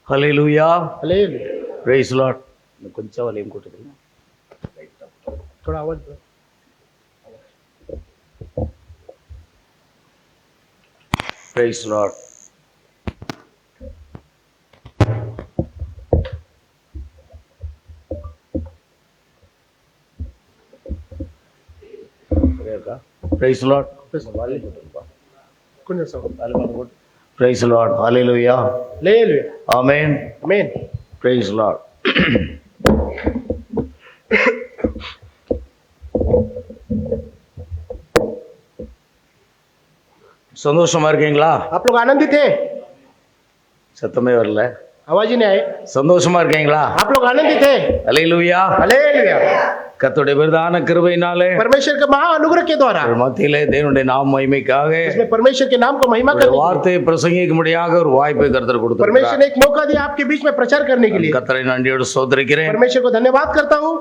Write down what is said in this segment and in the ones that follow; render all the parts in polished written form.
ஹல்லேலூயா. Hallelujah. Praise Lord. கொஞ்சம் volume கூட்டுங்க. थोड़ा आवाज praise Lord. Praise Lord. Volume கூட்டுங்க. கொஞ்சம் சவுண்ட். வால்யூம் கூட்டு. Praise Lord. Hallelujah. Hallelujah. Amen. आमीन. Praise Lord. சந்தோஷமா இருக்கீங்களா? आप लोग आनंदित हैं? சத்தமே வரல. आवाज ही नहीं आई. சந்தோஷமா இருக்கீங்களா? आप लोग आनंदित हैं? ஹல்லேலூயா. हालेलुया. கர்த்தருடைய பிரதான கிருபையினாலே परमेश्वर के महा अनुग्रह के द्वारा மத்தியிலே தேவனுடைய நாம மகிமைக்காக इसमें परमेश्वर के नाम को महिमा உங்களுடைய करने வார்த்தையை பிரசங்கிக்கும்படியாக ஒரு வாய்ப்பை கர்த்தர் परमेश्वर கொடுத்திருக்கிறார். ने एक मौका दिया आपके बीच में प्रचार करने के लिए. கர்த்தரை நன்றியோடு ஸ்தோத்திரிக்கிறேன். परमेश्वर को धन्यवाद करता हूँ.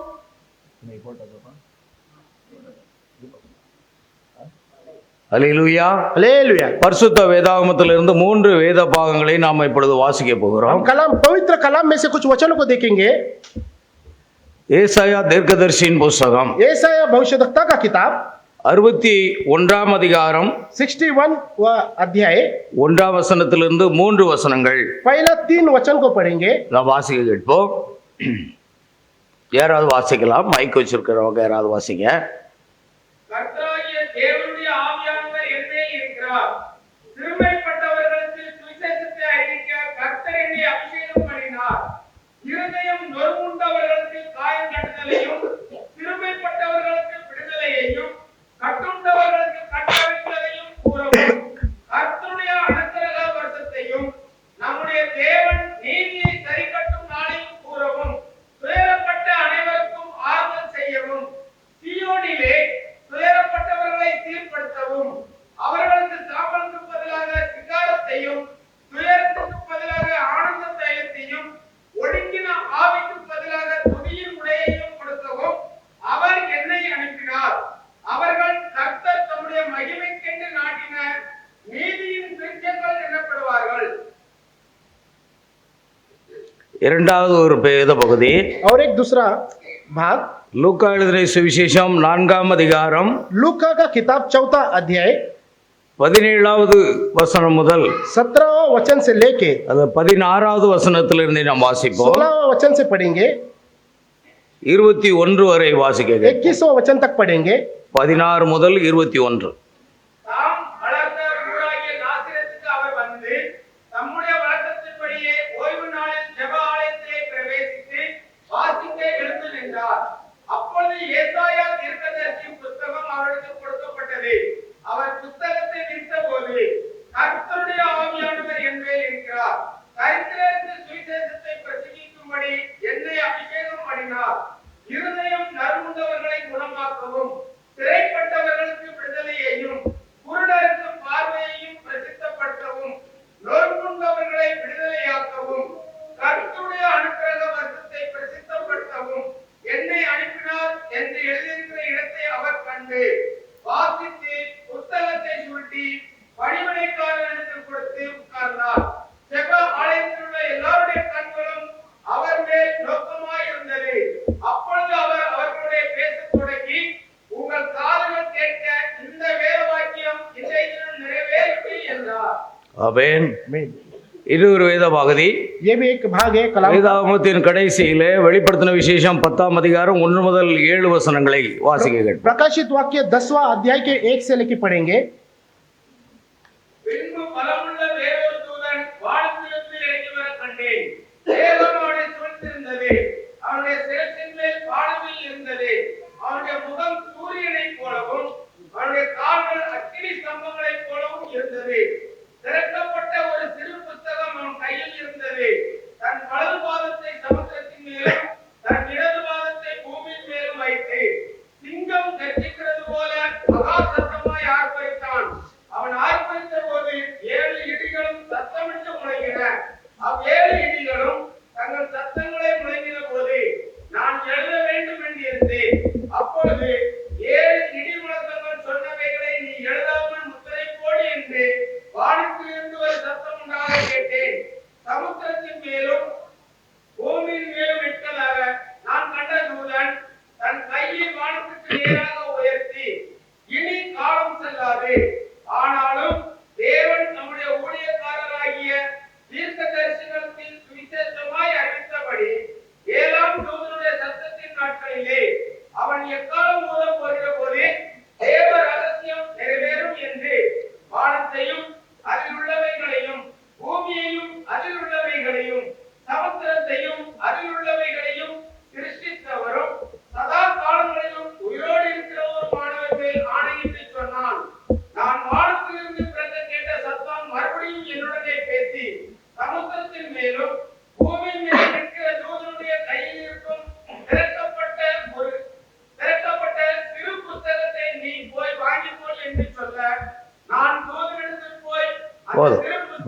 ஹல்லேலூயா. हालेलुया. பரிசுத்த வேதாகமத்திலிருந்து 3 வேத பாகங்களை நாம் இப்பொழுது வாசிக்க போகிறோம். हम कलाम पवित्र कलाम में से कुछ वचनों को देखेंगे. ஏசாயா தீர்க்கதரிசியின் புஸ்தகம் यशायाह भविष्यद्वक्ता का किताब 61 அதிகாரம் 61 अध्याय 1 வசனத்திலிருந்து 3 வசனங்கள் पहला 3 वचन को पढ़ेंगे. நாம் வாசிக்க கேட்போம். யாராவது வாசிக்கலாம்? மைக் வச்சிருக்கிறவங்க யாராவது வாசிங்க. கர்த்தராகிய தேவனுடைய ஆவியானவர் என்மேல் இருக்கிறார். சிறுமைப்பட்டவர்களுக்கு சுவிசேஷத்தை அறிவிக்க கர்த்தர் என்னை அபிஷேகம் பண்ணினார். இருதயம் நொறுங்குண்டவர்களுக்கு காயம் கட்டுதலையும், சிறுமைப்பட்டவர்களுக்கு விடுதலையையும், கட்டுண்டவர்களுக்கு கட்டவிழ்த்தலையும் கூறவும், கர்த்தருடைய அனுக்கிரக வருஷத்தையும், நம்முடைய தேவன் நீதியை சரிக்கட்டும் நாளையும் கூறவும், துயரப்பட்ட அனைவருக்கும் ஆறுதல் செய்யவும், சீயோனிலே துயரப்பட்டவர்களை சீர்படுத்தவும், அவர்களுக்கு சாபலுக்கு பதிலாக சிங்காரத்தையும், துயரத்துக்கு பதிலாக ஆனந்த தைலத்தையும், ஒடுங்கின ஆவிக்கு பதிலாக துதியின் உடையையும் கொடுக்கவும் அவர் என்னை அனுப்பினார். அவர்கள் கர்த்தர் தம்முடைய மகிமைக்கென்று நாட்டின நீதியின் விருட்சங்கள் எனப்படுவார்கள். இரண்டாவது ஒரு வேத பகுதி और एक दूसरा भाग லூக்கா எழுதின சுவிசேஷம் 4 அதிகாரம் लूका का किताब 4 अध्याय 17வது வசனம் முதல் 17 वचन से लेके அது 16வது வசனத்திலிருந்து நாம் வாசிப்போம். 16 वचन से पढ़ेंगे. 21 வரை வாசிக்க கேட்போம். 21 वचन तक पढ़ेंगे. 16 முதல் 21. தாம் வளர்ந்த ஊராகிய நாசிரேத்துக்கு அவர் வந்து தம்முடைய வழக்கத்தின்படியே ஓய்வு நாளில் ஜெப ஆலயத்திலே பிரவேசித்து வாசிக்க எழுந்து நின்றார். அப்பொழுது ஏசாயா தீர்க்கதரிசியின் புத்தகம் அவருக்கு கொடுக்கப்பட்டது. அவர் புத்தகத்தை விரித்தபோது, கர்த்தருடைய ஆவியானவர் என்மேல் இருக்கிறார். தரித்திரருக்கு சுவிசேஷத்தை பிரசங்கிக்கும்படி என்னை அபிஷேகம் பண்ணினார். இருதயம் நறுங்குண்டவர்களை குணமாக்கவும், சிறைப்பட்டவர்களுக்கு விடுதலையையும், குருடருக்கு பார்வையையும் பிரசித்தப்படுத்தவும், நொறுங்குண்டவர்களை விடுதலையாக்கவும், கர்த்தருடைய அனுக்கிரக வருஷத்தை பிரசித்தப்படுத்தவும் என்னை அனுப்பினார் என்று எழுதியிருக்கிற இடத்தை அவர் கண்டு வாசித்து புத்தகத்தை சுருட்டி பணிவிடைக்காரனுக்கு கொடுத்து உட்கார்ந்தார். ஜெப ஆலயத்தில் உள்ள எல்லாருடைய கண்களும் அவர் மேல் நோக்கமாயிருந்தது. அப்பொழுது அவர் அவர்களுடைய பேசத் தொடங்கி, உங்கள் காதுகள் கேட்க இந்த வேத வாக்கியம் இன்றைய நிறைவேறும் என்றார். ஆமென். இது ஒரு வேத பகுதி. ये भी एक भाग है कलाम. வேதாகமத்தின் கடைசியிலே வெளிப்படுத்தின விசேஷம் 10 அதிகாரம் 1 முதல் 7 வசனங்களை வாசிக்க கேட்போம். प्रकाशित वाक्य 10वां अध्याय के 1 से लेके पढ़ेंगे. பின்பு பலமுள்ள வேறொரு தூதன் வானத்திலிருந்து இறங்கி வர கண்டேன். தேவன் அவனை சூழ்ந்திருந்தது. அவனுடைய சிரசின் மேல் வானவில் இருந்தது. அவனுடைய முகம் சூரியனைப் போலவும், அவனுடைய கால்கள் அக்கினி ஸ்தம்பங்களைப் போலவும் இருந்தது. திறக்கப்பட்ட ஒரு சிறு புத்தகம் அவன் கையில் இருந்தது. தன் வலது பாதத்தை சமுத்திரத்தின் மேலும் தன் இடது பாதத்தை பூமியின் மேலும் வைத்து சிங்கம் கர்ஜிக்கிறது போல மகா சத்தமாய் ஆர்ப்பரித்தான். அவன் ஆர்ப்பரித்த போது 7 இடிகள்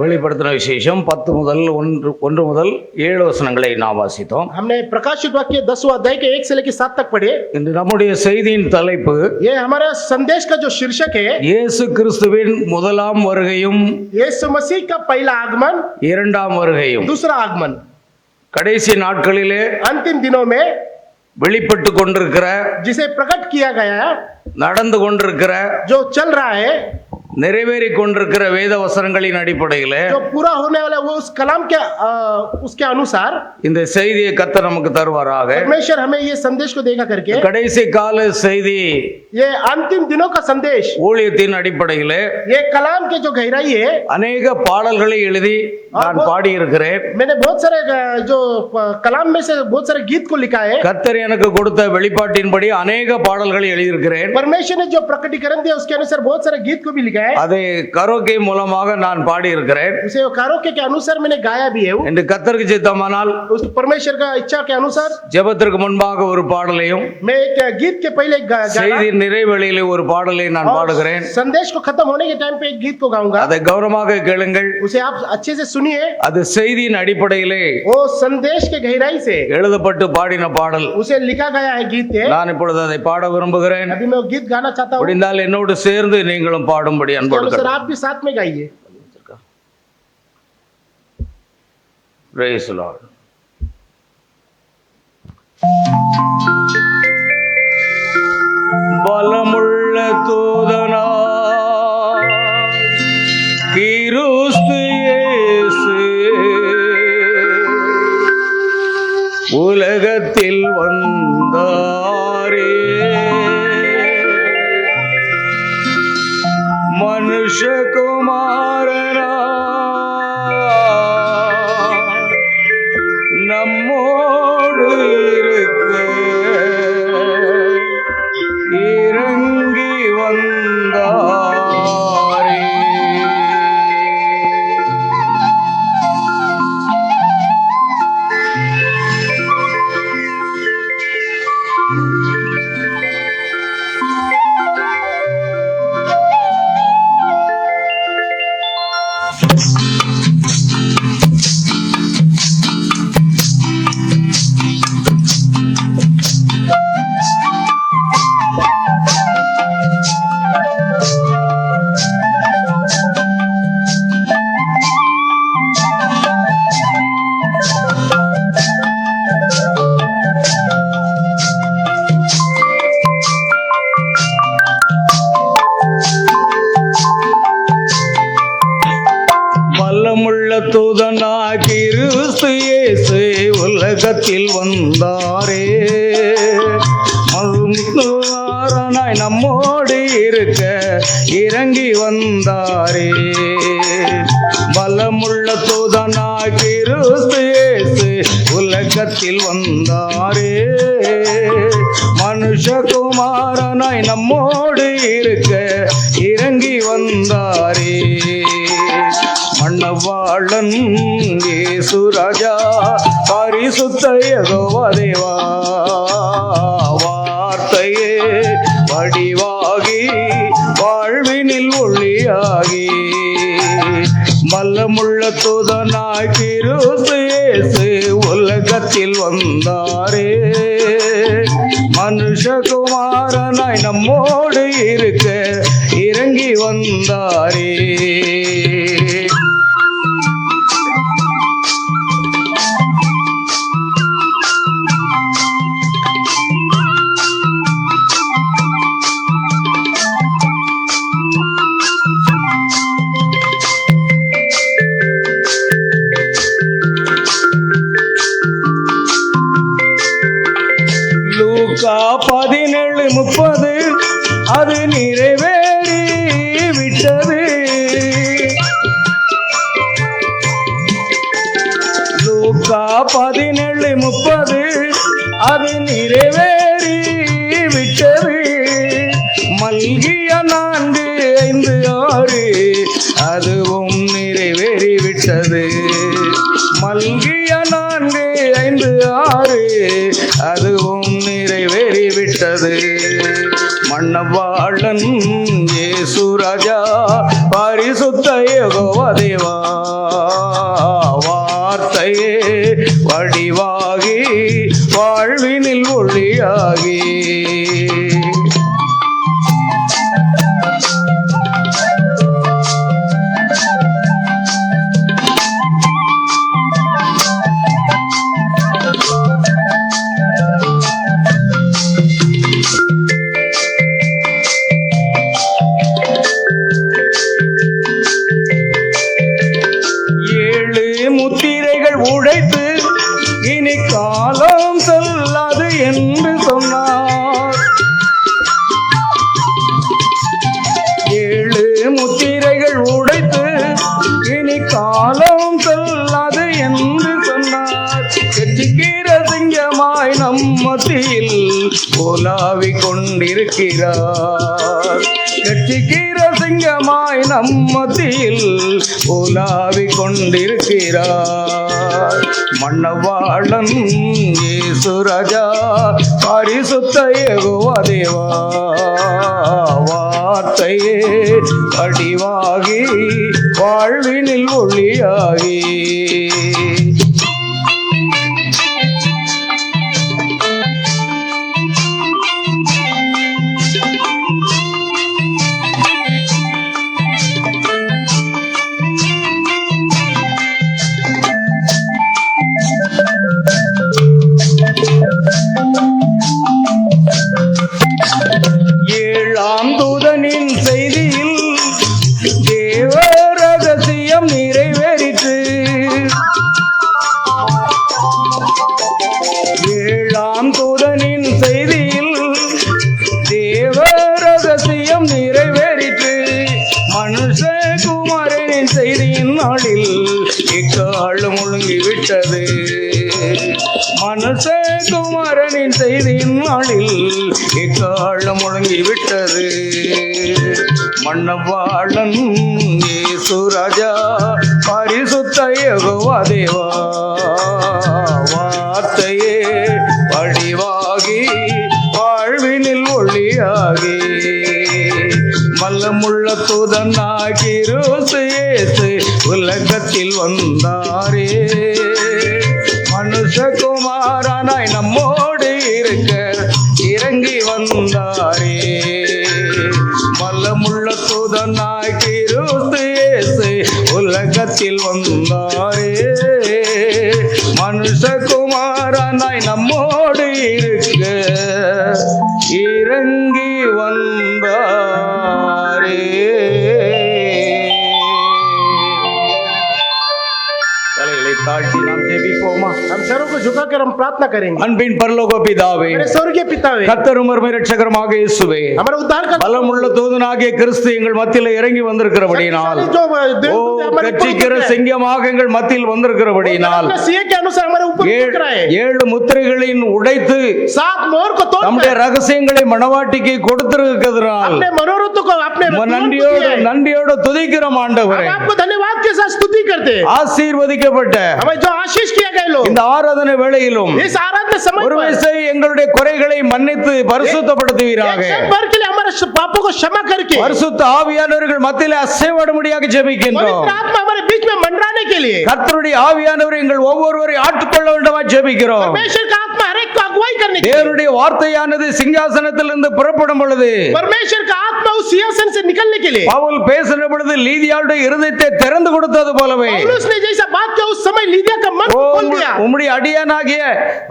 வெளிப்படுத்தின விசேஷம் 10 முதல் 1 முதல் 7 வசனங்களை நாம் வாசித்தோம். हमने प्रकाशित वाक्य 10वां अध्याय के 1 से लेकर 7 तक पढ़े. இன்று நம்முடைய செய்தியின் தலைப்பு ये हमारा संदेश का जो शीर्षक है, இயேசு கிறிஸ்துவின் முதலாம் வருகையும் यीशु मसीह का पहला आगमन, இரண்டாம் வருகையும். दूसरा आगमन. கடைசி நாட்களிலே अंतिम दिनों में வெளிப்பட்டு கொண்டிருக்கிற, जिसे प्रकट किया गया है, நடந்து கொண்டிருக்கிற, जो चल रहा है, நிறைவேறி கொண்டிருக்கிற வேத வசனங்களின் அடிப்படையில் जो पूरा होने वाला वो उस कलाम के उसके अनुसार இந்த செய்தியை கர்த்தர் நமக்கு தருவாராக. परमेश्वर हमें ये संदेश को देगा करके. கடைசி கால செய்தி ये अंतिम दिनों का संदेश ஊழியத்தின் அடிப்படையில் ये कलाम के जो गहराई है, அநேக பாடல்களை எழுதி நான் பாடியிருக்கிறேன். मैंने बहुत सारे जो कलाम में से बहुत सारे गीत को लिखा है. கர்த்தர் எனக்கு கொடுத்த வெளிப்பாட்டின்படி அநேக பாடல்களை எழுதியிருக்கிறேன். परमेश्वर ने जो प्रकटीकरण दिया उसके अनुसार बहुत सारे गीत को भी लिखा है. அதை கரோக்கே மூலமாக நான் பாடியிருக்கிறேன். उसे कारोके के अनुसार मैंने गाया भी है. என்று கர்த்தருக்கு சித்தமானால் उस परमेश्वर का इच्छा के अनुसार ஜெபத்திற்கு முன்பாக ஒரு பாடலையும் मैं एक गीत के पहले செய்தி நிறைவேளையிலே ஒரு பாடலை நான் பாடுகிறேன். संदेश को खत्म होने के टाइम पे एक गीत को गाऊंगा. அதை கவனமாக கேளுங்கள். उसे आप अच्छे से सुनिए. அது செய்தியின் அடிப்படையிலே वो संदेश के गहराई से எழுதப்பட்டு பாடின பாடல். उसे लिखा गया है गीत है. நான் இப்பொழுது அதை பாட விரும்புகிறேன். अभी मैं वो गीत गाना चाहता हूँ. முடிந்தால் என்னோடு சேர்ந்து நீங்களும் பாடும்படி அன்போடு सर आप भी साथ में गाइए. Praise the Lord. பலமுள்ள தூதனா கிறிஸ்து இயேசு உலகத்தில் வந்தாரே, மனுஷகுமாரனா நம்மோடு இருக்க இறங்கி வந்தாரே. பலமுள்ள தூதனாய் கிறிஸ்து இயேசு உலகத்தில் வந்தாரே, மனுஷகுமாரனாய் நம்மோடு இருக்க இறங்கி வந்தாரே. பலமுள்ள தூதனாய் கிறிஸ்து இயேசு உலகத்தில் வந்தாரே, மனுஷகுமாரனாய் நம்மோடு இருக்க இறங்கி வந்தாரே. மன்னவாளன் இயேசு ராஜா பரிசுத்த யெகோவா தேவா, வார்த்தையே வடிவாகி வாழ்வினில் ஒளியாகி, மல்லமுள்ள தூதனாய் கிறிஸ்து இயேசு உலகத்தில் வந்தாரே, மனுஷகுமாரனாய் நம்மோடு இருக்க இறங்கி வந்தாரே. லூக்கா 17:30 அது நிறைவேறி விட்டது. லூக்கா 17:30 அது நிறைவேறி விட்டது. மல்கிய 4:5-6 அதுவும் நிறைவேறி விட்டது. மல்கிய 4:5-6 அதுவும் நிறைவேறி விட்டது. மன்னவாளன் இயேசு ராஜா பரிசுத்த யெகோவா தேவா, வடிவாகி வாழ்வினில் ஒளியாகி. முத்திரைகள் உடைத்து இனி காலம் செல்லாது என்று சொன்னார். 7 முத்திரைகள் உடைத்து இனி காலம் செல்லாது என்று சொன்னார். கெட்டிக்கிற சிங்கமாய் நம் மத்தியில் உலாவிக் கொண்டிருக்கிறார். கெட்டிக்கிற சிங்கமாய் நம் மத்தியில் உலாவிக் கொண்டிருக்கிறார். மன்னவாளன் இயேசு ராஜா பரிசுத்த யெகோவா தேவா வார்த்தையே வடிவாகி வாழ்வினில் ஒளியாகி. ஏழாம் தூதனின் செய்தியில் தேவ ரகசியம் நிறைவேறிற்று. ஏழாம் தூதனின் செய்தியில் தேவ ரகசியம் நிறைவேறிற்று. மனுஷகுமாரனின் செய்தியின் நாளில் இக்காலம் ஒழுங்கிவிட்டது. மனுஷகுமாரனின் செய்தியின் நாளில் இக்காலம் முழங்கிவிட்டது. மன்னவாளன் இயேசு ராஜா பரிசுத்த யெகோவா தேவா வார்த்தையே வடிவாகி வாழ்வினில் ஒளியாகி. மல்லமுள்ள தூதனாகி இயேசு உலகத்தில் வந்தாரே. மனுஷகுமாரனாய் நம்மோடு இருக்க இறங்கி வந்தாரே. மல்லமுள்ள தூதனாய் இயேசு உலகத்தில் வந்தாரே. மனுஷகுமாரனாய் நம்மோடு இருக்க இறங்கி வந்தாரே. தலைகளை தாழ்த்தி நாம் ஜெபிப்போமா? हम सरों को झुकाकर हम प्रार्थना करेंगे। அன்பின் பரலோக பிதாவே, मेरे स्वर्गीय पितावे, கர்த்தரும் அருமை இரட்சகருமாக இயேசுவே, हमारा उद्धार का பலமுள்ள தூதனாகிய கிறிஸ்து எங்கள் மத்தியில் இறங்கி வந்திருக்கிறபடியினால், ஓ கட்சிக்கிற சிங்கமாக எங்கள் மத்தியில் வந்திருக்கிறபடியினால், सीए के अनुसार हमारे ऊपर दिख रहा है। 7 முத்திரைகளின் உடைத்து 7 मोहर को तोड़ நம்முடைய ரகசியங்களை மணவாட்டிக்கு கொடுத்திருக்கிறதுனால் अपने मनोरथ को अपने நன்றியோடு துதிக்கிறோம் ஆண்டவரே. आपको धन्यवाद के साथ स्तुति करते हैं। ஆசீர்வதிக்கப்பட்ட हमें जो आशीष किया गया लोग இந்த ஆராதனை வேளையிலும் इस आराधना समय ஒரு விசை எங்களுடைய குறைகளை மன்னித்து பரிசுத்தப்படுத்துவீராக. पर के लिए हमारे पापों को क्षमा करके பரிசுத்த ஆவியானவர்கள் மத்தியிலே அசைவாடும்படியாக ஜெபிக்கின்றோம். पवित्र आत्मा हमारे बीच में मंडराने के लिए கர்த்தருடைய ஆவியானவர் எங்கள் ஒவ்வொருவரையும் ஆட்கொள்ள வேண்டுமா ஜெபிக்கிறோம். परमेश्वर का आत्मा हर एक को अगुवाई करने के लिए, தேவனுடைய வார்த்தையானது சிங்காசனத்திலிருந்து புறப்படும் பொழுது, परमेश्वर का आत्मा उस सिंहासन से निकलने के लिए, பவுல் பேசின பொழுது லீதியாளுடைய இருதயத்தை திறந்து கொடுத்தது போலவே, पौलुस ने जैसा बात किया उस समय लीदिया का मन खोल दिया। உம்முடைய அடியானாகிய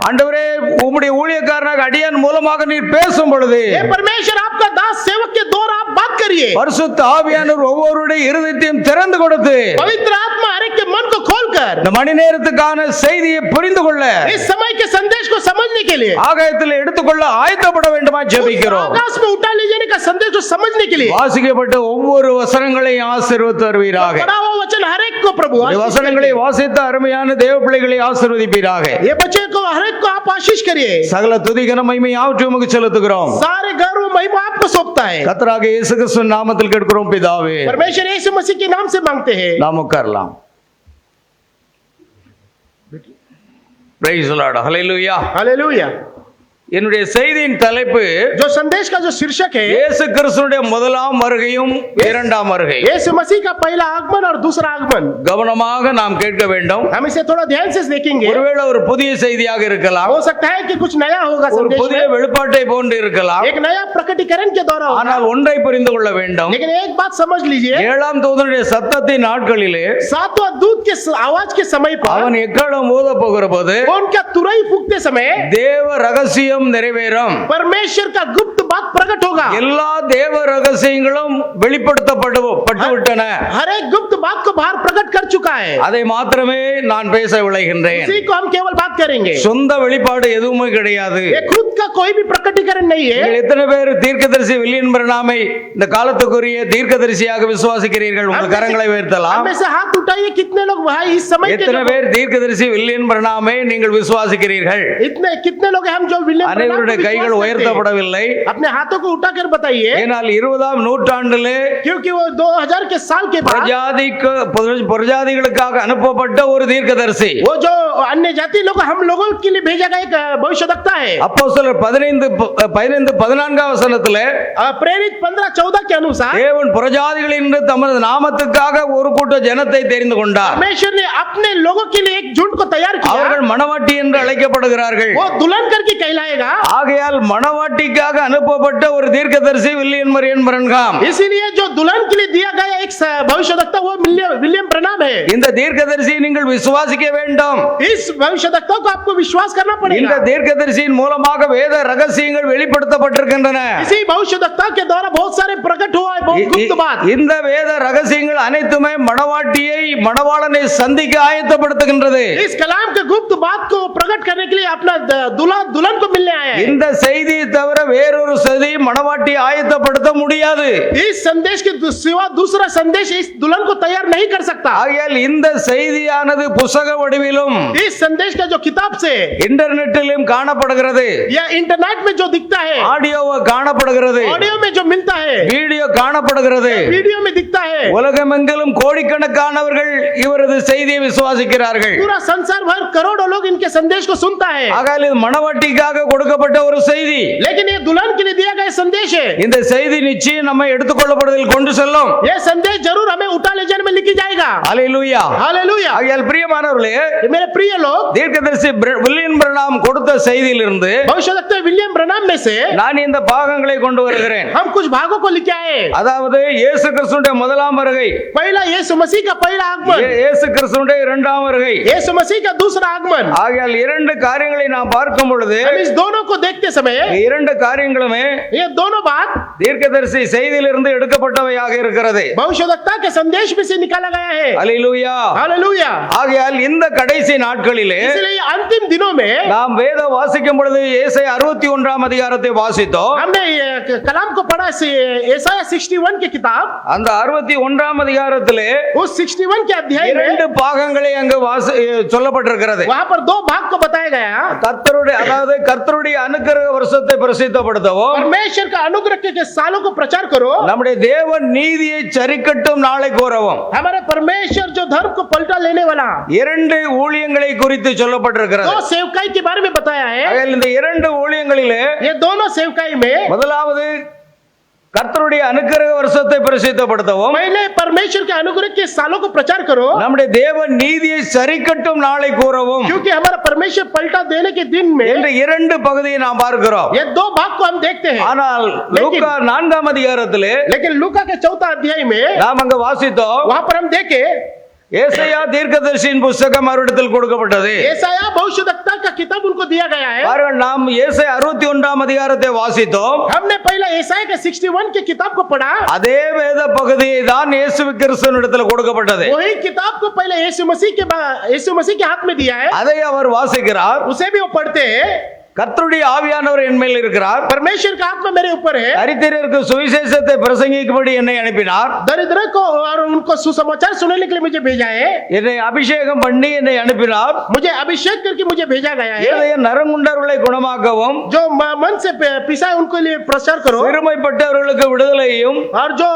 ஆண்டவரே, உம்முடைய ஊழியக்காரனாக அடியான் மூலமாக நீர் பேசும் பொழுது, हे परमेश्वर आपका दास सेवक के द्वारा आप बात करिए। பரிசுத்த ஆவியானவர் ஒவ்வொருடைய இருதயத்தையும் திறந்து கொடுத்து पवित्र आत्मा हर एक के मन को खोलकर இந்த மணி நேரத்துக்கான செய்தியை புரிந்து கொள்ள, इस समय के संदेश को समझने के लिए ஆகாயத்தில் எடுத்துக்கொள்ள ஆயத்தப்பட வேண்டுமா ஜெபிக்கிறோம். आकाश में उठा ले जाने का संदेश को समझने के लिए வாசிக்கப்பட்ட ஒவ்வொரு வசனங்களையும் ஆசீர்வதித்து தருவீராக. पढ़ा हुआ वचन हर एक को प्रभु இந்த வசனங்களை வாசித்த அருமையான தேவ பிள்ளைகளை ஆசீர்வதிப்பீராக. ये बच्चे को हर एक को आप आशीष करिए। சகல துதி கன மகிமை யாவற்றையும் உமக்கு செலுத்துகிறோம். सारे गर्व महिमा आपको सौंपता है। கர்த்தராகிய இயேசு கிறிஸ்துவின் நாமத்தில் கேட்கிறோம் பிதாவே. परमेश्वर यीशु मसीह के नाम से मांगते हैं। நாம் உட்காரலாம். Praise the Lord. Hallelujah. Hallelujah. என்னுடைய செய்தியின் தலைப்பு जो संदेश का जो शीर्षक है, இயேசு கிறிஸ்துவினுடைய முதலாம் வருகையும் இரண்டாம் வருகை. यीशु मसीह का पहला आगमन और दूसरा आगमन। கவனமாக நாம் கேட்க வேண்டும். हम इसे थोड़ा ध्यान से देखेंगे। ஒருவேளை ஒரு புதிய செய்தியாக இருக்கலாம், हो सकता है कि कुछ नया होगा ஒரு संदेश புதிய में, வெளிப்பாட்டை போன்று இருக்கலாம். एक नया प्रकटीकरण के द्वारा होगा। ஆனால் ஒன்றை புரிந்து கொள்ள வேண்டும். लेकिन एक बात समझ लीजिए, ஏழாம் தூதனுடைய சத்தத்தின் நாட்களிலே सातवां दूत के आवाज के समय पर, அவன் எக்காலம் ஊத போகிற போது उनका तुरई फूकते समय தேவ ரகசியம் நிறைவேறும். परमेश्वर का गुप्त बात प्रकट होगा। எல்லா தேவ ரகசியங்களும் வெளிப்படுத்தப்பட்டு விட்டன. हर एक गुप्त बात को बाहर प्रकट कर चुका है। அதை மாத்திரமே நான் பேச விளைகின்றேன். उसी को हम केवल बात करेंगे। சொந்த வெளிப்பாடு எதுவுமே கிடையாது. ये खुद का कोई भी प्रकटीकरण नहीं है। நீங்கள் எத்தனை பேர் தீர்க்கதரிசி வில்லியம் பிரணாமை இந்த காலத்துக்குரிய தீர்க்கதரிசியாக விசுவாசிக்கிறீர்கள்? உங்கள் கரங்களை உயர்த்தலாம். हम ऐसे हाथ उठाइए, कितने लोग भाई इस समय के எத்தனை பேர் தீர்க்கதரிசி வில்லியம் பிரணாமை நீங்கள் விசுவாசிக்கிறீர்கள்? इतने कितने लोग हैं हम जो विलियम ब्रैनम को அனைவருடைய विश्वास கைகள் करते हैं? உயர்த்தப்படவில்லை. अपने हाथों को उठाकर बताइए, ஏனால் 20ஆம் நூற்றாண்டிலே क्योंकि वो 2000 के साल के बाद பிரஜாதிகளுக்காக அனுப்பப்பட்ட ஒரு தீர்க்கதரிசி. वो जो अन्य जाति लोग हम लोगों के लिए भेजा गया एक भविष्यवक्ता है। அப்போஸ்தலர் 15-14 வசனத்திலே प्रेरित 15-14 के अनुसार தேவன் பிரஜாதிகளின் தமது நாமத்துக்காக ஒரு கூட்ட ஜனத்தை தெரிந்து கொண்டார். परमेश्वर ने अपने लोगों के लिए एक झुंड को तैयार किया। அவர்கள் மணவாட்டி என்று அழைக்கப்படுகிறார்கள். वो दुल्हन करके कहलाएगा। ஆகையால் மணவாட்டிக்காக அனுப்பப்பட்ட ஒரு தீர்க்கதரிசி வில்லியம் மரியன் பிரன்ஹாம். इसीलिए जो दुल्हन के लिए दिया गया एक भविष्यवक्ता वो विलियम ब्रैनम है। இந்த தீர்க்கதரிசியை நீங்கள் விசுவாசிக்க வேண்டும். इस भविष्यवक्ता को आपको विश्वास करना இந்த पड़ेगा। தீர்க்கதரிசியின் மூலமாக வேத ரகசியங்கள் வெளிப்படுத்தப்பட்டிருக்கின்றன. इसी भविष्यवक्ता के द्वारा बहुत सारे प्रकट हुआ है, बहुत गुप्त बात। இந்த வேத ரகசியங்கள் அனைத்துமே மணவாட்டியை மணவாளனை சந்திக்க ஆயத்தப்படுத்துகின்றது. इस कलाम के गुप्त बात को प्रकट करने के लिए अपना दूल्हा दुल्हन को मिलने आया है। இந்த செய்தியை தவிர வேறொரு செய்தி மணவாட்டியை ஆயத்தப்படுத்த முடியாது. इस संदेश के सिवा दूसरा संदेश इस दुल्हन को तैयार नहीं कर सकता। ஆகையால் இந்த செய்தியானது புத்தக வடிவிலும் इस संदेश का जो किताब से இன்டர்நெட்டிலும் காணப்படுகிறது, या इंटरनेट में जो दिखता है, ஆடியோ காணப்படுகிறது, ऑडियो में जो मिलता है, வீடியோ காணப்படுகிறது, वीडियो में दिखता है, உலகமெங்கிலும் கோடிக்கணக்கானவர்கள் இவரது செய்தியை விசுவாசிக்கிறார்கள். पूरा संसार भर करोड़ों लोग इनके संदेश को सुनता है। ஆகையால் இது மணவாட்டிக்காக கொடுக்கப்பட்ட ஒரு செய்தி. लेकिन ये दुल्हन के लिए दिया गया संदेश है। இந்த செய்தி நிச்சயம் நம்மை எடுத்துக்கொள்ளப்படுவதில் கொண்டு செல்லும். ये संदेश जरूर हमें उठा ले जाने में लिखी जाएगा। அல்லேலூயா. हालेलुया। ஆகையால் பிரியமானவர்களே, मेरे प्रिय लोग, தீர்க்கதரிசி வில்லியம் பிரணாம் கொடுத்த செய்தியிலிருந்து भविष्यवक्ता विलियम ब्रैनम में से நான் இந்த பாகங்களை கொண்டு வருகிறேன். हम कुछ भागों को लेके आए। அதாவது இயேசு கிறிஸ்துவினுடைய முதலாம் வருகை, पहला यीशु मसीह का पहला आगमन, இயேசு கிறிஸ்துவினுடைய இரண்டாம் வருகை. यीशु मसीह का दूसरा आगमन। ஆகையால் இரண்டு காரியங்களை நாம் பார்க்கும் பொழுது हम इस दोनों को देखते समय இரண்டு காரியங்களுமே ये दोनों बात தீர்க்கதரிசி செய்தியிலிருந்து எடுக்கப்பட்டவையாக இருக்கிறது. भविष्यवक्ता के संदेश में से निकाला गया है। அல்லேலூயா. हालेलुया। ஆகையாल இந்த கடைசி நாட்களிலே इसलिए अंतिम दिनों में நாம் வேதம் வாசிக்கும் பொழுது ஏசாயா 61ஆம் அதிகாரத்தை வாசித்தோம். हमने ये कलाम को पढ़ा यशायाह 61 की किताब। அந்த 61ஆம் அதிகாரத்திலே उस 61 के अध्याय இரண்டு में பாகங்களை அங்கு சொல்லப்பட்டிருக்கிறது. वहां पर दो भाग को बताया गया। கர்த்தருடைய அனுக்கிரக வருஷத்தை பிரசித்தப்படுத்தவும், परमेश्वर का अनुग्रह के सालों को प्रचार करो, நம்முடைய தேவன் நீதியை சரிக்கட்டும் நாளை கூறவும். हमारे परमेश्वर जो धर्म को पलटा लेने वाला இரண்டு ஊழியங்களை குறித்து சொல்லப்பட்டிருக்கிறது. दो सेवकाई के बारे में बताया है। ஆகையால் இந்த இரண்டு ஊழியங்களிலே ये दोनों सेवकाई में முதலாவது கர்த்தருடைய அனுக்கிரக வருஷத்தை பிரசித்தப்படுத்தவும், पहले परमेश्वर के अनुग्रह के सालों को प्रचार करो, நம்முடைய தேவன் நீதியை சரிக்கட்டும் நாளை கூறவும் क्योंकि हमारा परमेश्वर पलटा देने के दिन में என்ற இரண்டு பகுதியை நாம் பார்க்கிறோம். ये दो भाग को हम देखते हैं। ஆனால் லூக்கா 4ஆம் அதிகாரத்திலே लेकिन लूका के 4 अध्याय में நாம் அங்க வாசித்தோம், वहां पर हम देखे ஏசாயா தீர்க்கதரிசியின் புத்தகம் அவரிடத்தில் கொடுக்கப்பட்டது. यशायाह भविष्यवक्ता का किताब उनको दिया गया है। பாருங்கள், நாம் ஏசாயா 61ஆம் அதிகாரத்தை வாசித்தோம். हमने पहला यशायाह के 61 की किताब को पढ़ा। அதே வேத பகுதியை தான் இயேசு கிறிஸ்துவினிடத்தில் கொடுக்கப்பட்டது. वही किताब को पहले यीशु मसीह के हाथ में दिया है। அதை அவர் வாசிக்கிறார். उसे भी वो पढ़ते हैं। கர்த்தருடைய ஆவியானவர் என் மேல் இருக்கிறார், परमेश्वर का आत्मा मेरे ऊपर है, தரித்திரருக்கு சுவிசேஷத்தை பிரசங்கிக்கும்படி என்னை அனுப்பினார், दरिद्र को और उनको सुसमाचार सुनाने के लिए मुझे भेजा है, என்னை அபிஷேகம் பண்ணி என்னை அனுப்பினார், मुझे अभिषेक करके मुझे भेजा गया है, இருதய நறுங்குண்டவர்களை குணமாக்கவும், जो मन से पिसा है उनको लिए प्रचार करो, சிறுமைப்பட்டவர்களுக்கு விடுதலையும், और जो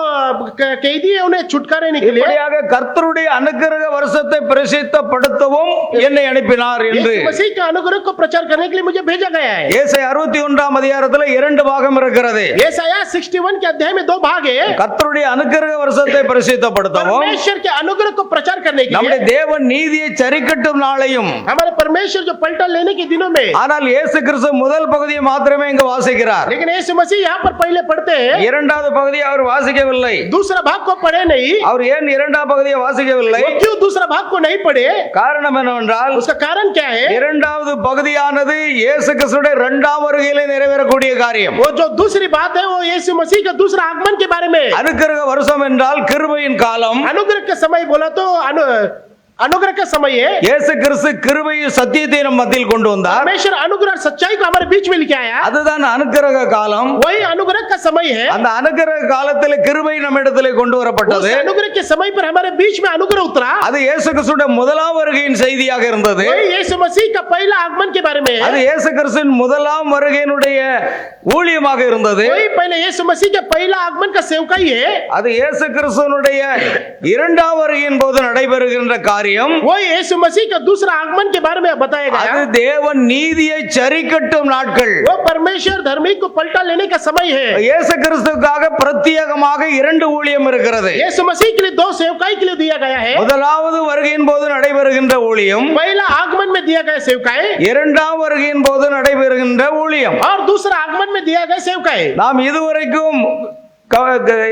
कैदी है उन्हें छुटकारे के लिए, இப்படியாக கர்த்தருடைய அனுக்கிரக வருஷத்தை பிரசித்தப்படுத்தவும் என்னை அனுப்பினார் என்று यीशु मसीह का अनुग्रह को प्रचार करने के लिए मुझे भेजा गया है। ஏசாயா 61ஆம் அதிகாரத்துல இரண்டு பாகம் இருக்கிறது. यशायाह 61 के अध्याय में दो भाग है। கர்த்தருடைய அனுக்கிரக வருஷத்தை பிரசித்தப்படுத்தவும் परमेश्वर के अनुग्रह को प्रचार करने के நம்முடைய लिए, தேவன் நீதியை சரிக்கட்டும் நாளையும். हमारे परमेश्वर जो पलटा लेने के दिनों में, ஆனால் இயேசு கிறிஸ்து முதல் பகுதியை மாத்திரமே இங்கு வாசிக்கிறார். लेकिन यीशु मसीह यहाँ पर पहले पढ़ते हैं, இரண்டாவது பகுதியை அவர் வாசிக்கவில்லை. दूसरा भाग को पढ़े नहीं। அவர் ஏன் இரண்டாம் பகுதியை வாசிக்கவில்லை? वो क्यों दूसरा भाग को नहीं पढ़े? காரணம் என்னவென்றால் उसका कारण क्या है? இரண்டாவது பகுதியானது இயேசு கிறிஸ்துடைய இரண்டாம் வருகையிலே நிறைவேறக்கூடிய காரியம். वो जो दूसरी बात है वो यीशु मसीह का दूसरा आगमन के बारे में। அனுக்கிரக வருஷம் என்றால் கிருபையின் காலம். अनुग्रह का समय बोला तो अनुग्रह का समय है। இயேசு கிறிஸ்து கிருபையும் சத்தியத்தையும் நம் மத்தியில் கொண்டு வந்தார். परमेश्वर अनुग्रह और सच्चाई को हमारे बीच में लेके आया। அதுதான் அனுக்கிரக காலம். वही अनुग्रह का समय है। அந்த அனுக்கிரக காலத்தில் கிருபை நம்மிடத்திலே கொண்டு வரப்பட்டது. उस अनुग्रह के समय पर हमारे बीच में अनुग्रह उतरा। அது இயேசு கிறிஸ்துடைய முதலாம் வருகையின் செய்தியாக இருந்தது. वही यीशु मसीह का पहला आगमन के बारे में அது है। இயேசு கிறிஸ்துவின் முதலாம் வருகையினுடைய ஊழியமாக இருந்தது. वही पहले यीशु मसीह का पहला आगमन का सेवकाई है। அது இயேசு கிறிஸ்துவினுடைய இரண்டாம் வருகையின் போது நடைபெறுகின்ற காரியம். वही यीशु मसीह का दूसरा आगमन के बारे में बताया அது गया। தேவன் நீதியை சரிக்கட்டும் நாட்கள். वो परमेश्वर धर्मी को पलटा लेने का समय है। இயேசு கிறிஸ்துவுக்காக பிரத்யேகமாக இரண்டு ஊழியம் இருக்கிறது. यीशु मसीह के लिए दो सेवकाई के लिए दिया गया है। முதலாவது வருகையின் போது நடைபெறுகின்ற ஊழியம், पहला आगमन में दिया गया सेवकाई இரண்டாம் வருகையின் போது நடைபெறுகின்ற ஊழியம். और दूसरा आगमन में दिया गया सेवकाई। நாம் இதுவரைக்கும்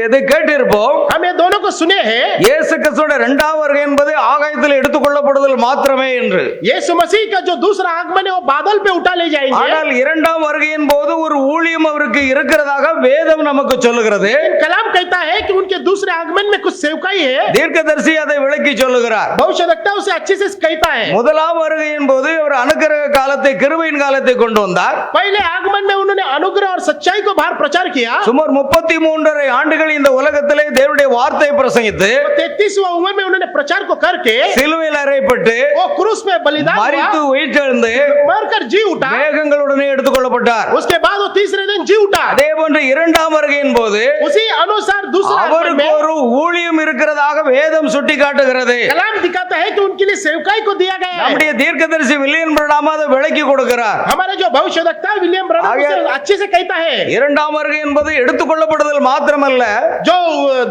எதை கேட்டிருப்போம்? हम ये दोनों को सुने हैं। இயேசு கிறிஸ்துவோட இரண்டாம் வருகை என்பது ஆகாயத்தில் எடுத்துக்கொள்ளப்படுதல் மாத்திரமே என்று. यीशु मसीह का जो दूसरा आगमन है वो बादल पे उठा ले जाएंगे। ஆனால் இரண்டாம் வருகையின் போது ஒரு ஊழியம் அவருக்கு இருக்கிறதாக வேதம் நமக்கு சொல்லுகிறது. कलाम कहता है कि उनके दूसरे आगमन में कुछ सेवकाई है। தீர்க்கதரிசி அதை விளக்கி சொல்லுகிறார். भविष्यवक्ता उसे अच्छे से कहता है। முதலாம் வருகையின் போது அவர் அனுக்கிரக காலத்தை கிருபையின் காலத்தை கொண்டு வந்தார். पहले आगमन में उन्होंने अनुग्रह और सच्चाई को बाहर प्रचार किया। சுமார் 33 ஆண்டுகள் இந்த உலகத்திலே தேவனுடைய வார்த்தையை பிரசங்கித்து 33वां उम्र में उन्होंने प्रचार को करके சிலுவையில் அறையப்பட்டு वो क्रूस में बलिदान மரித்து हुआ, உயிர்த்தெழுந்து मरकर जी उठा। மேகங்களுடனே எடுத்துக்கொள்ளப்பட்டார். उसके बाद वो तीसरे दिन जी उठा। அதே போன்று இரண்டாம் வருகையின் போது उसी अनुसार दूसरा आगमन அவருக்கு में ஒரு ஊழியம் இருக்கிறதாக வேதம் சுட்டி காட்டுகிறது. कलाम दिखाता है कि उनके लिए सेवकाई को दिया गया है। நம்முடைய தீர்க்கதரிசி வில்லியம் பிரணாம் அதை விளக்கி கொடுக்கிறார். हमारा जो भविष्यवक्ता विलियम ब्रनम उसे अच्छे से कहता है। இரண்டாம் வருகை என்பது எடுத்துக்கொள்ளப்படுதல் மாத்திரமல்ல, जो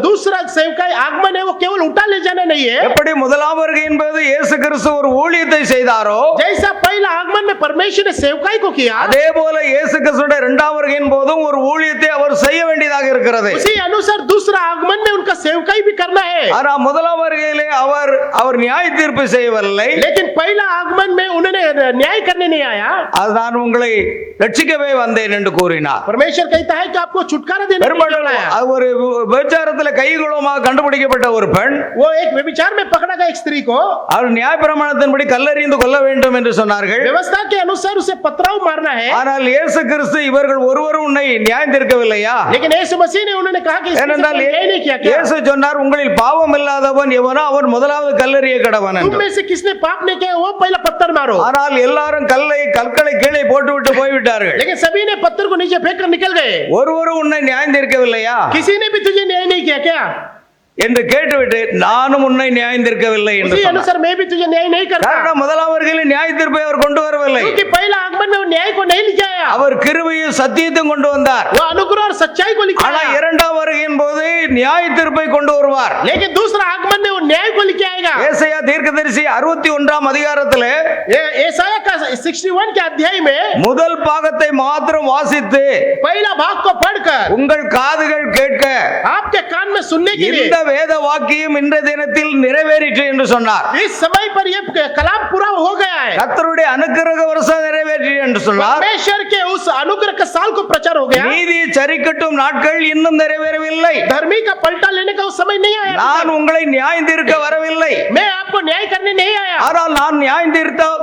दूसरा सेवकाई आगमन है वो केवल उठा ले जाना नहीं है। எப்படி முதலாம் வருகை என்பது இயேசு கிறிஸ்து ஒரு ஊழியத்தை செய்தாரோ, जैसा पहला आगमन में परमेश्वर ने सेवकाई को किया, அதே போல இயேசு கிறிஸ்துடைய இரண்டாம் வருகையின் போதும் ஒரு ஊழியத்தை அவர் செய்ய வேண்டியதாக இருக்கிறது. उसी अनुसार दूसरा आगमन में उनका सेवकाई भी करना है। ஆனா முதலாம் வருகையிலே அவர் நியாய தீர்ப்பு செய்யவில்லை. लेकिन पहला आगमन में उन्होंने न्याय करने नहीं आया। அது நான் உங்களை ரட்சிக்கவே வந்தேன் என்று கூறினார். परमेश्वर कहता है कि आपको छुटकारा देने के लिए आया। அது ஒரு விபச்சாரத்தில் கைகுலமாக கண்டுபிடிக்கப்பட்ட ஒரு பெண், वो एक व्यभिचार में पकड़ा गया एक स्त्री को அவர் நியாயப்பிரமாணத்தின்படி கல்லெறிந்து கொல்ல வேண்டும் என்று சொன்னார்கள். व्यवस्था के अनुसार उसे पथराव मारना है। ஆனால் இயேசு கிறிஸ்து இவர்கள் ஒருவரும் உன்னை நியாயம் தீர்க்கவில்லையா? लेकिन यीशु मसीह ने उन्होंने कहा कि ஏனென்றால் न्याय नहीं किया क्या? இயேசு சொன்னார், உங்களில் பாவம் இல்லாதவன் எவனோ அவன் முதலாவது கல்லெறிய கடவன் तुम என்று. में से किसने पाप नहीं किया वो पहला पत्थर मारो। ஆனால் எல்லாரும் கற்களை கீழே போட்டுவிட்டு போய்விட்டார்கள். लेकिन सभी ने पत्थर को नीचे फेंक कर निकल गए। ஒருவரும் உன்னை நியாயம் தீர்க்கவில்லையா किसी ने भी तुझे न्याय नहीं किया क्या? என்று கேட்டுவிட்டு நானும் உன்னை நியாயம் தீர்க்கவில்லை என்று उसी சொன்னார். अनुसार मैं भी तुझे न्याय नहीं करता। காரணம் முதலாம் வருகையில் நியாய தீர்ப்பை அவர் கொண்டு வரவில்லை. क्योंकि पहला आगमन में वो न्याय को नहीं लेके आया, அவர் கிருபையும் சத்தியத்தையும் கொண்டு வந்தார். वो अनुग्रह और सच्चाई को लेके ஆனா आया। இரண்டாம் வருகையின் போது நியாய தீர்ப்பை கொண்டு வருவார். लेकिन दूसरा आगमन में वो न्याय को लेके आएगा। ஏசாயா தீர்க்கதரிசி 61ஆம் அதிகாரத்திலே एसाया का 61 के अध्याय में முதல் பாகத்தை மாத்திரம் வாசித்து पहला भाग को पढ़कर உங்கள் காதுகள் கேட்க आपके कान में सुनने के लिए இந்த வேத வாக்கியம் இன்றைய தினத்தில் நிறைவேறிற்று என்று சொன்னார். इस समय पर ये कलाम पूरा हो गया है। கர்த்தருடைய அனுக்கிரக வருஷம் நிறைவேறிற்று என்று சொன்னார். परमेश्वर के उस अनुग्रह का साल को प्रचार हो गया। நீதியை சரிக்கட்டும் நாட்கள் இன்னும் நிறைவேறவில்லை. धर्मी का पलटा लेने का वो समय नहीं आया। நான் उங்களை நியாயம் தீர்க்க வரவில்லை, मैं आपको न्याय करने नहीं आया। ஆனால் நான் நியாயம் தீர்த்தால்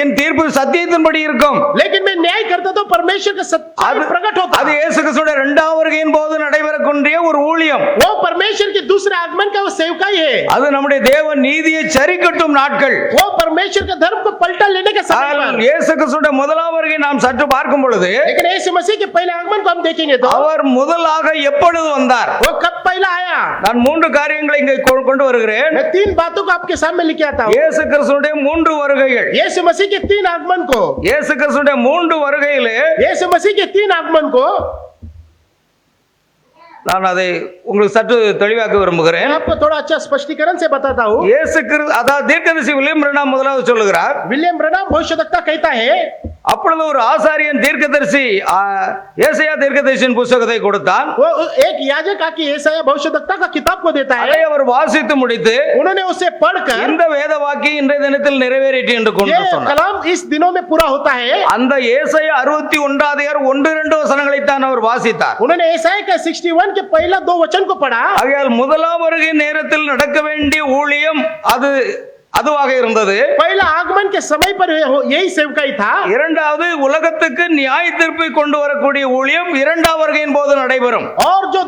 என் தீர்ப்பு சத்தியத்தின்படி இருக்கும். लेकिन मैं न्याय करता तो परमेश्वर का सत्य प्रकट होता। அது இயேசு கிறிஸ்துவின் இரண்டாம் வருகையின் போது நடைபெறக்கூடிய ஒரு ஊழியம். वो परमेश्वर के दूसरे आगमन का वो सेवकाई है। அது நம்முடைய தேவன் நீதியை சரிக்கட்டும் நாட்கள். वो परमेश्वर का धर्म को पलटा लेने का समय है। இயேசு கிறிஸ்துவின் முதலாம் வருகை நாம் சற்று பார்க்கும் பொழுது लेकिन यीशु मसीह के पहले आगमन को हम देखेंगे तो அவர் முதலாக எப்பொழுது வந்தார்? वो कब पहला आया? நான் 3 காரியங்களை இங்கே கொண்டு வருகிறேன். मैं 3 बातों को आपके सामने लेके आता हूँ. இயேசு கிறிஸ்துவுடைய 3 வருகைகள். यीशु मसीह के 3 आगमन को, இயேசு கிறிஸ்துவுடைய 3 வருகையிலே यीशु मसीह के 3 आगमन को நான் அதை உங்களுக்கு சற்று தெளிவாக்க விரும்புகிறேன். मैं आपको थोड़ा अच्छा स्पष्टीकरण से बताता हूँ. இயேசு கிறிஸ்து அதாவது தீர்க்கதரிசி வில்லியம் பிரணாம் முதலாவது சொல்லுகிறார். विलियम ब्रैनम भविष्यवक्ता कहता है, அப்பொழுது ஒரு ஆசாரியன் தீர்க்கதரிசி ஏசாயா தீர்க்கதரிசியின் புத்தகத்தை கொடுத்தான். वो एक याजक आके यशायाह भविष्यवक्ता का किताब को देता அதை है. அவர் வாசித்து முடித்து उन्होंने उसे पढ़कर இந்த வேத வாக்கியம் இன்றைய தினத்தில் நிறைவேறிற்று என்று கொண்டு ये சொன்னார். कलाम इस दिनों में पूरा होता है. அந்த ஏசாயா 61 அதிகாரம் 1-2 வசனங்களை தான் அவர் வாசித்தார். उन्होंने यशायाह के 61 के पहला 2 वचन को पढ़ा. ஆகையால் முதலாம் வருகை நேரத்தில் நடக்க வேண்டிய ஊழியம் அதுவாக இருந்தது. पहला आगमन के समय पर यही सेवकाई था. இரண்டாவது உலகத்துக்கு நியாய தீர்ப்பை கொண்டு வரக்கூடிய ஊழியம் இரண்டாம் வருகையின் போது நடைபெறும். और जो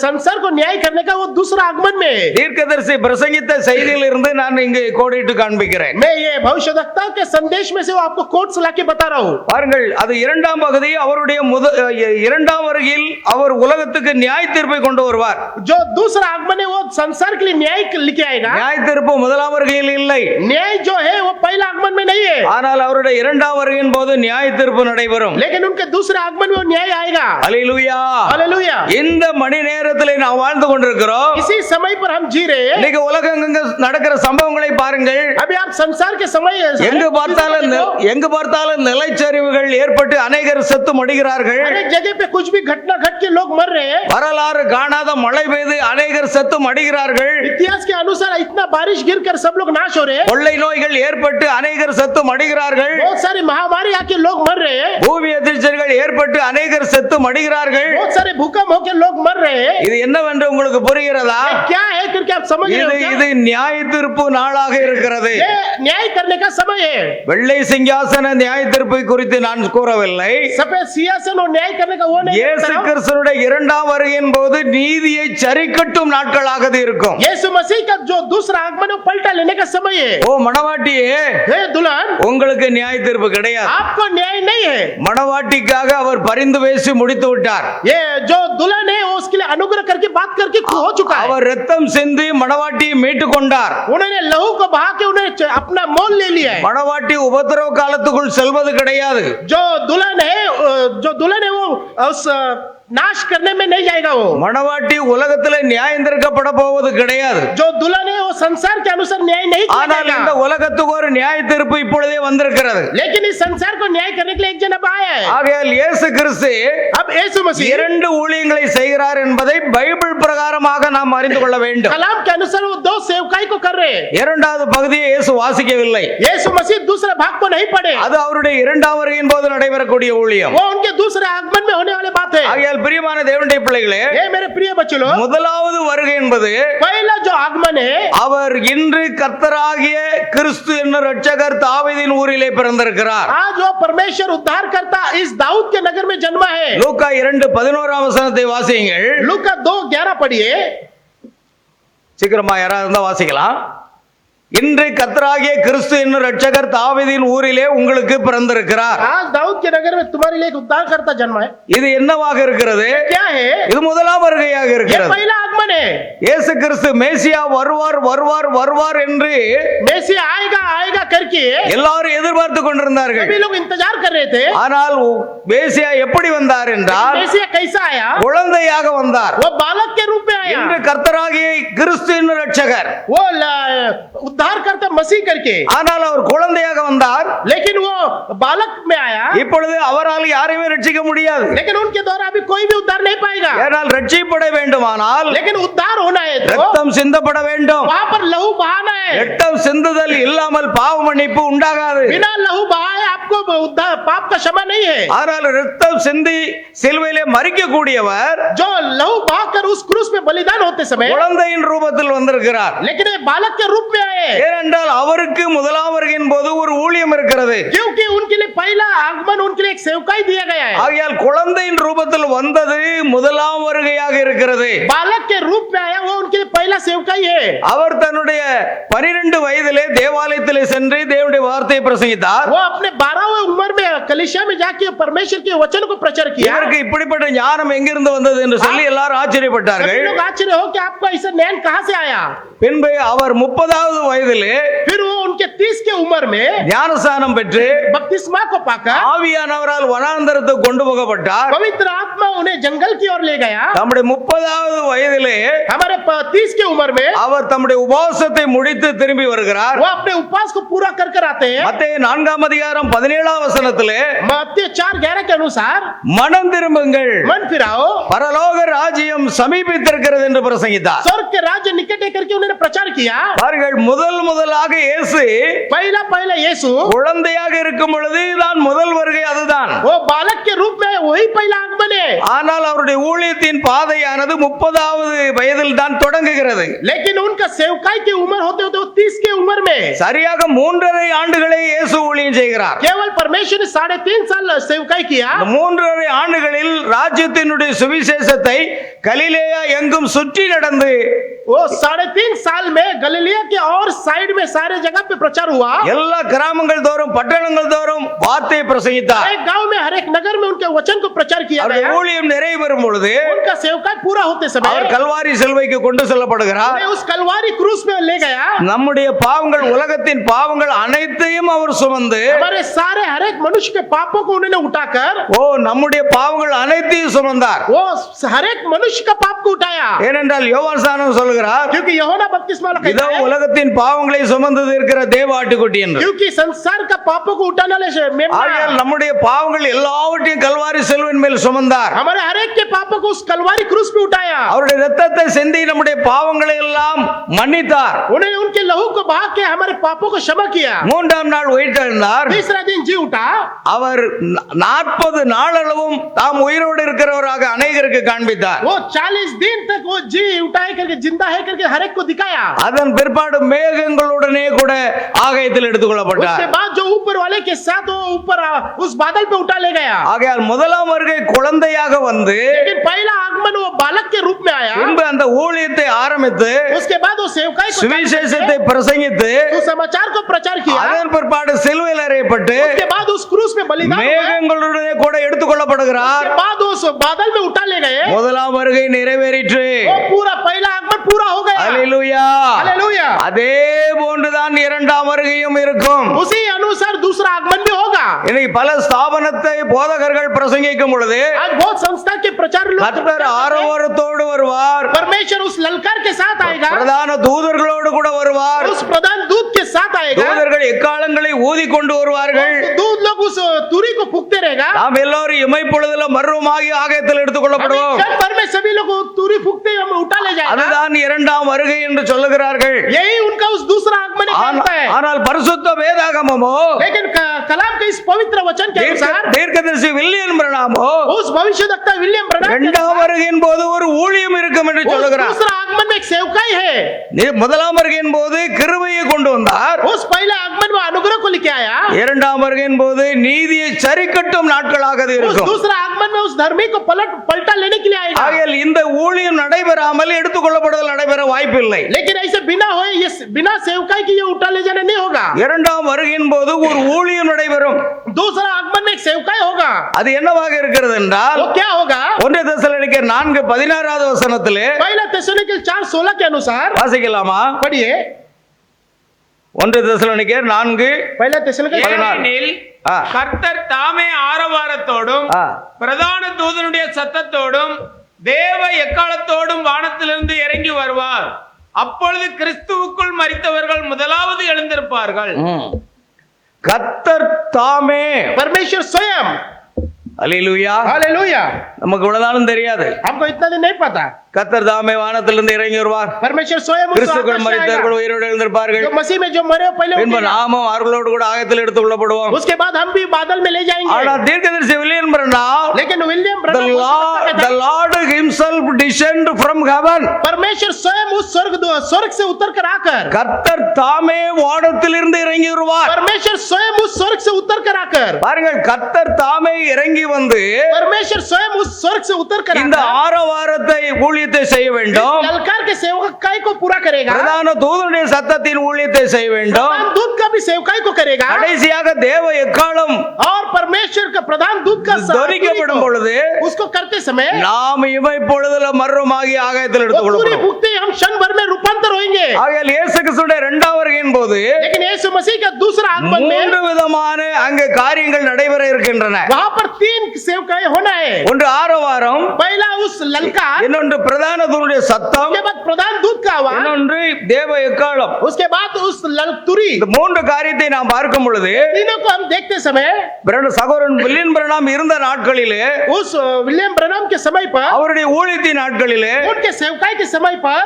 संसार को न्याय करने का वो दूसरा आगमन में. தீர்க்கதரிசி பிரசங்கித்த செய்தியில் இருந்து நான் இங்கே கோடிட்டு காண்பிக்கிறேன். मैं ये भविष्यवक्ता के संदेश में से वो आपको कोट्स लाके बता रहा हूँ. பாருங்கள், அது இரண்டாம் பகுதி. அவருடைய இரண்டாம் வருகையில் அவர் உலகத்துக்கு நியாய தீர்ப்பை கொண்டு வருவார். जो दूसरा आगमन है वो संसार के लिए न्याय लेके आएगा. நியாய தீர்ப்பு முதலாம் வருகையில் இல்லை. न्याय जो है वो पहला आगमन में नहीं है. ஆனால் அவருடைய இரண்டாம் வருகையின் போது நியாய தீர்ப்பு நடைபெறும். लेकिन उनके दूसरे आगमन में वो न्याय आएगा. அல்லேலூயா. हालेलुया. இந்த மணி நேரத்திலே நாம் வாழ்ந்து கொண்டிருக்கிறோம். इसी समय पर हम जी रहे हैं. இன்னைக்கு உலகெங்கு நடக்கிற சம்பவங்களை பாருங்கள். अभी आप संसार के समय எங்கு பார்த்தாலும் நிலச்சரிவுகள் ஏற்பட்டு அநேகர் செத்து மடிகிறார்கள். अनेक जगह पे कुछ भी घटना घट के लोग मर रहे हैं. வரலாறு காணாத மழை பெய்து அநேகர் செத்து மடிகிறார்கள். इतिहास के अनुसार इतना बारिश गिरकर सब लोग नाश हो रहे हैं. கொள்ளை நோய்கள் ஏற்பட்டு அநேகர் செத்து மடிகிறார்கள். बहुत सारी महामारी आके लोग मर रहे हैं. பூமி அதிர்ச்சிகள் ஏற்பட்டு அநேகர் செத்து மடிகிறார்கள். बहुत सारे भूकंप होके लोग मर रहे हैं. இது என்னவென்று உங்களுக்கு புரிகிறதா? क्या है करके आप समझ रहे हो क्या? இது நியாய தீர்ப்பு நாளாக இருக்கிறது. ये न्याय करने का समय है. வெள்ளை சிங்காசன நியாய தீர்ப்பை குறித்து நான் கூறவில்லை. सफेद सिंहासन और न्याय करने का वो नहीं. இயேசு கிறிஸ்துவினுடைய இரண்டாம் வருகையின் போது நீதியை சரிக்கட்டும் நாட்களாக அது இருக்கும். यीशु मसीह का जो दूसरा आगमन है पलटा लेने का समय है. ஓ மணவாட்டியே, हे दुल्हन, உங்களுக்கு நியாய தீர்ப்பு கிடையாது. आपको न्याय नहीं है. மணவாட்டிக்காக அவர் பரிந்து பேசி முடித்து விட்டார். ये जो दुल्हन है वो उसके लिए अनुग्रह करके बात करके हो चुका है. அவர் ரத்தம் சிந்தி மணவாட்டியை மீட்டு கொண்டார். उन्होंने लहू को बहा के उन्हें अपना मोल ले लिया है. மணவாட்டி உபத்திரவ காலத்துக்குள் செல்வது கிடையாது. जो दुल्हन है वो उस नाश करने में नहीं जाएगा. वो மணவாட்டி உலகத்திலே நியாயம் தீர்க்கப்பட போவது கிடையாது. जो दुल्हन है वो संसार के अनुसार न्याय नहीं ஆனால் இந்த करेगा. உலகத்துக்கு ஒரு நியாய தீர்ப்பு இப்பொழுதே வந்திருக்கிறது. लेकिन इस संसार को न्याय करने के लिए एक जन अब आया है. ஆகையால் இயேசு கிறிஸ்து अब यीशु मसीह இரண்டு ஊழியங்களை செய்கிறார் என்பதை பைபிள் பிரகாரமாக நாம் அறிந்து கொள்ள வேண்டும். कलाम के अनुसार वो 2 सेवकाई को कर रहे हैं. இரண்டாவது பகுதியை இயேசு வாசிக்கவில்லை. यीशु मसीह दूसरे भाग को नहीं पढ़े. அது அவருடைய இரண்டாம் வருகையின் போது நடைபெறக்கூடிய ஊழியம். वो उनके दूसरे आगमन में होने वाली बात है. ஆகையால் பிரியமான தேவனுடைய பிள்ளைகளே, ये मेरे प्रिय बच्चों लोग, முதலாவது வருகை என்பது पहला जो आगमन है அவர் இன்று கர்த்தராகிய கிறிஸ்து என்னும் இரட்சகர் தாவீதின் ஊரிலே பிறந்திருக்கிறார். आज वो परमेश्वर उद्धार करता इस दाऊद के नगर में जन्मा है. லூக்கா 2:11 வசனத்தை வாசியுங்கள். लूका 2:11 पढ़िए. சீக்கிரமா யாராவது இருந்தா வாசிக்கலாம். இன்று கர்த்தராகிய கிறிஸ்து என்னும் இரட்சகர் தாவீதின் ஊரிலே உங்களுக்கு பிறந்திருக்கிறார். आज दाऊद के नगर में तुम्हारे लिए एक उद्धार करता जन्मा है. இது என்னவாக இருக்கிறது? क्या है? இது முதலாம் வருகையாக ये இருக்கிறது. पहला आगमन है. இயேசு கிறிஸ்து மேசியா வருவார் என்று मेसिया आएगा करके எல்லாரும் எதிர்பார்த்து கொண்டிருந்தார்கள். सभी लोग इंतजार कर रहे थे. ஆனால் மேசியா எப்படி வந்தார் என்றால் मेसिया कैसा आया? குழந்தையாக வந்தார். वो बालक के रूप में आया. இன்று கர்த்தராகிய கிறிஸ்து என்னும் இரட்சகர், वो उद्धार करता मसीह करके, ஆனால் அவர் குழந்தையாக வந்தார். लेकिन वो बालक में आया. இப்பொழுது அவரால் யாரையுமே ரட்சிக்க முடியாது. लेकिन उनके द्वारा अभी कोई भी उद्धार नहीं पाएगा. ஏனால் ரட்சிக்கப்பட வேண்டுமானால் लेकिन उद्धार होना है तो ரத்தம் சிந்தப்பட வேண்டும். वहां पर लहू बहाना है. ரத்தம் சிந்துதல் இல்லாமல் பாவ மன்னிப்பு உண்டாகாது. बिना लहू बहाए आपको उद्धार पाप का क्षमा नहीं है. ஆனால் ரத்தம் சிந்தி சிலுவையிலே மரிக்கக்கூடியவர் जो लहू बहाकर उस क्रूस पे बलिदान होते समय குழந்தையின் ரூபத்தில் வந்திருக்கிறார். लेकिन ये बालक के रूप में आए. ஏனென்றால் அவருக்கு முதலாம் வருகையின் போது ஒரு ஊழியம் இருக்கிறது. क्योंकि उनके लिए पहला आगमन उनके लिए एक सेवकाई दिया गया है. ஆகையால் குழந்தையின் ரூபத்தில் வந்தது முதலாம் வருகையாக இருக்கிறது. बालक के रूप में आया वो उनके लिए पहला सेवकाई है. அவர் தன்னுடைய 12 வயதிலே தேவாலயத்திலே சென்று தேவனுடைய வார்த்தையை பிரசங்கித்தார். वो अपने 12वीं उम्र में कलीसिया में जाके परमेश्वर के वचन को प्रचार किया। இவருக்கு இப்படிப்பட்ட ஞானம் எங்கிருந்து வந்தது என்று சொல்லி எல்லாரும் ஆச்சரியப்பட்டார்கள். सभी लोग आश्चर्य हो कि आपको ऐसा ज्ञान कहां से आया। பின்பு அவர் 30வது வயதிலே फिर वो उनके 30 के उम्र में ஞானஸ்நானம் பெற்று बपतिस्मा को पाकर ஆவியானவரால் வனாந்தரத்துக்கு கொண்டு போகப்பட்டார். पवित्र आत्मा उन्हें जंगल की ओर ले गया। தம்முடைய 30வது வயதிலே हमारे 30 के उम्र में அவர் தம்முடைய உபவாசத்தை முடித்து திரும்பி வருகிறார். वो अपने उपवास को पूरा कर कर आते हैं। மத்தேயு 4ஆம் அதிகாரம் 17ஆம் வசனத்திலே मत्ती 4:11 के अनुसार மனம் திரும்புங்கள், मन फिराओ, பரலோக ராஜ்யம் சமீபித்திருக்கிறது என்று பிரசங்கித்தார். स्वर्ग के राज्य निकट है करके उन्होंने प्रचार किया। பாருங்கள், முதலாக இயேசு पहला यीशु குழந்தையாக இருக்கும் பொழுது தான் முதல் வருகை அதுதான். वो बालक के रूप में वही पहला आगमन है। ஆனால் அவருடைய ஊழியத்தின் பாதையானது 30வது வயதில் தான் தொடங்குகிறது. लेकिन उनका सेवकाई की उम्र होते होते 30 की उम्र में சரியாக 3.5 ஆண்டுகளை இயேசு ஊழியம் செய்கிறார். केवल परमेश्वर ने 3.5 साल सेवकाई किया। 3.5 ஆண்டுகளில் ராஜ்யத்தினுடைய சுவிசேஷத்தை கலிலேயா எங்கும் சுற்றி நடந்து वो 3.5 साल में गलीलिया के और साइड में सारे जगह पे प्रचार हुआ। எல்லா கிராமங்கள் தோறும் பட்டணங்கள் தோறும் வார்த்தையை பிரசங்கித்தார். हर एक गांव में हर एक नगर में उनके वचन को प्रचार किया அவருடைய गया। ஊழியம் நிறைவேறும் பொழுது उनका सेवकाई पूरा होते समय அவர் கல்வாரி சிலுவைக்கு கொண்டு செல்லப்படுகிறார். उन्हें उस कलवारी क्रूस में ले गया। நம்முடைய பாவங்கள், உலகத்தின் பாவங்கள் அனைத்தையும் அவர் சுமந்து, हमारे सारे हर एक मनुष्य के पापों को उन्होंने उठाकर நம்முடைய பாவங்கள் அனைத்தையும் சுமந்தார். वो हर एक मनुष्य का पाप को उठाया। ஏனென்றால் யோவான் ஸ்நானன் சொல்கிறார், क्योंकि यूहन्ना बपतिस्मा இதோ कहता है உலகத்தின் பாவங்களை சுமந்தது இருக்கிற தேவ ஆட்டுக்குட்டி என்று. क्योंकि संसार का पापों को उठाने वाले मेमना ஆகையால் நம்முடைய பாவங்கள் எல்லாவற்றையும் கல்வாரி சிலுவையின் மேல் சுமந்தார். हमारे हर एक के पापों को उस कलवारी क्रूस पे उठाया। அவருடைய இரத்தத்தை சிந்தி நம்முடைய பாவங்களை எல்லாம் மன்னித்தார். उन्होंने उनके लहू को बहा के हमारे पापों को क्षमा किया। 3ஆம் நாள் உயிர்த்தெழுந்தார். तीसरा दिन जी उठा। அவர் 40 நாளளவும் தாம் உயிரோடு இருக்கிறவராக அநேகருக்கு காண்பித்தார். वो 40 दिन तक वो जी उठाए करके जिंदा है करके हर एक को दिखाया। அதன் பிற்பாடு மேகங்களுடனே கூட ஆகாயத்தில் எடுத்துக்கொள்ளப்பட்டார். उसके बाद जो ऊपर वाले के साथ वो ऊपर उस बादल पे उठा ले गया। ஆகையால் முதலாம் வருகை குழந்தையாக வந்து लेकिन पहला आगमन वो बालक के रूप में आया। பின்பு அந்த ஊழியத்தை ஆரம்பித்து उसके बाद वो सेवकाई को சுவிசேஷத்தை பிரசங்கித்து समाचार को प्रचार किया। அதன் பிற்பாடு சிலுவையில் அறையப்பட்டு उसके बाद उस क्रूस में बलिदान हुआ। மேகங்களுடனே கூட எடுத்துக்கொள்ளப்படுகிறார். उसके बाद उस बादल में उठा ले गए। முதலாம் வருகை நிறைவேறிற்று. वो पूरा पहला आगमन पूरा हो गया। அல்லேலூயா. हालेलुया। அதே போன்றுதான் இரண்டாம் வருகையும் இருக்கும். उसी अनुसार दूसरा आगमन भी होगा। இன்னைக்கு பல ஸ்தாபனத்தை போதகர்கள் பிரசங்கிக்கும் பொழுது आज बहुत संस्था के प्रचार लोग கர்த்தர் ஆரவாரத்தோடு வருவார், परमेश्वर उस ललकार के साथ आएगा, பிரதான தூதர்களோடு கூட வருவார், उस प्रधान दूत के साथ आएगा, தூதர்கள் எக்காலங்களை ஊதி கொண்டு வருவார்கள், दूत लोग उस तुरी को फूकते रहेगा। நாம் எல்லாரும் இமைப்பொழுதுல மர்வமாகி ஆகாயத்தில் எடுத்துக்கொள்ளப்படுவோம். क्षण भर में सभी लोग तुरी फूकते हम उठा ले जाएगा। அதுதான் இரண்டாம் வருகை என்று சொல்லுகிறார்கள். यही उनका उस दूसरा आगमन कहता है। ஆனால் பரிசுத்த வேதாகமமோ, लेकिन कलाम के इस पवित्र वचन के अनुसार தீர்க்கதரிசி வில்லியம் பிரணாமோ उस भविष्यवक्ता विलियम ब्रनम के இரண்டாம் வருகையின் போது ஒரு ஊழியம் இருக்கும் என்று சொல்லுகிறார். दूसरा आगमन में एक सेवकाई है। முதலாம் வருகையின் போது கிருபையை கொண்டு வந்தார். उस पहले आगमन में अनुग्रह को लेके आया। இரண்டாம் வருகையின் போது நீதியை சரிக்கட்டும் நாட்களாக அது उस இருக்கும். दूसरा आगमन में उस धर्मी को पलटा लेने के लिए आएगा। ஆகையால் இந்த ஊழியம் நடைபெறாமல் எடுத்துக்கொள்ளப்படுதல் நடைபெற வாய்ப்பில்லை. लेकिन ऐसे बिना होए ये बिना सेवकाई के ये उठा ले जाना नहीं होगा। இரண்டாம் வருகையின் போது ஒரு ஊழியம் நடைபெறும். दूसरा आगमन में एक सेवकाई होगा। அது என்னவாக இருக்கிறது என்றால் वो क्या होगा? 1 தெசலோனிக்கேயர் 4:16 வசனத்திலே पहला தெசलोनिकल 4:16 के अनुसार வாசிக்கலாமா? पढ़िए। 1 தெசலோனிக்கேயர் 4 पहला தெசलोनिकल ஏனெனில் கர்த்தர் தாமே ஆரவாரத்தோடும் பிரதான தூதனுடைய சத்தத்தோடும் தேவ எக்காலத்தோடும் வானத்திலிருந்து இறங்கி வருவார். அப்பொழுது கிறிஸ்துவுக்குள் மரித்தவர்கள் முதலாவது எழுந்திருப்பார்கள். கர்த்தர் தாமே, परमेश्वर स्वयं। அல்லேலூயா. हालेलुया। நமக்கு இவ்வளவுதானும் தெரியாது. हमको इतना दिन नहीं पता। கர்த்தர் தாமே வானத்திலிருந்து இறங்கி வருவார். परमेश्वर स्वयं उस கிறிஸ்துவுக்குள் आकाश से மரித்தவர்கள் आएगा। உயிரோடு எழுந்திருப்பார்கள். जो मसीह में जो मरे पहले பின்பு उठेगा। நாமும் அவர்களோடு கூட ஆகாயத்தில் எடுத்துக்கொள்ளப்படுவோம். उसके बाद हम भी बादल में ले जाएंगे। ஆனால் தீர்க்கதரிசி வில்லியம் பிரணாம் लेकिन William the Branham Lord himself descend from heaven. परमेश्वर स्वयं उस स्वर्ग से उतर कर आकर, கர்த்தர் தாமே வானத்திலிருந்து இறங்கி வருவார். परमेश्वर स्वयं उस स्वर्ग से उतर कर आकर, பாருங்கள், கர்த்தர் தாமே இறங்கி வந்து परमेश्वर स्वयं उस स्वर्ग से उतर कर இந்த आकर ஆரவாரத்தை ஊழியத்தை செய்ய வேண்டும். ललकार के सेवकाई को पूरा करेगा, பிரதான தூதனுடைய சத்தத்தின் ஊழியத்தை செய்ய வேண்டும். प्रधान दूत का भी सेवकाई को करेगा, கடைசியாக தேவ எக்காலம் और परमेश्वर का प्रधान दूत का துதிக்கப்படும் பொழுது उसको करते समय நாம் இமைப்பொழுதுல மர்வமாகி ஆகாயத்தில் वो पूरी எடுத்துக்கொள்ளப்படும். भुक्ति हम क्षण भर में रूपांतर होंगे। ஆகையால் இயேசு கிறிஸ்துவின் இரண்டாம் வருகையின் போது लेकिन यीशु मसीह का दूसरा आगमन में மூன்று விதமான அங்கே காரியங்கள் நடைபெற இருக்கின்றன. वहां पर 3 सेवकाई होना है। ஒன்று ஆரவாரம், पहला उस ललकार, இன்னொன்று பிரதான தூதனுடைய சத்தம், उसके बाद प्रधान दूत का आवाज, இன்னொன்று தேவ எக்காலம். उसके बाद उस तुरी। இந்த மூன்று காரியத்தை நாம் பார்க்கும் பொழுது तीनों को हम देखते समय சகோதரன் வில்லியன் பிரணாம் இருந்த நாட்களிலே, उस विलियम ब्रनम के समय पर, அவருடைய ஊழியத்தின் நாட்களிலே उनके सेवकाई के समय पर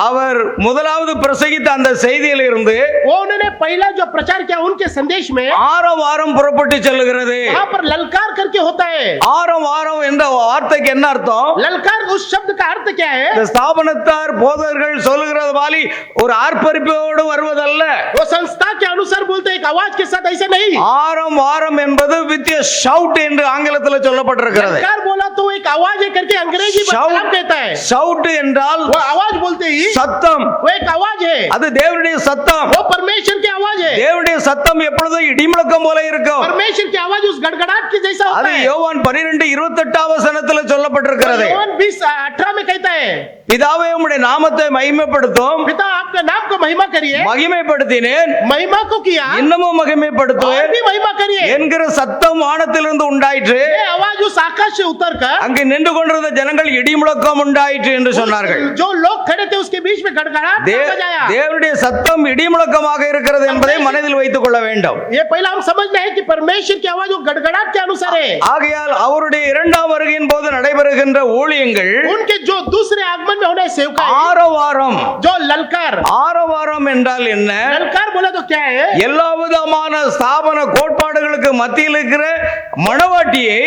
அவர் முதலாவது பிரசங்கித்த அந்த செய்தியில இருந்து वो उन्होंने पहला जो प्रचार किया उनके संदेश में ஆரவாரம் புறப்பட்டு செல்லுகிறது. वहां पर ललकार करके होता है। ஆரவாரம் என்ற வார்த்தைக்கு என்ன அர்த்தம்? ललकार उस शब्द का अर्थ क्या है? இந்த ஸ்தாபனத்தார் போதகர்கள் சொல்லுகிறது மாதிரி ஒரு ஆர்ப்பரிப்போடு வருவதல்ல. वो संस्था के अनुसार बोलते हैं, एक आवाज के साथ, ऐसे नहीं। ஆரம் வாரம் என்பது வித் எ ஷவுட் என்று ஆங்கிலத்தில் சொல்லப்பட்டிருக்கிறது. ललकार बोला तो एक आवाज है करके अंग्रेजी में कलाम कहता है। ஷவுட் என்றால் वो आवाज बोलते ही சத்தம், वो एक आवाज है, அது தேவனுடைய சத்தம். वो परमेश्वर की आवाज है। தேவனுடைய சத்தம் எப்பொழுதும் இடிமுழக்கம் போல இருக்கும். परमेश्वर की आवाज उस गड़गड़ाहट के जैसा होता அது है। யோவான் 12:28 வசனத்தில் சொல்லப்பட்டிருக்கிறது. யோவான் 20:18 में कहता है, பிதாவே உம்முடைய நாமத்தை மகிமைப்படுத்தும், पिता आपका नाम को महिमा करिए। மகிமைப்படுத்தினேன், महिमा को किया, இன்னமும் और மகிமைப்படுத்துவேன் भी महिमा करिए। என்கிற சத்தம் வானத்திலிருந்து உண்டாயிற்று. ये आवाज उस आकाश से उतरकर அங்கு निன்று கொண்டிருந்த ஜனங்கள் இடிமுழக்கம் உண்டாயிற்று என்று சொன்னார்கள். जो लोग खड़े थे उसके बीच में गड़गड़ाहट बजाया। தேவனுடைய சத்தம் இடிமுழக்கமாக இருக்கிறது என்பதை மனதில் வைத்துக் கொள்ள வேண்டும். ये पहला हम समझना है कि परमेश्वर की आवाज वो गड़गड़ाहट के अनुसार है। ஆகையால் அவருடைய இரண்டாம் வருகையின் போது நடைபெறுகின்ற ஊழியங்கள் उनके जो दूसरे आगमन में होने सेवकाई, ஆரவாரம். जो ललकार, ஆரவாரம் என்றால் என்ன? ललकार बोला तो क्या है? எல்லா விதமான ஸ்தாபன கோட்பாடுகளுக்கு மத்தியில் இருக்கிற மணவாட்டியை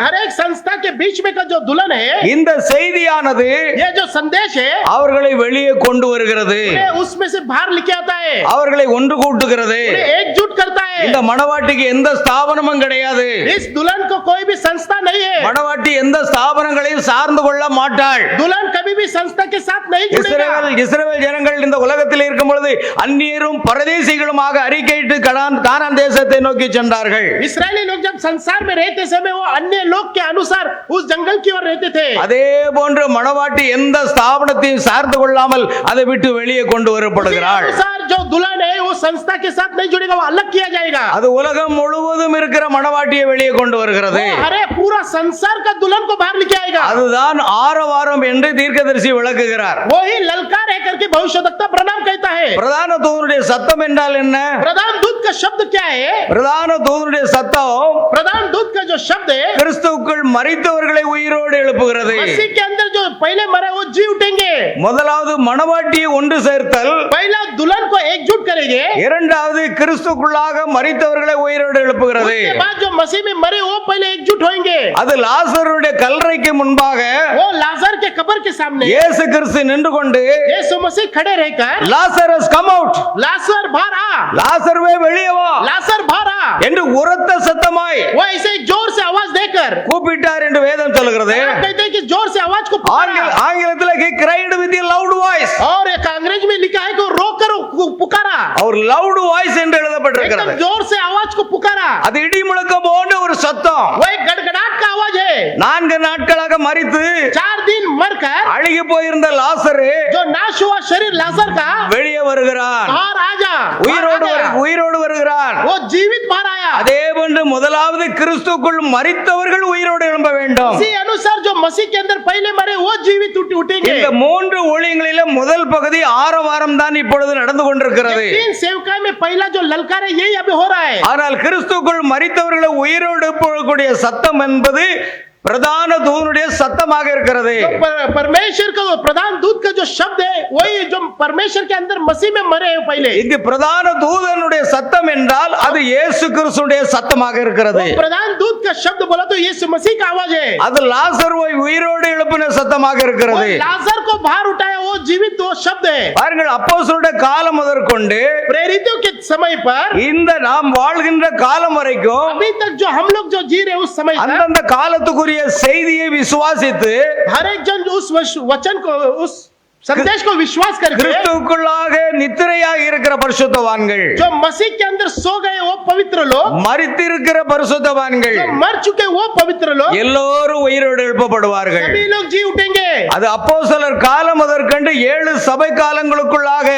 हर एक संस्था के बीच में का जो दुल्हन है, இந்த செய்தியானது ये जो संदेश है, அவர்களை வெளியே கொண்டு வருகிறது, उन्हें उसमें से बाहर लेके आता है, அவர்களை ஒன்று கூட்டுகிறது. उन्हें एकजुट करता है। இந்த மணவாட்டிக்கு எந்த ஸ்தாபனமும் கிடையாது. इस दुल्हन को कोई भी संस्था नहीं है। மணவாட்டி எந்த ஸ்தாபனங்களையும் சார்ந்து கொள்ள மாட்டாள். दुल्हन कभी भी संस्था के साथ नहीं जुड़ेगा। இஸ்ரவேல் ஜனங்கள் இந்த உலகத்தில் இருக்கும் பொழுது அந்நியரும் பரதேசிகளுமாக அறிக்கையிட்டு கானான் தேசத்தை நோக்கி சென்றார்கள். इस्राएली लोग जब संसार में रहते समय वो अन्य लोग के अनुसार उस जंगल की ओर रहते थे। அதே போன்று மணவாட்டி எந்த ஸ்தாபனத்தையும் சார்ந்து கொள்ளாமல் அதை விட்டு வெளியே கொண்டு வரப்படுகிறாள். अनुसार जो दुल्हन है वो संस्था के साथ नहीं जुड़ेगा, वो अलग किया जाएगा। அது உலகம் முழுவதும் இருக்கிற மணவாட்டியை வெளியே கொண்டு வருகிறது. अरे पूरा संसार का दुल्हन को बाहर लेके आएगा। அதுதான் ஆரவாரம் என்று தீர்க்கதரிசி விளக்குகிறார். वही ललकार है करके भविष्यवक्ता ब्रनम कहता है। பிரதான தூதனுடைய சத்தம் என்றால் என்ன? प्रधान दूत का शब्द क्या है? பிரதான தூதனுடைய சத்தம் प्रधान दूत का जो शब्द है, கிறிஸ்துவுக்குள் மரித்தவர்களை உயிரோடு எழுப்புகிறது. मसीह के अंदर जो पहले मरे वो जी उठेंगे। முதலாவது மணவாட்டியை ஒன்று சேர்த்தல், पहला दुल्हन को एकजुट करेंगे, இரண்டாவது கிறிஸ்துக்குள்ளாக மரித்தவர்களை உயிரோடு எழுப்புகிறது. उसके बाद जो मसीह में मरे वो पहले एकजुट होंगे। அது லாசருடைய கல்லறைக்கு முன்பாக वो लाजर के कब्र के सामने இயேசு கிறிஸ்து நின்று கொண்டு यीशु मसीह खड़े रहकर, லாசரஸ் கம் அவுட், लाजर बाहर आ, லாசர்வே வெளியே வா लाजर बाहर आ, என்று உரத்த சத்தமாய் वो ऐसे जोर से आवाज देकर கூப்பிட்டார் என்று வேதம் சொல்கிறது. आप कहते हैं कि जोर से आवाज को पुकारा। ஆங்கிலத்தில் he cried with a loud voice. और एक अंग्रेजी में लिखा है कि रोकर पुकारा, அவர் loud voice என்று எழுதப்பட்டிருக்கிறது. एकदम जोर से आवाज को पुकारा। அது இடி முழக்கம் போன்ற ஒரு சத்தம். वो एक गड़गड़ाहट का आवाज है। 4 நாட்களாக மரித்து 4 दिन मरकर அழுகி போயிருந்த லாசரு जो नाश हुआ शरीर लाजर का வெளியே வருகிறான். बाहर आ जा, உயிரோடு வருகிறான். वो जीवित बाहर आया। அதே போன்று முதலாவது கிறிஸ்துக்குள் மரித்தவர்கள் உயிரோடு எழும்ப வேண்டும். इसी अनुसार जो मसीह के अंदर पहले मरे वो जीवित उठेंगे। இந்த 3 ஊழியங்களில முதல் பகுதி ஆரவாரம் தான் இப்பொழுது நடந்து கொண்டிருக்கிறது. 3 सेवकाई में पहला जो ललकार है यही अभी हो रहा है। ஆனால் கிறிஸ்துக்குள் மரித்தவர்களை உயிரோடு எழுப்பக்கூடிய சத்தம் என்பது பிரதான தூதனுடைய சத்தமாக இருக்கிறது. तो परमेश्वर का वो प्रधान दूत का जो शब्द है वही जो परमेश्वर के अंदर मसीह में मरे हैं पहले. இங்கு பிரதான தூதனுடைய சத்தம் என்றால் அது இயேசு கிறிஸ்துடைய சத்தமாக இருக்கிறது. वो प्रधान दूत का शब्द बोला तो यीशु मसीह का आवाज है. அது லாசருவை உயிரோடு எழுப்பின சத்தமாக वो இருக்கிறது. लाजर को बाहर उठाया वो जीवित वो शब्द है. பாருங்கள், அப்போஸ்தலருடைய காலம் முதற்கொண்டு प्रेरितों के समय पर இந்த நாம் வாழ்கின்ற காலம் வரைக்கும் अभी तक जो हम लोग जो जी रहे उस समय तक அந்தந்த காலத்துக்குரிய செய்தியை விசுவாசித்து हर एक जन उस वचन को उस संदेश को विश्वास करके கிறிஸ்துவுக்குள்ளாக நித்திரையாக இருக்கிற பரிசுத்தவான்கள், जो मसीह के अंदर सो गए वो पवित्र लोग, மரித்திருக்கிற பரிசுத்தவான்கள் जो मर चुके वो पवित्र लोग, எல்லோரும் உயிரோடு எழுப்பப்படுவார்கள். सभी लोग जी उठेंगे. அது அப்போஸ்தலர் காலம் முதற்கொண்டு 7 சபை காலங்களுக்குள்ளாக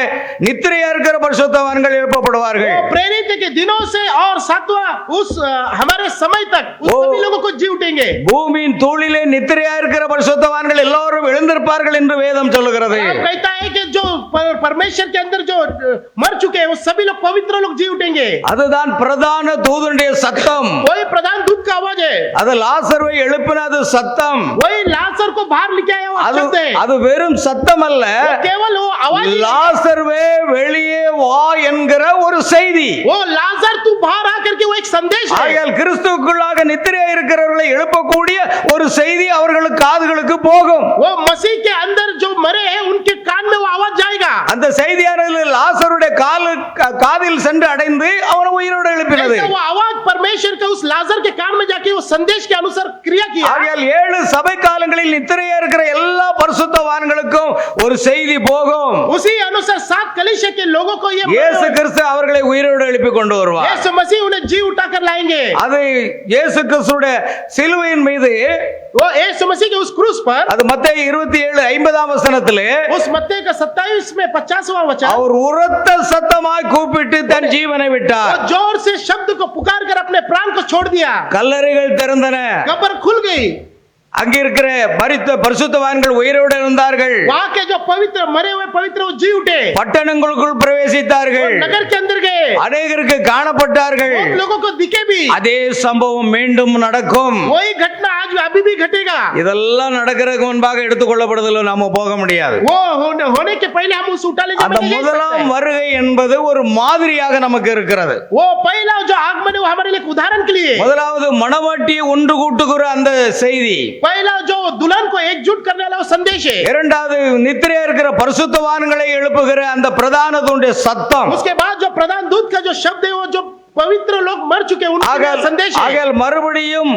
நித்திரையா இருக்கிற பரிசுத்தவான்கள் எழுப்பப்படுவார்கள். वो प्रेरित के दिनों से और सातवां उस हमारे समय तक उस वो- सभी लोगों को जी उठेंगे. பூமியின் தூளிலே நித்திரையா இருக்கிற பரிசுத்தவான்கள் எல்லோரும் எழுந்திருப்பார்கள் என்று வேதம் சொல்லுகிறது. आप कहता है कि जो परमेश्वर के अंदर जो मर चुके हैं वो सभी लोग पवित्र लोग जी उठेंगे. அதுதான் பிரதான தூதனுடைய சத்தம். वही प्रधान दूत का आवाज है. அது லாசருவை எழுப்பினது சத்தம். वही लाजर को बाहर लेके आया वो அது शब्द है. அது வெறும் சத்தம் அல்ல, वो केवल वो आवाज ही नहीं. லாசர்வே வெளியே வா என்கிற ஒரு செய்தி. वो लाजर तू बाहर आकर के वो एक संदेश है. ஆகையால் கிறிஸ்துவுக்குள்ளாக நித்திரையா இருக்கிறவர்களை எழுப்பக்கூடிய ஒரு செய்தி அவர்களுக்கு காதுகளுக்கு போகும். वो मसीह के अंदर जो मरे हैं उनके कान में वो आवाज जाएगा. அந்த செய்தியானது லாசருடைய காதில் சென்று அடைந்து அவனை உயிரோடு எழுப்பினது. ऐसा वो आवाज परमेश्वर का उस लाजर के कान में जाके वो संदेश के अनुसार क्रिया किया. ஆகையால் 7 சபை காலங்களில் நித்திரையா இருக்கிற எல்லா பரிசுத்தவான்களுக்கும் ஒரு செய்தி போகும். उसी अनुसार 7 कलीसिया के लोगों को ये இயேசு கிறிஸ்து அவர்களை உயிரோடு எழுப்பி கொண்டு வருவார். यीशु मसीह उन्हें जी उठाकर लाएंगे. அது இயேசு கிறிஸ்துடைய சிலுவையின் மீது, वो यीशु मसीह के उस क्रूस पर அது மத்தேயு 27:50 வசனத்திலே उस मत्ती का 27 में 50वां वचन அவர் உரத்த சத்தமாய் கூப்பிட்டு தன் ஜீவனை वो விட்டார். जोर से शब्द को पुकार कर अपने प्राण को छोड़ दिया. கல்லறைகள் திறந்தன. कब्र खुल गई. அங்க இருக்கிற மரித்த பரிசுத்தவான்கள் உயிரோடு இருந்தார்கள். वहां के जो पवित्र मरे हुए पवित्र वो जी उठे. பட்டணங்களுக்குள் वो பிரவேசித்தார்கள். नगर के अंदर गए. அநேகருக்கு காணப்பட்டார்கள். बहुत लोगों को दिखे भी. அதே சம்பவம் மீண்டும் நடக்கும். वही घटना आज अभी भी घटेगा. இதெல்லாம் நடக்கிறதுக்கு முன்பாக எடுத்துக்கொள்ளப்படுதல் நாம போக முடியாது. वो होने के पहले हम उस उठाले அந்த में नहीं जा முதலாம் सकते. வருகை என்பது ஒரு மாதிரியாக நமக்கு இருக்கிறது. वो पहला जो आगमन है वो हमारे लिए एक उदाहरण के लिए. முதலாவது மணவாட்டியை ஒன்று கூட்டுகிற அந்த செய்தி. पहला जो दुल्हन को एकजुट करने वाला वो संदेश है. இரண்டாவது நித்திரையா இருக்கிற பரிசுத்தவான்களை எழுப்புகிற அந்த பிரதான தூதனுடைய சத்தம். उसके बाद जो प्रधान दूत का जो शब्द है वो जो पवित्र लोग मर चुके उनके लिए संदेश है. ஆகையால் மறுபடியும்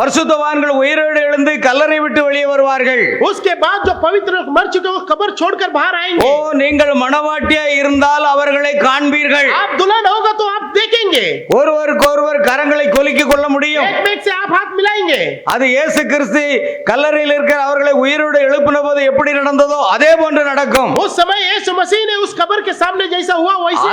பரிசுத்தவான்கள் உயிரோடு எழுந்து கல்லறை விட்டு வெளியே வருவார்கள். उसके बाद जो पवित्र लोग मर चुके वो कब्र छोड़कर बाहर ஓ, आएंगे. நீங்கள் மணவாட்டியா இருந்தால் அவர்களை காண்பீர்கள். आप दुल्हन होगा तो आप देखेंगे. ஒருவருக்கு ஒருவர் கரங்களை கொலுக்கிக் கொள்ள முடியும். एक में से आप हाथ मिलाएंगे. அது இயேசு கிறிஸ்து கல்லறையில் இருக்கிற அவர்களை உயிரோடு எழுப்பின போது எப்படி நடந்ததோ அதே போன்று நடக்கும். उस समय यीशु मसीह ने उस कब्र के सामने जैसा हुआ वैसे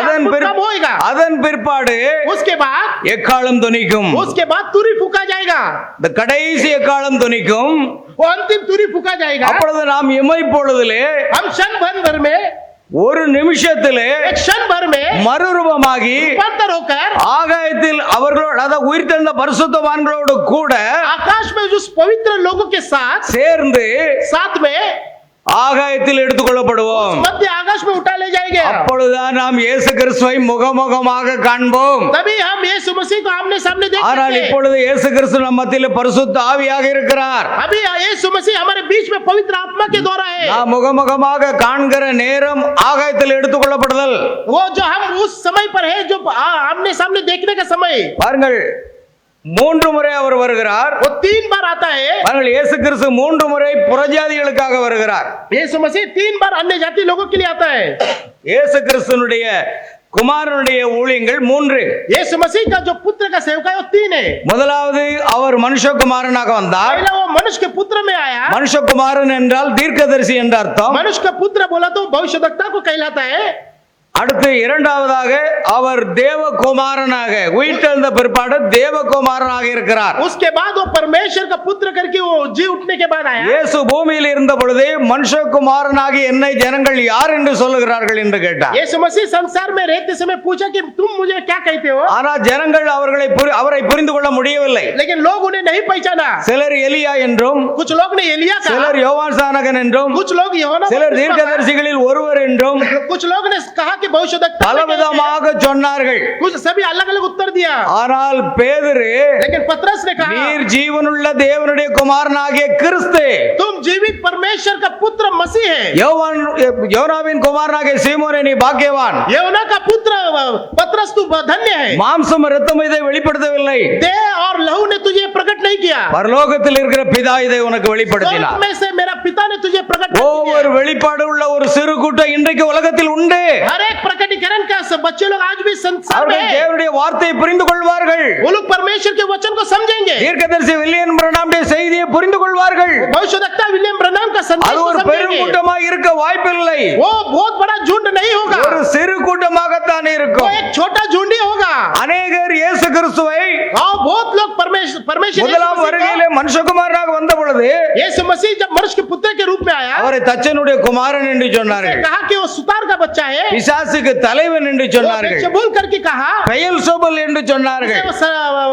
कब होएगा. அதன் பிற்பாடு उसके बाद எக்காலம் துணிக்கும். उसके बाद तुरी फूका जाएगा. இந்த கடைசி எக்காலம் துணிக்கும். वो अंतिम तुरी फूका जाएगा. அப்பொழுது நாம் இமைப்பொழுதிலே हम क्षण भर में ஒரு நிமிஷத்திலே एक क्षण भर में மறுரூபமாகி रूपांतर होकर ஆகாயத்தில் அவர்களோடு, அதாவது உயிர்த்தெழுந்த பரிசுத்தவான்களோடு கூட आकाश में उस पवित्र लोगों के சேர்ந்து साथ में ஆகாயத்தில் எடுத்துக்கொள்ளப்படுவோம். मध्य आकाश में उठा ले जाएंगे. அப்பொழுதுதான் நாம் இயேசு கிறிஸ்துவை முகமுகமாக காண்போம். तभी हम यीशु मसीह को आमने सामने देख ஆனால் सकते हैं. இப்பொழுது இயேசு கிறிஸ்து நம் மத்தியிலே பரிசுத்த ஆவியாக இருக்கிறார். अभी यीशु मसीह हमारे बीच में पवित्र आत्मा के द्वारा है. நாம் முகமுகமாக காண்கிற நேரம் ஆகாயத்தில் எடுத்துக்கொள்ளப்படுதல். वो जो हम उस समय पर है जो आमने सामने देखने का समय. பாருங்கள், 3 முறை அவர் வருகிறார். वो 3 बार आता है. பாருங்கள், இயேசு கிறிஸ்து 3 முறை புறஜாதிகளுக்காக வருகிறார். यीशु मसीह 3 बार अन्य जाति लोगों के लिए आता है. இயேசு கிறிஸ்துனுடைய குமாரனுடைய ஊழியங்கள் 3. यीशु मसीह का जो पुत्र का सेवक है वो 3 है. முதலாவது அவர் மனுஷகுமாரனாக வந்தார். पहला वो मनुष्य के पुत्र में आया. மனுஷகுமாரன் என்றால் தீர்க்கதரிசி என்ற அர்த்தம். मनुष्य का पुत्र बोला तो भविष्यवक्ता को कहलाता है. அடுத்து இரண்டாவதாக அவர் தேவகுமாரனாக உயிர்த்தெழுந்த பிற்பாடு தேவகுமாரனாக இருக்கிறார். उसके बाद वो परमेश्वर का पुत्र करके वो जी उठने के बाद आया. இயேசு பூமியில் இருந்த பொழுதே மனுஷகுமாரனாகி என்னை ஜனங்கள் யார் என்று சொல்லுகிறார்கள் என்று கேட்டார். यीशु मसीह संसार में रहते समय पूछा कि तुम मुझे क्या कहते हो. ஆனால் ஜனங்கள் அவரை புரிந்து கொள்ள முடியவில்லை. लेकिन लोग उन्हें नहीं पहचाना. சிலர் எலியா என்றும், कुछ लोग ने एलिया कहा, சிலர் யோவான் ஸ்நானகன் என்றும், कुछ लोग यूहन्ना, சிலர் தீர்க்கதரிசிகளில் ஒருவர் என்றும் कुछ लोग ने कहा कि भविष्यद्वक्ता, பலவிதமாக சொன்னார்கள். कुछ सभी अलग अलग उत्तर दिया. ஆனால் பேதுரு, लेकिन पतरस ने कहा, நீர் ஜீவனுள்ள தேவனுடைய குமாரனாகிய கிறிஸ்து, तुम जीवित परमेश्वर का पुत्र मसीह है. யோனாவின் குமாரனாகிய சீமோனே நீ பாக்கியவான். यूहन्ना का पुत्र पतरस तू धन्य है. மாம்சம் இரத்தம் இதை வெளிப்படுத்தவில்லை, देह और लहू ने तुझे प्रकट नहीं किया, பரலோகத்தில் இருக்கிற பிதா இதை உனக்கு வெளிப்படுத்தினார். स्वर्ग में से मेरा पिता ने तुझे प्रकट किया. ஒவ்வொரு வெளிப்பாடு உள்ள ஒரு சிறு கூட்டம் இன்றைக்கு உலகத்தில் உண்டு. हर एक प्रकटीकरण का सब बच्चे लोग आज भी संसार में அவர்கள் हैं. தேவனுடைய வார்த்தையை புரிந்து கொள்வார்கள். वो लोग परमेश्वर के वचन को समझेंगे. தீர்க்கதரிசி வில்லியம் பிரணாமுடைய செய்தியை புரிந்து கொள்வார்கள். भविष्यद्वक्ता विलियम ब्रैनम का संदेश அது को ஒரு பெரும் समझेंगे. கூட்டமாக இருக்க வாய்ப்பில்லை. वो बहुत बड़ा झुंड नहीं होगा, ஒரு சிறு கூட்டமாகத்தான் वो இருக்கும். एक छोटा झुंड ही होगा. அநேகர் இயேசு கிறிஸ்துவை और बहुत लोग परमेश्वर முதலாம் வருகையிலே மனுஷகுமாரனாக வந்த பொழுது यीशु मसीह जब मनुष्य के पुत्र के रूप में आया, அவரை தச்சனுடைய குமாரன் என்று சொன்னார்கள். कहा कि वो सुतार का बच्चा है, பிசாசுக்கு தலைவன் என்று சொன்னார்கள். बेल्जेबूल करके कहा, பெயல்செபூல் என்று சொன்னார்கள்.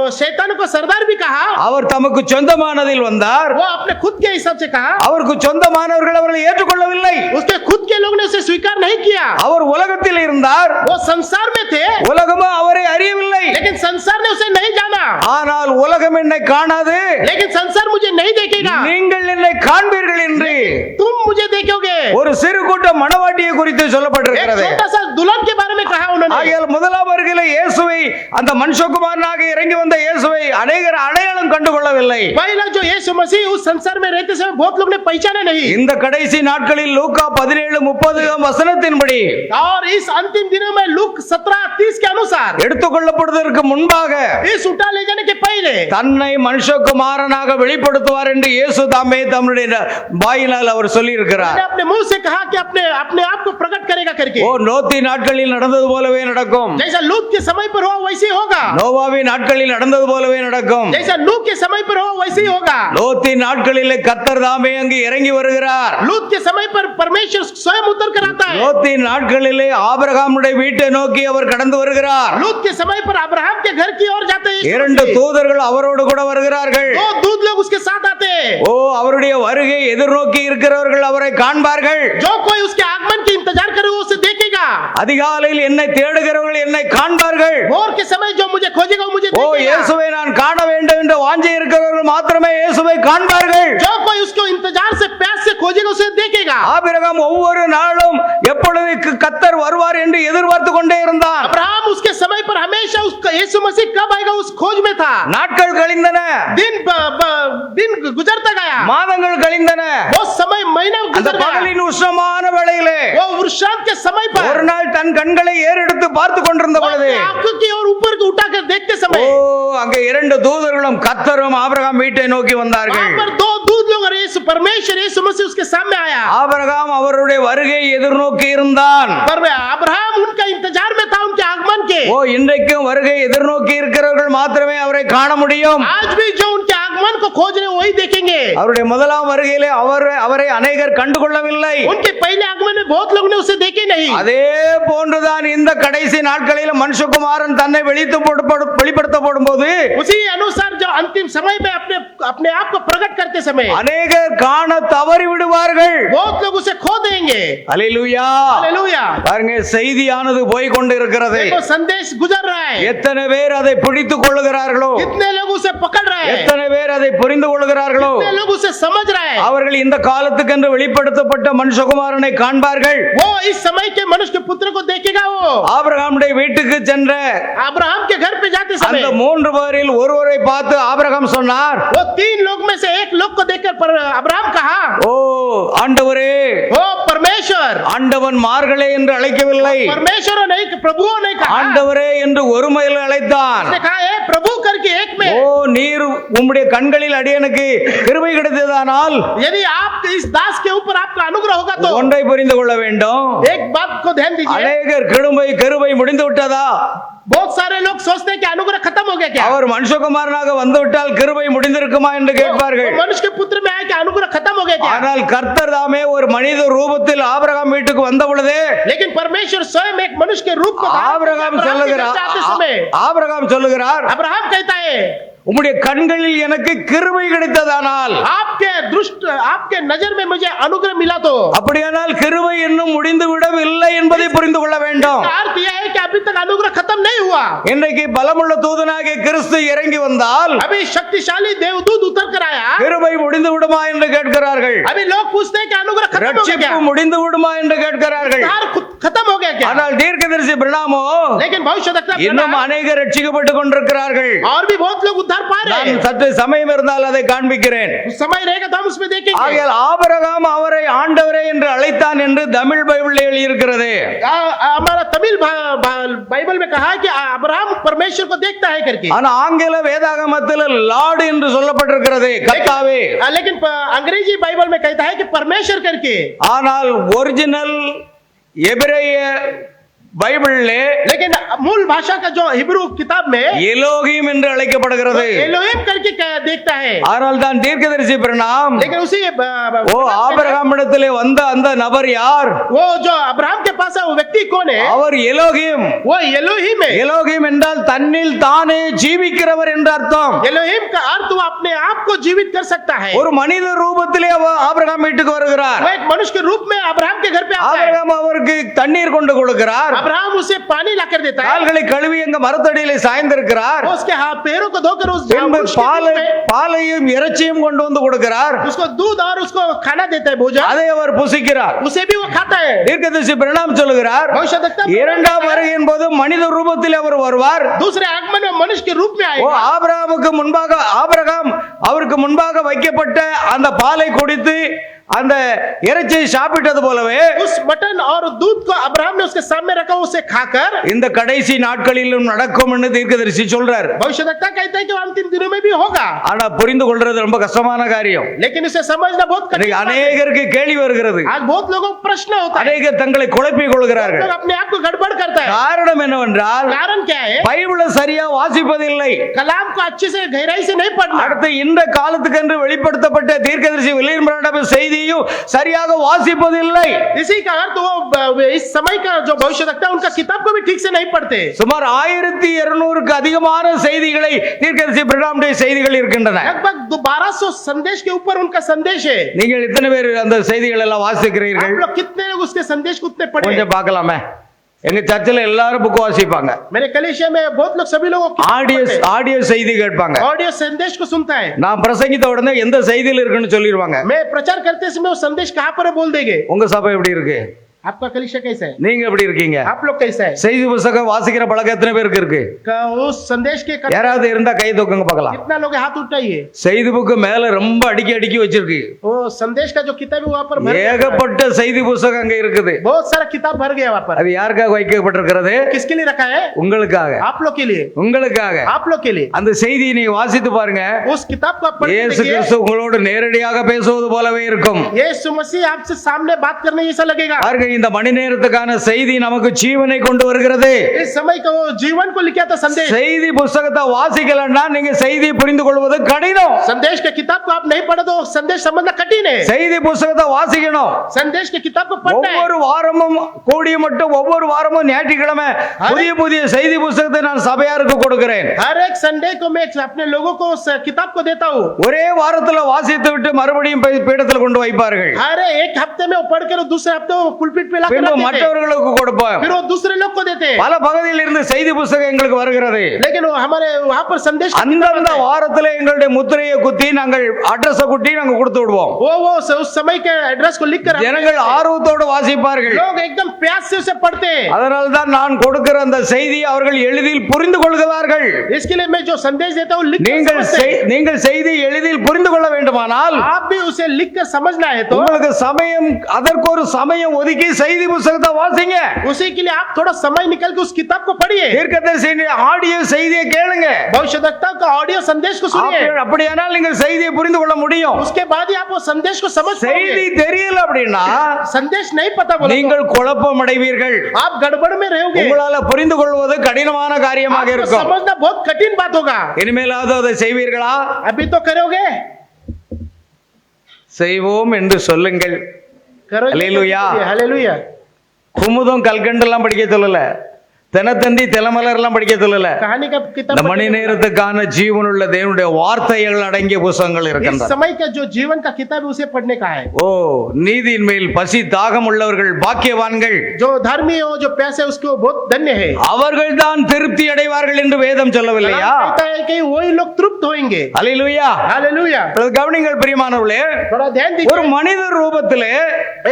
वो शैतान को सरदार भी कहा. அவர் தமக்கு சொந்தமானதில் வந்தார். वो अपने खुद के हिसाब से कहा, அவருக்கு சொந்தமானவர்கள் அவரை ஏற்றுக்கொள்ளவில்லை. उसके खुद के लोग ने उसे स्वीकार नहीं किया. அவர் உலகத்தில் இருந்தார், वो संसार में थे, உலகமோ அவரை அறியவில்லை. लेकिन संसार ने उसे नहीं जाना. ஆனால் உலகம் என்னை காணாது, लेकिन संसार मुझे नहीं देखेगा, நீங்கள் என்னை காண்பீர்கள் என்று तुम मुझे देखोगे. ஒரு சிறு கூட்டம் மணவாட்டியை குறித்து एक சொல்லப்பட்டிருக்கிறது. छोटा सा दुल्हन के बारे में कहा उन्होंने. ஆகையால் முதலாம் வருகையிலே இயேசுவை, அந்த மனுஷகுமாரனாக இறங்கி வந்த இயேசுவை அநேகர் அடையாளம் கண்டுகொள்ளவில்லை. पहला जो यीशु मसीह उस संसार में रहते समय बहुत लोग ने पहचाना नहीं. இந்த கடைசி நாட்களில் லூக்கா 17:30 வசனத்தின்படி और इस अंतिम दिनों में लूक 17:30 के अनुसार எடுத்துக்கொள்ளப்படுவதற்கு முன்பாக इस उठा ले जाने के पहले தன்னை மனுஷகுமாரனாக வெளிப்படுத்துவார் என்று இயேசு தாமே தம்முடைய வாயினால் அவர் சொல்லி இருக்கிறார். उसने अपने मुंह से कहा कि अपने अपने आप को प्रकट करेगा करके. ஓ லோத்தி நாட்களில் நடந்தது போலவே நடக்கும். जैसा लूत के समय पर हो वैसे ही होगा. நோவாவின் நாட்களில் நடந்தது போலவே நடக்கும். जैसा लूत के समय पर हो वैसे ही होगा. லோத்தின் நாட்களிலே கர்த்தர் தாமே அங்கு இறங்கி வருகிறார். लूत के समय पर परमेश्वर स्वयं उतर कर आता है. லோத்தின் நாட்களிலே ஆபிரகாமுடைய வீட்டை நோக்கி அவர் கடந்து வருகிறார். लूत के समय पर अब्राहम के घर की ओर जाते हैं. இரண்டு தூதர்கள் அவரோடு கூட வருகிறார்கள். दो दूत लोग उसके साथ आते हैं. ஓ அவருடைய வருகை எதிர்நோக்கி இருக்கிறவர்கள் அவரை காண்பார்கள். जो कोई उसके आगमन के इंतजार करे वो उसे देखेगा. அதிகாலையில் என்னை தேடுகிறவர்கள் என்னை காண்பார்கள். भोर के समय जो मुझे खोजेगा वो मुझे ஓ देखेगा. இயேசுவை நான் காண வேண்டும் என்ற வாஞ்சை இருக்கிறவர்கள் மாத்திரமே இயேசுவை காண்பார்கள். जो कोई उसको इंतजार से प्यास से खोजेगा उसे देखेगा. ஆபிரகாம் ஒவ்வொரு நாளும் எப்பொழுது கர்த்தர் வருவார் என்று எதிர்பார்த்து கொண்டே இருந்தான். अब्राहम उसके समय पर हमेशा उसका यीशु मसीह कब आएगा उस खोज में था. நாட்கள் கழிந்தன, दिन गुजरता गया, மாதங்கள் கழிந்தன. वो समय महीना அந்த गुजर गया. பகலின் உஷ்ணமான வேளையிலே वो वृषांत के समय पर ஒரு நாள் தன் கண்களை ஏறெடுத்து பார்த்து கொண்டிருந்த वो பொழுது अपनी आंखों की ओर ऊपर को उठाकर देखते ஓ समय அங்கே இரண்டு தூதர்களும் கர்த்தரும் ஆபிரகாம் வீட்டை நோக்கி வந்தார்கள். वहां पर दो दूत लोग और यीशु परमेश्वर यीशु मसीह उसके सामने आया. ஆபிரகாம் அவருடைய வருகையை எதிர்நோக்கி இருந்தான். पर अब्राहम उनका इंतजार में था उनके आगमन के. ஓ இன்றைக்கும் வருகை எதிர்நோக்கி இருக்கிறவர்கள் மாத்திரமே அவரை காண முடியும். आज भी जो उनके आगमन को खोज रहे वही देखेंगे. அவருடைய முதலாம் வருகையிலே அவரை அநேகர் கண்டுகொள்ளவில்லை. उनके पहले आगमन में बहुत लोग ने उसे देखे नहीं. அதே போன்றுதான் இந்த கடைசி நாட்களில் மனுஷகுமாரன் தன்னை வெளிப்படுத்தப்படும் போது उसी अनुसार जो अंतिम समय में अपने अपने आप को प्रकट करते समय அநேகர் காண தவறி விடுவார்கள். बहुत लोग उसे खो देंगे. அல்லேலூயா. हालेलुया. பாருங்க செய்தியானது போய் கொண்டு இருக்கிறது. देखो संदेश गुजर रहा है. எத்தனை பேர் அதை பிடித்துக் கொள்ளுகிறார்களோ, कितने लोग उसे पकड़ रहे हैं, எத்தனை பேர் அதை புரிந்து கொள்ளுகிறார்களோ कितने लोग उसे समझ रहे हैं. அவர்கள் இந்த காலத்துக்கென்று வெளிப்படுத்தப்பட்ட மனுஷகுமாரனை காண்பார்கள். वो इस समय के मनुष्य के पुत्र को देखेगा. वो ஆபிரகாமுடைய வீட்டுக்கு சென்ற अब्राहम के घर पे जाते அந்த समय மூன்று பேரில் ஒருவரை பார்த்து ஆபிரகாம் சொன்னார், वो तीन लोग में से एक लोग को देखकर अब्राहम कहा, ஓ ஆண்டவரே, ओ परमेश्वर परमेश्वर ஆண்டவன் மார்களே என்று அழைக்கவில்லை, परमेश्वर नहीं प्रभुओं नहीं कहा, ஆண்டவரே என்று ஒருமையில் அழைத்தான். उसने कहा है प्रभु करके एक में. ஓ நீர் உம்முடைய கண்களில் அடியனுக்கு கிருபை கிடைத்ததானால் यदि आप इस दास के ऊपर आपका अनुग्रह होगा तो ஒன்றை புரிந்து கொள்ள வேண்டும். एक बात को ध्यान दीजिए. அநேகர் கிருபை முடிந்து விட்டதா, बहुत सारे लोग सोचते हैं कि अनुग्रह खत्म हो गया क्या, அவர் மனுஷகுமாரனாக வந்துவிட்டால் கிருபை முடிந்திருக்குமா என்று கேட்பார்கள். वो मनुष्य के पुत्र में आए कि अनुग्रह खत्म हो गया क्या. ஆனால் கர்த்தர் தாமே ஒரு மனித ரூபத்தில் ஆபிரகாம் வீட்டுக்கு வந்த பொழுதே लेकिन परमेश्वर स्वयं एक मनुष्य के रूप को ஆபிரகாம் சொல்லுகிறார், अब्राहम कहता है உம்முடைய கண்களில் எனக்கு கிருபை கிடைத்ததானால், आपके नजर में मुझे अनुग्रह मिला तो, அப்படியானால் கிருபை இன்னும் முடிந்து விடவில்லை என்பதை புரிந்து கொள்ள வேண்டும். अर्थ यह है कि अभी तक अनुग्रह खत्म नहीं हुआ. இன்றைக்கு பலமுள்ள தூதனாகிய கிறிஸ்து இறங்கி வந்தால் अभी शक्तिशाली देवदूत उतर कर आया, கிருபை முடிந்து விடுமா என்று கேட்கிறார்கள். अभी लोग पूछते हैं कि अनुग्रह खत्म हो गया ரட்சிப்பு क्या, முடிந்து விடுமா என்று கேட்கிறார்கள். खत्म हो गया क्या. ஆனால் தீர்க்கதரிசி பிரணாமோ लेकिन भविष्यवक्ता இன்னும் अनेகர் ரட்சிக்கப்பட்டுக் கொண்டிருக்கிறார்கள். और भी बहुत लोग उद्धार पा रहे நான் हैं. சற்று சமயம் இருந்தால் அதை காண்பிக்கிறேன். समय रहेगा तो हम उसमें देखेंगे. ஆகையால் ஆபிரகாம் அவரை ஆண்டவரே என்று அழைத்தான் என்று தமிழ் பைபிளில் எழுதியிருக்கிறது. हमारा तमिल बाइबल में कहा है कि अब्राहम परमेश्वर को देखता है करके, ஆனா ஆங்கில வேதாகமத்தில் லார்ட் என்று சொல்லப்பட்டிருக்கிறது, கர்த்தாவே. लेकिन अंग्रेजी बाइबल में कहता है कि परमेश्वर करके. ஆனால் ஒரிஜினல் எபிரேய பைபிளிலே लेकिन मूल भाषा का जो हिब्रू किताब में எலோகிம் என்று அழைக்கப்படுகிறது. एलोहिम करके देखता है. ஆனால் தான் தீர்க்கதரிசி பிரணாம் लेकिन उसी ஓ ஆபிரகாமிடத்திலே வந்த அந்த நபர் யார்? वो जो अब्राहम के पास है वो व्यक्ति कौन है? அவர் எலோகிம். वो एलोहिम है. எலோகிம் என்றால் தன்னில் தானே ஜீவிக்கிறவர் என்று அர்த்தம். एलोहिम का अर्थ वो अपने आप को जीवित कर सकता है. ஒரு மனித ரூபத்திலே ஆபிரகாம் வீட்டுக்கு வருகிறார். वो एक मनुष्य के रूप में अब्राहम के घर पे आता है. ஆபிரகாம் அவருக்கு தண்ணீர் கொண்டு கொடுக்கிறார். अब्राहम उसे पानी लाकर देता है. கால்களை கழுவி அங்க மரத்தடியிலே சாய்ந்திருக்கிறார். उसके हाथ पैरों को धोकर उस பாலையும் இறைச்சியும் கொண்டு வந்து கொடுக்கிறார். उसको दूध और उसको खाना देता है, भोजन. அதை அவர் புசிக்கிறார். उसे भी वो खाता है. தீர்க்கதரிசி பிரணாம் சொல்லுகிறார், இரண்டாம் வருகையின் போது மனித ரூபத்தில் அவர் வருவார். दूसरे आगमन में मनुष्य के रूप में ஓ आएगा. ஆபிரகாம் அவருக்கு முன்பாக வைக்கப்பட்ட அந்த பாலை குடித்து அந்த இறைச்சியை சாப்பிட்டது போலவே उस मटन और दूध को अब्राहम ने उसके सामने रखा, उसे खाकर இந்த கடைசி நாட்களிலும் நடக்கும் என்று தீர்க்கதரிசி சொல்றார். भविष्यवक्ता कहते हैं कि अंतिम दिनों में भी होगा. ஆனா புரிந்து கொள்றது ரொம்ப கஷ்டமான காரியம். लेकिन इसे समझना बहुत कठिन है. अनेகருக்கு கேள்வி வருகிறது. आज बहुत लोगों को प्रश्न होता है. अनेகர் தங்களை குழப்பிக் கொள்கிறார்கள். लोग अपने आप को गड़बड़ करता है. காரணம் என்னவென்றால் कारण क्या है? பைபிளை சரியா வாசிப்பதில்லை. कलाम को अच्छे से गहराई से नहीं पढ़ना. அடுத்து இந்த காலத்துக்கு என்று வெளிப்படுத்தப்பட்ட தீர்க்கதரிசி வில்லியம் பிரான்ஹாம் செய்தியும் சரியாக வாசிப்பதில்லை. इसी का अर्थ वो इस समय का जो भविष्यवक्ता उनका किताब को भी ठीक से नहीं पढ़ते. சுமார் 1200க்கு அதிகமான செய்திகளை தீர்க்கதரிசி பிரணாமுடைய செய்திகள் இருக்கின்றன. लगभग 1200 संदेश के ऊपर उनका संदेश है. நீங்கள் எத்தனை பேர் அந்த செய்திகள் எல்லாம் வாசிக்கிறீர்கள்? आप लोग कितने लोग उसके संदेश को उतने पढ़े? கொஞ்சம் பார்க்கலாமே. எங்க சர்ச்சில் எல்லாரும் புக் வாசிப்பாங்க. मेरे कलीसिया में बहुत लोग सभी लोग ஆடியோ செய்தி கேட்பாங்க. ऑडियो संदेश को सुनता है. நான் பிரசங்கித்த உடனே எந்த செய்தியில் இருக்குன்னு சொல்லிடுவாங்க. मैं प्रचार करते समय वो संदेश कहां पर है बोल देंगे. உங்க சபை எப்படி இருக்கு? आपका कलीसिया कैसा है? நீங்க எப்படி இருக்கீங்க? आप लोग कैसा है? செய்தி புத்தகம் வாசிக்கிற பழக்கம் எத்தனை பேருக்கு இருக்கு? उस संदेश के யாராவது இருந்தா கை தூக்குங்க பார்க்கலாம். कितना लोग हाथ उठाइए. செய்தி புக்கு மேல ரொம்ப அடுக்கி வச்சிருக்கு. वो संदेश का जो किताब है वहां पर भर गया. ஏகப்பட்ட செய்தி புத்தகம் அங்க இருக்குது. बहुत सारा किताब भर गया वहां पर. அது யாருக்காக வைக்கப்பட்டிருக்கிறது? किसके लिए रखा है? உங்களுக்காக. आप लोग के लिए. உங்களுக்காக. आप लोग के लिए. அந்த செய்தியை நீங்க வாசித்து பாருங்க. उस किताब को पढ़ இயேசு கிறிஸ்து உங்களோடு நேரடியாக பேசுவது போலவே இருக்கும். यीशु मसीह आपसे सामने बात करने जैसा लगेगा. பாருங்க, இந்த மணி நேரத்துக்கான செய்தி நமக்கு ஜீவனை கொண்டு வருகிறது. इस समय का वो जीवन को लेके आता संदेश. செய்தி புத்தகத்தை வாசிக்கலன்னா நீங்க செய்தியை புரிந்து கொள்வது கடினம். संदेश के किताब को आप नहीं पढ़े तो संदेश समझना कठिन है. செய்தி புத்தகத்தை வாசிக்கணும். संदेश के किताब को पढ़ना है. ஒவ்வொரு வாரமும் கூடிய மட்டும் ஒவ்வொரு வாரமும் ஞாயிற்றுக்கிழமை புதிய செய்தி புத்தகத்தை நான் சபையாருக்கு கொடுக்கிறேன். हर एक संडे को मैं अपने लोगों को किताब को देता हूँ. ஒரே வாரத்துல வாசித்து விட்டு மறுபடியும் பீடத்தில் கொண்டு வைப்பார்கள். हर एक हफ्ते में वो पढ़कर दूसरे हफ्ते वो पुलपिट पे लाकर பின்பு மற்றவர்களுக்கு கொடுப்போம். फिर वो दूसरे लोग को देते हैं. பல பகுதியில் இருந்து செய்தி புத்தகம் எங்களுக்கு வருகிறது. लेकिन वो हमारे वहां पर संदेश அந்த வாரத்துல எங்களுடைய முத்திரையை குத்தி நாங்கள் அட்ரஸ் குட்டி நாங்க கொடுத்து விடுவோம். वो उस समय के एड्रेस को लिखकर ஜனங்கள் ஆர்வத்தோடு வாசிப்பார்கள். लोग एकदम प्यास से उसे पढ़ते हैं. அதனால தான் நான் கொடுக்கிற அந்த செய்தி அவர்கள் எளிதில் புரிந்து கொள்கிறார்கள். इसके लिए मैं जो संदेश देता हूँ நீங்கள் செய்தி எளிதில் புரிந்து கொள்ள வேண்டும். வேண்டுமானால் आप भी उसे लिख कर समझना है तो உங்களுக்கு சமயம் அதற்கு ஒரு சமயம் ஒதுக்கி செய்தி புத்தகத்தை வாசிங்க. उसी के लिए आप थोड़ा समय निकल के उस किताब को पढ़िए, தீர்க்கதரிசியின் ஆடியோ செய்தியை கேளுங்க. भविष्यवक्ता का ऑडियो संदेश को सुनिए, அப்படியானால் நீங்கள் செய்தியை புரிந்து கொள்ள முடியும். उसके बाद ही आप वो संदेश को समझ செய்தி पाओगे। தெரியல அப்படின்னா संदेश नहीं पता बोला நீங்கள் குழப்பம் அடைவீர்கள். आप गड़बड़ में रहोगे, உங்களால புரிந்து கொள்வது கடினமான காரியமாக आपको இருக்கும். समझना बहुत कठिन बात होगा। இனிமேலாவது அதை செய்வீர்களா? अभी तो करोगे, செய்வோம் என்று சொல்லுங்கள். करोगे। हालेलुया। हालेलुया। குமுதம் கல்கண்டு எல்லாம் படிக்க சொல்லல, தினத்தந்தி தினமலர் எல்லாம் படிக்க சொல்லல. कहानी का किताब இந்த மணி நேரத்துக்கான ஜீவனுள்ள தேவனுடைய வார்த்தைகள் அடங்கிய புத்தகங்கள் इस இருக்கின்றன. समय का जो जीवन का किताब है उसे पढ़ने का है। ஓ, நீதியின் மேல் பசி தாகம் உள்ளவர்கள் பாக்கியவான்கள், जो धर्मी हो, जो प्यासे, उसको बहुत धन्य है। அவர்கள் தான் திருப்தி அடைவார்கள் என்று வேதம் சொல்லவில்லையா? कहता है कि वही लोग तृप्त होंगे। அல்லேலூயா. हालेलुया। இப்பொழுது கவனிங்கள் பிரியமானவர்களே, थोड़ा ध्यान ஒரு दीजिए, மனித ரூபத்திலே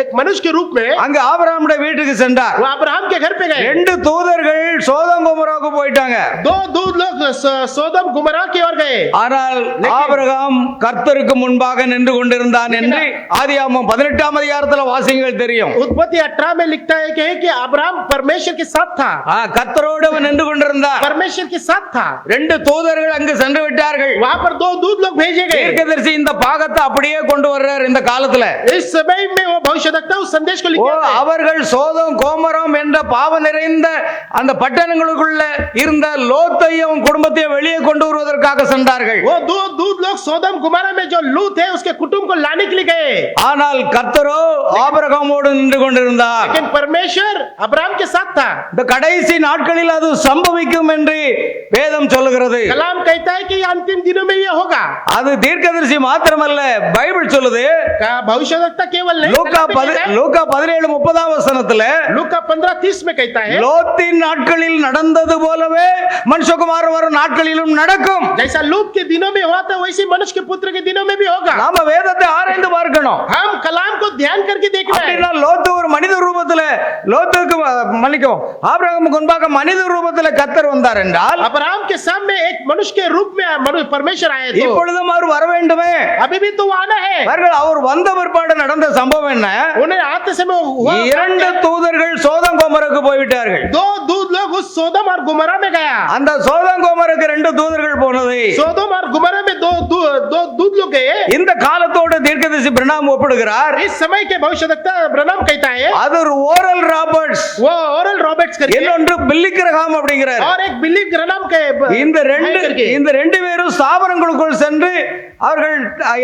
एक मनुष्य के रूप में அங்க ஆபிரகாமுடைய வீட்டுக்கு சென்றார். वो अब्राहम के घर पे गए। ரெண்டு தூதர்கள் சோதோம் கொமோராவுக்கு போயிட்டாங்க. दो दूत लोग सोदम गुमरा की ओर गए। ஆனால் ஆபிரகாம் கர்த்தருக்கு முன்பாக நின்று கொண்டிருந்தான் என்று ஆதியாகமம் 18ஆம் அதிகாரத்துல வாசிங்கள் தெரியும். उत्पत्ति 18 में लिखता है कि अब्राहम परमेश्वर के साथ था, கர்த்தரோடு அவன் நின்று கொண்டிருந்தார். परमेश्वर के साथ था। ரெண்டு தூதர்கள் அங்கு சென்று விட்டார்கள். वहां पर दो दूत लोग भेजे गए। தீர்க்கதரிசி இந்த பாகத்தை அப்படியே கொண்டு வர்றார் இந்த காலத்துல. इस समय में वो भविष्यवक्ता उस संदेश को ஓ, लिखे हैं। அவர்கள் சோதோம் கோமரம் என்ற பாவ நிறைந்த அந்த பட்டணங்களுக்குள்ள இருந்த லோத்தையும் குடும்பத்தையும் வெளியே கொண்டு வருவதற்காக சென்றார்கள். वो दो दूत लोग सोदम गुमरा में जो लूत है उसके कुटुंब को लाने के लिए गए, ஆனால் கர்த்தரோ ஆபிரகாமோடு நின்று கொண்டிருந்தார். लेकिन परमेश्वर अब्राहम के साथ था। இந்த கடைசி நாட்களில் அது சம்பவிக்கும் என்று வேதம் சொல்லுகிறது. कलाम कहता है कि ये अंतिम दिनों में ये होगा। அது தீர்க்கதரிசி மாத்திரமல்ல, பைபிள் சொல்லுது. भविष्यवक्ता केवल नहीं, லூக்கா 17:30 வசனத்துல लूका 15:30 में कहता है, லோத்தின் நாட்களில் நடந்தது போலவே மனுஷகுமாரன் வரும் நாட்களிலும் நடக்கும். जैसा लूत के दिनों में हुआ था वैसे मनुष्य के पुत्र के दिनों में भी होगा। நாம வேதத்தை ஆராய்ந்து பார்க்கணும். हम कलाम को ध्यान करके देखना है। அப்படின்னா லோத்து ஒரு மனித ரூபத்துல, லோத்துக்கு மன்னிக்கும், ஆபிரகாமுக்கு முன்பாக மனித ரூபத்துல கர்த்தர் வந்தார் என்றால் अब्राहम के सामने एक मनुष्य के रूप में परमेश्वर आए तो இப்பொழுதும் அவர் வர வேண்டுமே. अभी भी तो आना है। அவர் வந்த பிற்பாடு நடந்த சம்பவம் என்ன? उन्हें आते समय हुआ, இரண்டு தூதர்கள் சோதம் கோமருக்கு போய்விட்டார்கள். दो दूत लोग उस सोदम और गुमरा में गया। அந்த சோதம் கோமருக்கு ரெண்டு தூதர்கள் போனது. सोदम और गुमरा में दो दूत लोग गए। இந்த காலத்தோடு தீர்க்கதரிசி பிரணாம் ஒப்பிடுகிறார். इस समय के भविष्यवक्ता ब्रनाम कहता है, அது ஒரு ஓரல் ராபர்ட்ஸ், वो ओरल रॉबर्ट्स करके இன்னொன்று பில்லி கிரஹாம் அப்படிங்கிறார். और एक बिली ग्रनाम के இந்த ரெண்டு பேரும் ஸ்தாபனங்களுக்குள் சென்று அவர்கள்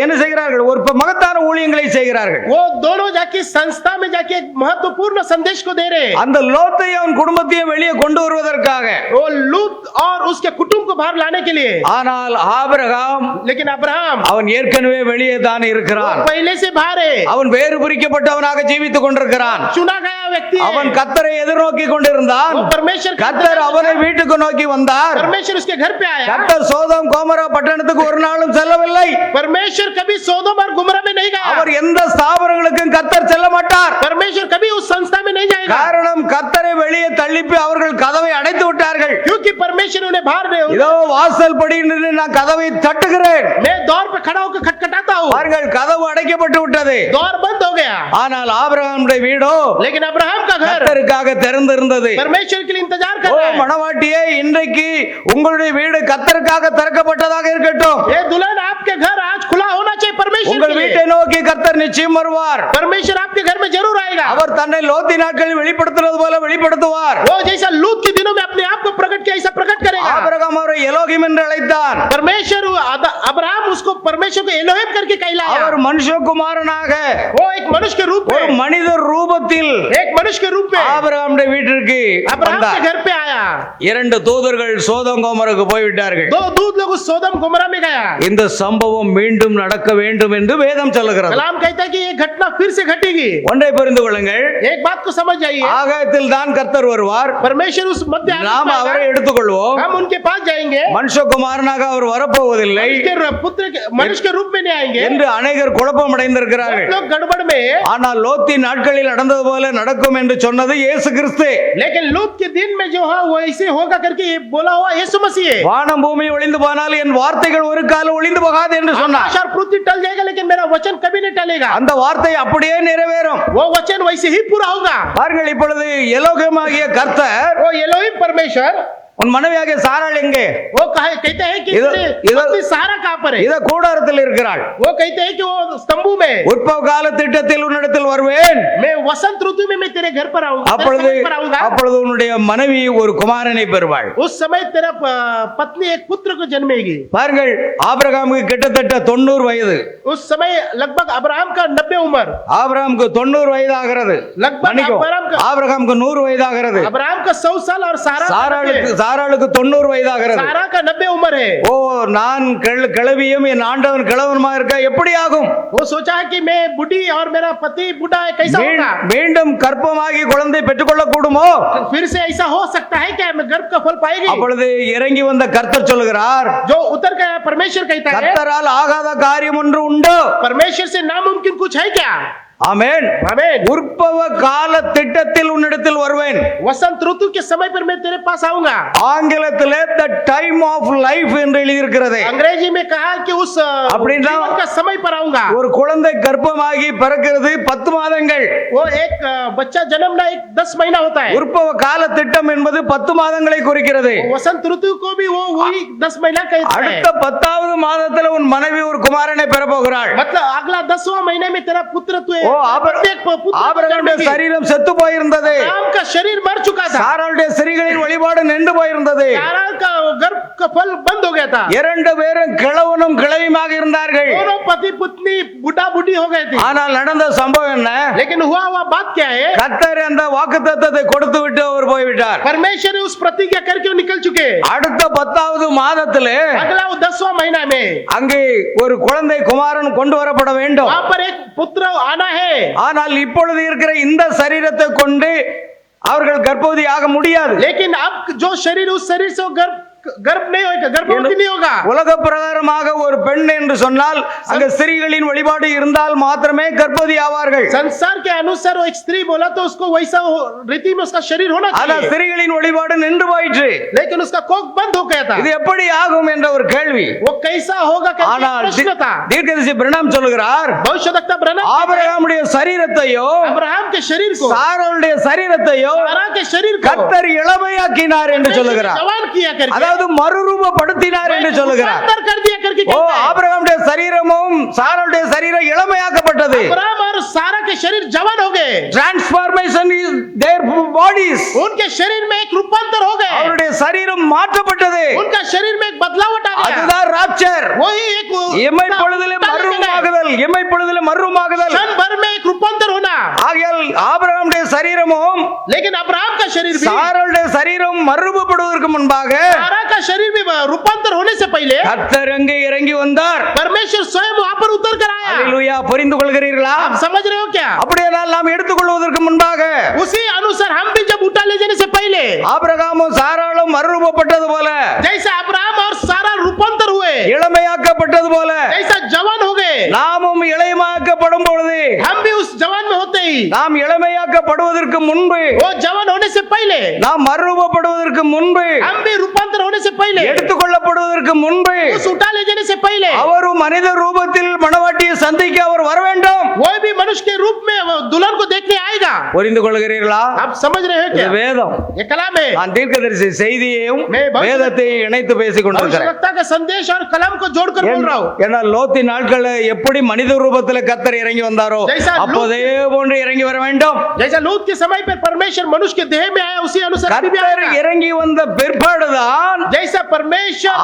என்ன செய்கிறார்கள்? ஒரு மகத்தான ஊழியங்களை செய்கிறார்கள். वो दोनों जाके संस्था में जाके एक महत्वपूर्ण संदेश को दे रहे। அந்த லோத்தையும் அவன் குடும்பத்தையும் வெளியே கொண்டு வருவதற்காக. वो लूत और उसके कुटुंब को बाहर लाने के लिए। ஆனால் ஆபிரகாம், लेकिन अब्राहम அவன் ஏற்கனவே வெளியே தான் இருக்கிறான். पहले से बाहर है। அவன் வேறு பிரிக்கப்பட்டவனாக ஜீவித்துக் கொண்டிருக்கிறான். चुना गया व्यक्ति है। அவன் கர்த்தரை எதிர்நோக்கி கொண்டிருந்தான். वो परमेश्वर கர்த்தர் அவனை வீட்டுக்கு நோக்கி வந்தார். परमेश्वर उसके घर पे आया। கர்த்தர் சோதோம் கோமரா பட்டணத்துக்கு ஒரு நாளும் செல்லவில்லை. परमेश्वर कभी सोदोम और गुमरा में नहीं गया। அவர் எந்த ஸ்தாபனங்களுக்கும் கர்த்தர் செல்ல மாட்டார். परमेश्वर कभी उस संस्था में नहीं जाएगा। காரணம் கர்த்தரை வெளியே தள்ளிப்பி அவர்கள் கதவை அடைத்து விட்டார்கள். क्योंकि परमेश्वर उन्हें बाहर नहीं। இதோ வாசல் படி நின்று நான் கதவை தட்டுகிறேன். मैं द्वार पे खड़ा होकर खटखटाता हूँ। அவர்கள் கதவு அடைக்கப்பட்டு விட்டது. द्वार बंद हो गया। ஆனால் ஆபிரகாமுடைய வீடோ लेकिन अब्राहम का घर கர்த்தருக்காக திறந்திருந்தது. परमेश्वर के लिए इंतजार कर ஓ रहा है। மணவாட்டியே, இன்றைக்கு உங்களுடைய வீடு கர்த்தருக்காக திறக்கப்பட்டதாக இருக்கட்டும். ये दुल्हन आपके घर आज खुला होना चाहिए परमेश्वर உங்கள் के வீட்டை लिए। நோக்கி கர்த்தர் நிச்சயம் வருவார். परमेश्वर आपके घर में जरूर आएगा। அவர் தன்னை லோத்தி நாட்களில் வெளிப்படுத்துவது போல வெளிப்படுத்துவார். वो जैसा लूत के दिनों में अपने आप को प्रकट किया ऐसा प्रकट करेगा। ஆபிரகாம் அவரை எலோகிம் என்று அழைத்தான். परमेश्वर अब्राहम उसको परमेश्वर को एलोहिम करके कहलाया। அவர் மனுஷகுமாரனாக वो एक मनुष्य के रूप ஒரு में, மனித ரூபத்தில் एक मनुष्य के रूप में ஆபிரகாமுடைய வீட்டிற்கு अब्राहम வந்தார். के घर पे आया। இரண்டு தூதர்கள் சோதோம் கோமருக்கு போய்விட்டார்கள். दो दूत लोग उस सोदम गुमरा में गया। இந்த சம்பவம் மீண்டும் நடக்க வேண்டும் என்று வேதம் சொல்லுகிறது. कलाम कहता है कि ये घटना फिर से घटेगी। ஒன்றை புரிந்து கொள்ளுங்கள், एक बात को समझ जाइए, ஆகாயத்தில் தான் கர்த்தர் வருவார். परमेश्वर उस मध्य आकाश நாம் में அவரை आएगा। எடுத்துக்கொள்வோம். हम उनके पास जाएंगे। மனுஷகுமாரனாக அவர் வரப்போவதில்லை उसके पुत्र मनुष्य के रूप में नहीं आएंगे। என்று அநேகர் குழப்பம் அடைந்திருக்கிறார்கள். लोग गड़बड़ में, ஆனால் லோத்தின் நாட்களில் நடந்தது போல நடக்கும் என்று சொன்னது இயேசு கிறிஸ்து. लेकिन लूत के दिन में जो है वो ऐसे होगा करके बोला हुआ यीशु मसीह है। வானம் பூமி ஒளிந்து போனால் என் வார்த்தைகள் ஒரு காலம் ஒளிந்து போகாது என்று சொன்னார். आकाश और पृथ्वी टल जाएगा लेकिन मेरा वचन कभी नहीं टलेगा। அந்த வார்த்தை அப்படியே நிறைவேறும். वो वचन वैसे ही पूरा होगा। பாருங்கள், இப்பொழுது எலோகிமாகிய கர்த்தர் वो एलोहिम परमेश्वर உன் மனைவியாகிய சாராள் எங்கே? वो कहते हैं कि पत्नी सारा कहाँ पर है? இத கூடாரத்தில் இருக்கிறாள். वो कहते हैं कि वो स्तंभू में। உற்பவ கால திட்டத்தில் உன்னிடத்தில் வருவேன். मैं वसंत ऋतु में मैं तेरे घर पर आऊंगा। அப்பொழுது உன்னுடைய மனைவி ஒரு குமாரனை பெறுவாள். उस समय तेरा पत्नी एक पुत्र को जन्मेगी। பாருங்கள், ஆபிரகாமுக்கு கிட்டத்தட்ட 90 வயது. उस समय लगभग अब्राहम का 90 उम्र। ஆபிரகாமுக்கு 90 வயதாகிறது. लगभग ஆபிரகாமுக்கு 100 வயதாகிறது. अब्राहम का 100 साल और சாராளுக்கு 90 வயதாகிறது. सारा का 90 उम्र है। ஓ, நான் கிழவியும் என் ஆண்டவன் கிழவனுமா இருக்க எப்படி ஆகும்? वो सोचा कि मैं बुढ़ी और मेरा पति बूढ़ा है, कैसा होगा? மீண்டும் கற்பமாகி குழந்தை பெற்றுக்கொள்ள கூடுமோ? फिर से ऐसा हो सकता है क्या मैं गर्भ का फल पाएगी? அப்பொழுது இறங்கி வந்த கர்த்தர் சொல்லுகிறார், जो उतर गया परमेश्वर कहता है, கர்த்தரால் ஆகாத காரியம் ஒன்று உண்டோ? परमेश्वर से नामुमकिन कुछ है क्या? ஆமென். आमीन। உற்பவ கால திட்டத்தில் உன்னிடத்தில் வருவேன். वसंत ऋतु के समय पर मैं तेरे पास आऊंगा। ஆங்கிலத்திலே the time of life என்று எழுதியிருக்கிறது. अंग्रेजी में कहा कि उस जीवन का समय पर आऊंगा। ஒரு குழந்தை கர்ப்பமாகி பிறக்கிறது 10 மாதங்கள். वो एक बच्चा जन्मना एक 10 महीना होता है। உற்பவ கால திட்டம் என்பது 10 மாதங்களை குறிக்கிறது. वसंत ऋतु को भी वो वही 10 महीना कहता है। அடுத்த 10வது மாதத்தில் உன் மனைவி ஒரு குமாரனை பெற போகிறாள். मतलब अगला 10वां महीने में तेरा पुत्र तू ஓ, ஆபிரகாமுடைய சரீரம் செத்து போயிருந்தது. आब्राहम का शरीर मर चुका था। சாராளுடைய ஸ்திரீகளின் வழிபாடு நின்று போயிருந்தது. सारा का गर्भ का फल बंद हो गया था। இரண்டு பேரும் கிழவனும் கிழவியுமாக இருந்தார்கள். दोनों पति पत्नी बूढ़ा बूढ़ी हो गए थे। ஆனால் நடந்த சம்பவம் என்ன? लेकिन हुआ बात क्या है? கர்த்தர் அந்த வாக்குத்தத்தத்தை கொடுத்து விட்டு அவர் போய்விட்டார். परमेश्वर ने उस प्रतिज्ञा करके निकल चुके। அடுத்த 10வது மாதத்திலே अगला 10वां महीना में அங்கே ஒரு குழந்தை குமாரன் கொண்டு வரப்பட வேண்டும். वहां पर एक पुत्र आना है। ஆனால் இப்பொழுது இருக்கிற இந்த சரீரத்தை கொண்டு அவர்கள் கர்ப்பவதி ஆக முடியாது. लेकिन अब जो शरीर उस शरीर से गर्भ नहीं होगा, गर्भवती नहीं होगा। உலக பிரகாரமாக ஒரு பெண் என்று சொன்னால் அங்க ஸ்திரீகளின் வழிபாடு இருந்தால் மாத்திரமே கர்ப்பவதி ஆவார்கள். संसार के अनुसार वो एक स्त्री बोला तो उसको वैसा रीति में उसका शरीर होना ஆனா चाहिए। ஸ்திரீகளின் வழிபாடு நின்று போயிற்று. लेकिन उसका कोख बंद हो गया था। இது எப்படி ஆகும் என்ற ஒரு கேள்வி. वो कैसा होगा करके ஆனால் प्रश्न था। தீர்க்கதரிசி பிரணாம் சொல்கிறார், भविष्यवक्ता ब्रह्म ஆபிரகாமுடைய சரீரத்தையோ अब्राहम के शरीर को, சாராளுடைய சரீரத்தையோ सारा के शरीर को கர்த்தர் இளமையாக்கினார் என்று சொல்லுகிறார். जवान किया करके, அதாவது மறுரூபப்படுத்தினார் என்று சொல்லுகிறார். रूपांतर कर दिया करके ஓ, कहता है। ஆபிரகாமுடைய சரீரமும் சாராளுடைய சரீரம் இளமையாக்கப்பட்டது. अब्राहम और सारा के शरीर जवान हो गए। Transformation is their bodies. उनके शरीर में एक रूपांतर हो गए। அவருடைய சரீரம் மாற்றப்பட்டது. उनका शरीर में एक बदलावट आ गया। அதுதான் ராப்சர். वही एक இமை பொழுதிலே மறுரூபமாகுதல். இமை பொழுதிலே மறுரூபமாகுதல். क्षण भर में एक रूपांतर होना। ஆகையால் ஆபிரகாமுடைய சரீரமும் लेकिन अब्राहम का शरीर भी, சாராளுடைய சரீரம் மறுரூபப்படுவதற்கு முன்பாக सारा का शरीर भी रूपांतर होने से पहले கர்த்தர் அங்கே இறங்கி வந்தார். परमेश्वर स्वयं वहां पर उतर कर आया। ஹalleluya. புரிந்து கொள்கிறீர்களா? आप समझ रहे हो क्या? அப்படியானால் நாம் எடுத்துக்கொள்வதற்கு முன்பாக उसी अनुसार हम भी जब उठा ले जाने से पहले ஆபிரகாமும் சாராளும் மறுரூபப்பட்டது போல, जैसा अब्राहम और सारा रूपांतर हुए, இளமையாக்கப்பட்டது போல जैसा जवान हो गए, நாமும் இளமையாக்கப்படும் பொழுது, हम भी उस जवान में होते ही, நாம் இளமையாக்கப்படுவதற்கு முன்பு, वो जवान होने से पहले, நாம் மறுரூபப்படுவதற்கு முன்பு, हम भी रूपांतर होने से पहले, எடுத்துக்கொள்ளப்படுவதற்கு முன்பு, उस उठा ले जाने से पहले அவரும் மனித ரூபத்தில் மணவாட்டியை சந்திக்க அவர் வர வேண்டும். वो भी मनुष्य के रूप में दुल्हन को देखने आएगा। புரிந்து கொள்கிறீர்களா? आप समझ रहे हो இது क्या? வேதம். ये कलाम है। நான் தீர்க்கதரிசி செய்தியையும் मैं भविष्य- வேதத்தையும் இணைத்து பேசிக் கொண்டிருக்கிறேன். भविष्यवक्ता का संदेश और कलाम को जोड़कर बोल रहा हूँ। ஏன்னா லோத்தி நாட்கள எப்படி மனித ரூபத்தில் கர்த்தர் இறங்கி வந்தாரோ जैसा அப்போதே போன்று இறங்கி வர வேண்டும். जैसा लूत के समय पर परमेश्वर मनुष्य के देह में आया, उसी अनुसार अभी भी கர்த்தர் आएगा। இறங்கி வந்த பிற்பாடுதான் जैसा परमेश्वर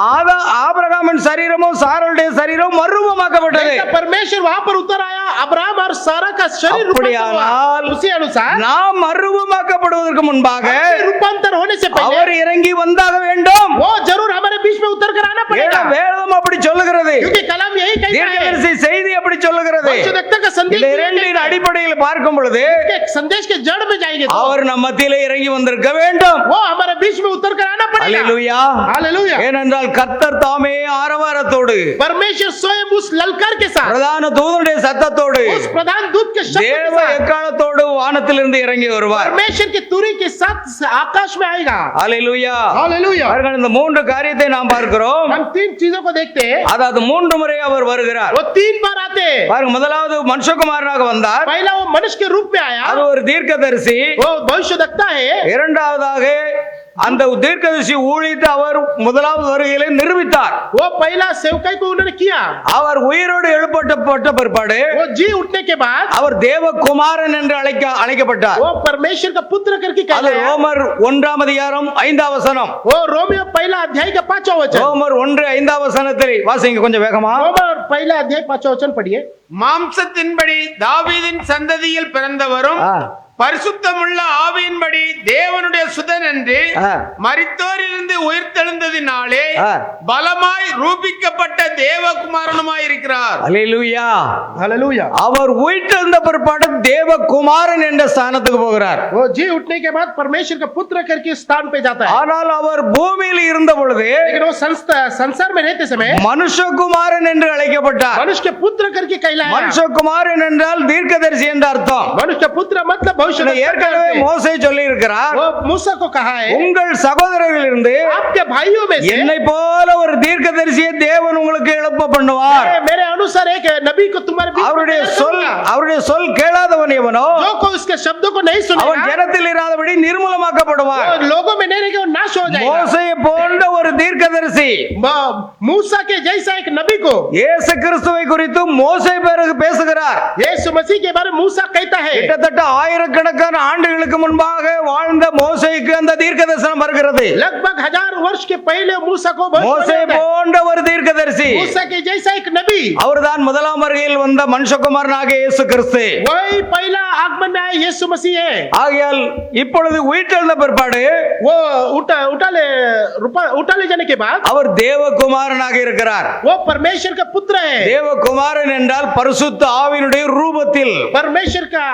ஆபிரகாமின் சரீரமும் சாராளுடைய சரீரமும் மறுரூபமாக்கப்பட்டது. जैसा परमेश्वर वहां पर उतर आया, अब्राहम और सारा का शरीर रूपांतर हुआ, அப்படியானால் उसी अनुसार நாம் மறுரூபமாக்கப்படுவதற்கு முன்பாக रूपांतर होने से पहले அவர் இறங்கி வந்தாக வேண்டும். वो जरूर हमारे बीच में उतर कर आना पड़ेगा। வேதம் அப்படி சொல்லுகிறது. क्योंकि कलाम यही कहता है, தீர்க்கதரிசி செய்தி அப்படி சொல்லுகிறது. भविष्यवक्ता का संदेश இந்த यही இரண்டின் कहता है। அடிப்படை அடிப்படையில் பார்க்கும் பொழுது के संदेश के जड़ में जाएंगे तो அவர் நம் மத்தியிலே இறங்கி வந்திருக்க வேண்டும். वो हमारे बीच में उतर कर आना पड़ेगा. அல்லேலூயா. हालेलूया. ஏனென்றால் கர்த்தர் தாமே ஆரவாரத்தோடு परमेश्वर स्वयं उस ललकार के साथ, பிரதான தூதனுடைய சத்தத்தோடு उस प्रधान दूत के शब्द के தேவ साथ, எக்காலத்தோடு வானத்திலிருந்து இறங்கி வருவார். परमेश्वर की तुरी के साथ आकाश में आएगा. அல்லேலூயா. हालेलूया. அவர்கள் இந்த மூன்று காரியத்தை நாம் பார்க்கிறோம். हम तीन चीजों को देखते हैं. அதாவது மூன்று முறை அவர் வருகிறார். वो तीन बार आते हैं. பாருங்க, முதலாவது மனுஷகுமாரனாக வந்தார். पहला वो मनुष्य के रूप में आया, அது ஒரு தீர்க்கதரிசி. वो भविष्यवक्ता है. இரண்டாவதாக அந்த தீர்க்கதரிசி ஊழித்து அவர் முதலாவது வருகையிலே நிரூபித்தார். वो पहला सेवकाई को उन्होंने किया. அவர் உயிரோடு எழுப்பப்பட்ட பிற்பாடு वो जी उठने के बाद அவர் தேவகுமாரன் என்று அழைக்கப்பட்டார். वो परमेश्वर का पुत्र करके அது कहलाया. ரோமர் 1:5 வசனம். वो रोमियो पहला अध्याय का 5वां वचन. ரோமர் 1:5 வாசிங்க கொஞ்சம் வேகமா. रोमर पहला अध्याय 5वां वचन पढ़िए. மாம்சத்தின்படி தாவீதின் சந்ததியில் பிறந்தவரும் ஆ. பரிசுத்தமுள்ள ஆவியின்படி தேவனுடைய சுதன் என்று ஆ. மரித்தோரிலிருந்து உயிர்த்தெழுந்ததினாலே ஆ. பலமாய் ரூபிக்கப்பட்ட தேவகுமாரனுமாய் இருக்கிறார். அல்லேலூயா. हालेलूया. அவர் உயிர்த்தெழுந்த பிற்பாடு தேவகுமாரன் என்ற ஸ்தானத்துக்கு போகிறார். वो जी उठने के बाद परमेश्वर का पुत्र करके स्थान पे जाता है. ஆனால் அவர் பூமியில் இருந்த பொழுது लेकिन वो संसार में रहते समय மனுஷகுமாரன் என்று அழைக்கப்பட்டார். मनुष्य के पुत्र करके कहलाया. மனுஷகுமாரன் என்றால் தீர்க்கதரிசி என்ற அர்த்தம். मनुष्य का पुत्र मतलब भविष्य. ஏற்கனவே மோசே சொல்லி இருக்கிறார், वो मूसा को कहा है, உங்கள் சகோதரர்களிலிருந்து आपके भाइयों में से என்னை போல ஒரு தீர்க்கதரிசியை தேவன் உங்களுக்கு எழுப்ப பண்ணுவார். मेरे अनुसार एक नबी को तुम्हारे बीच में அவருடைய तैयार சொல் करूंगा. அவருடைய சொல் கேளாதவன் எவனோ जो कोई उसके शब्दों को नहीं அவன் सुनेगा, ஜனத்தில் இராதபடி நிர்மூலமாக்கப்படுவார். वो लोगों में नहीं रहेगा, वो नाश हो जाएगा. மோசேயை போன்ற ஒரு தீர்க்கதரிசி मूसा के जैसा एक नबी को இயேசு கிறிஸ்துவை குறித்து மோசே பிறகு பேசுகிறார். यीशु मसीह के बारे में मूसा कहता है. கிட்டத்தட்ட ஆயிரக்கணக்கான ஆண்டுகளுக்கு முன்பாக வாழ்ந்த மோசேக்கு அந்த தீர்க்கதரிசனம் வருகிறது. लगभग 1000 वर्ष के पहले मूसा को மோசே போன்ற ஒரு தீர்க்கதரிசி, मूसा के जैसा एक नबी, அவர்தான் முதலாம் வருகையில் வந்த மனுஷகுமாரனாக இயேசு கிறிஸ்து. वही पहला आगमन में आया यीशु मसीह है. ஆகையால் இப்பொழுது உயிர்த்தெழுந்த பிற்பாடு वो उठा ले जाने के बाद அவர் தேவகுமாரனாக இருக்கிறார். वो परमेश्वर का पुत्र है. தேவகுமாரன் என்றால் பரிசுத்த ஆவியினுடைய ரூபத்தில். परमेश्वर का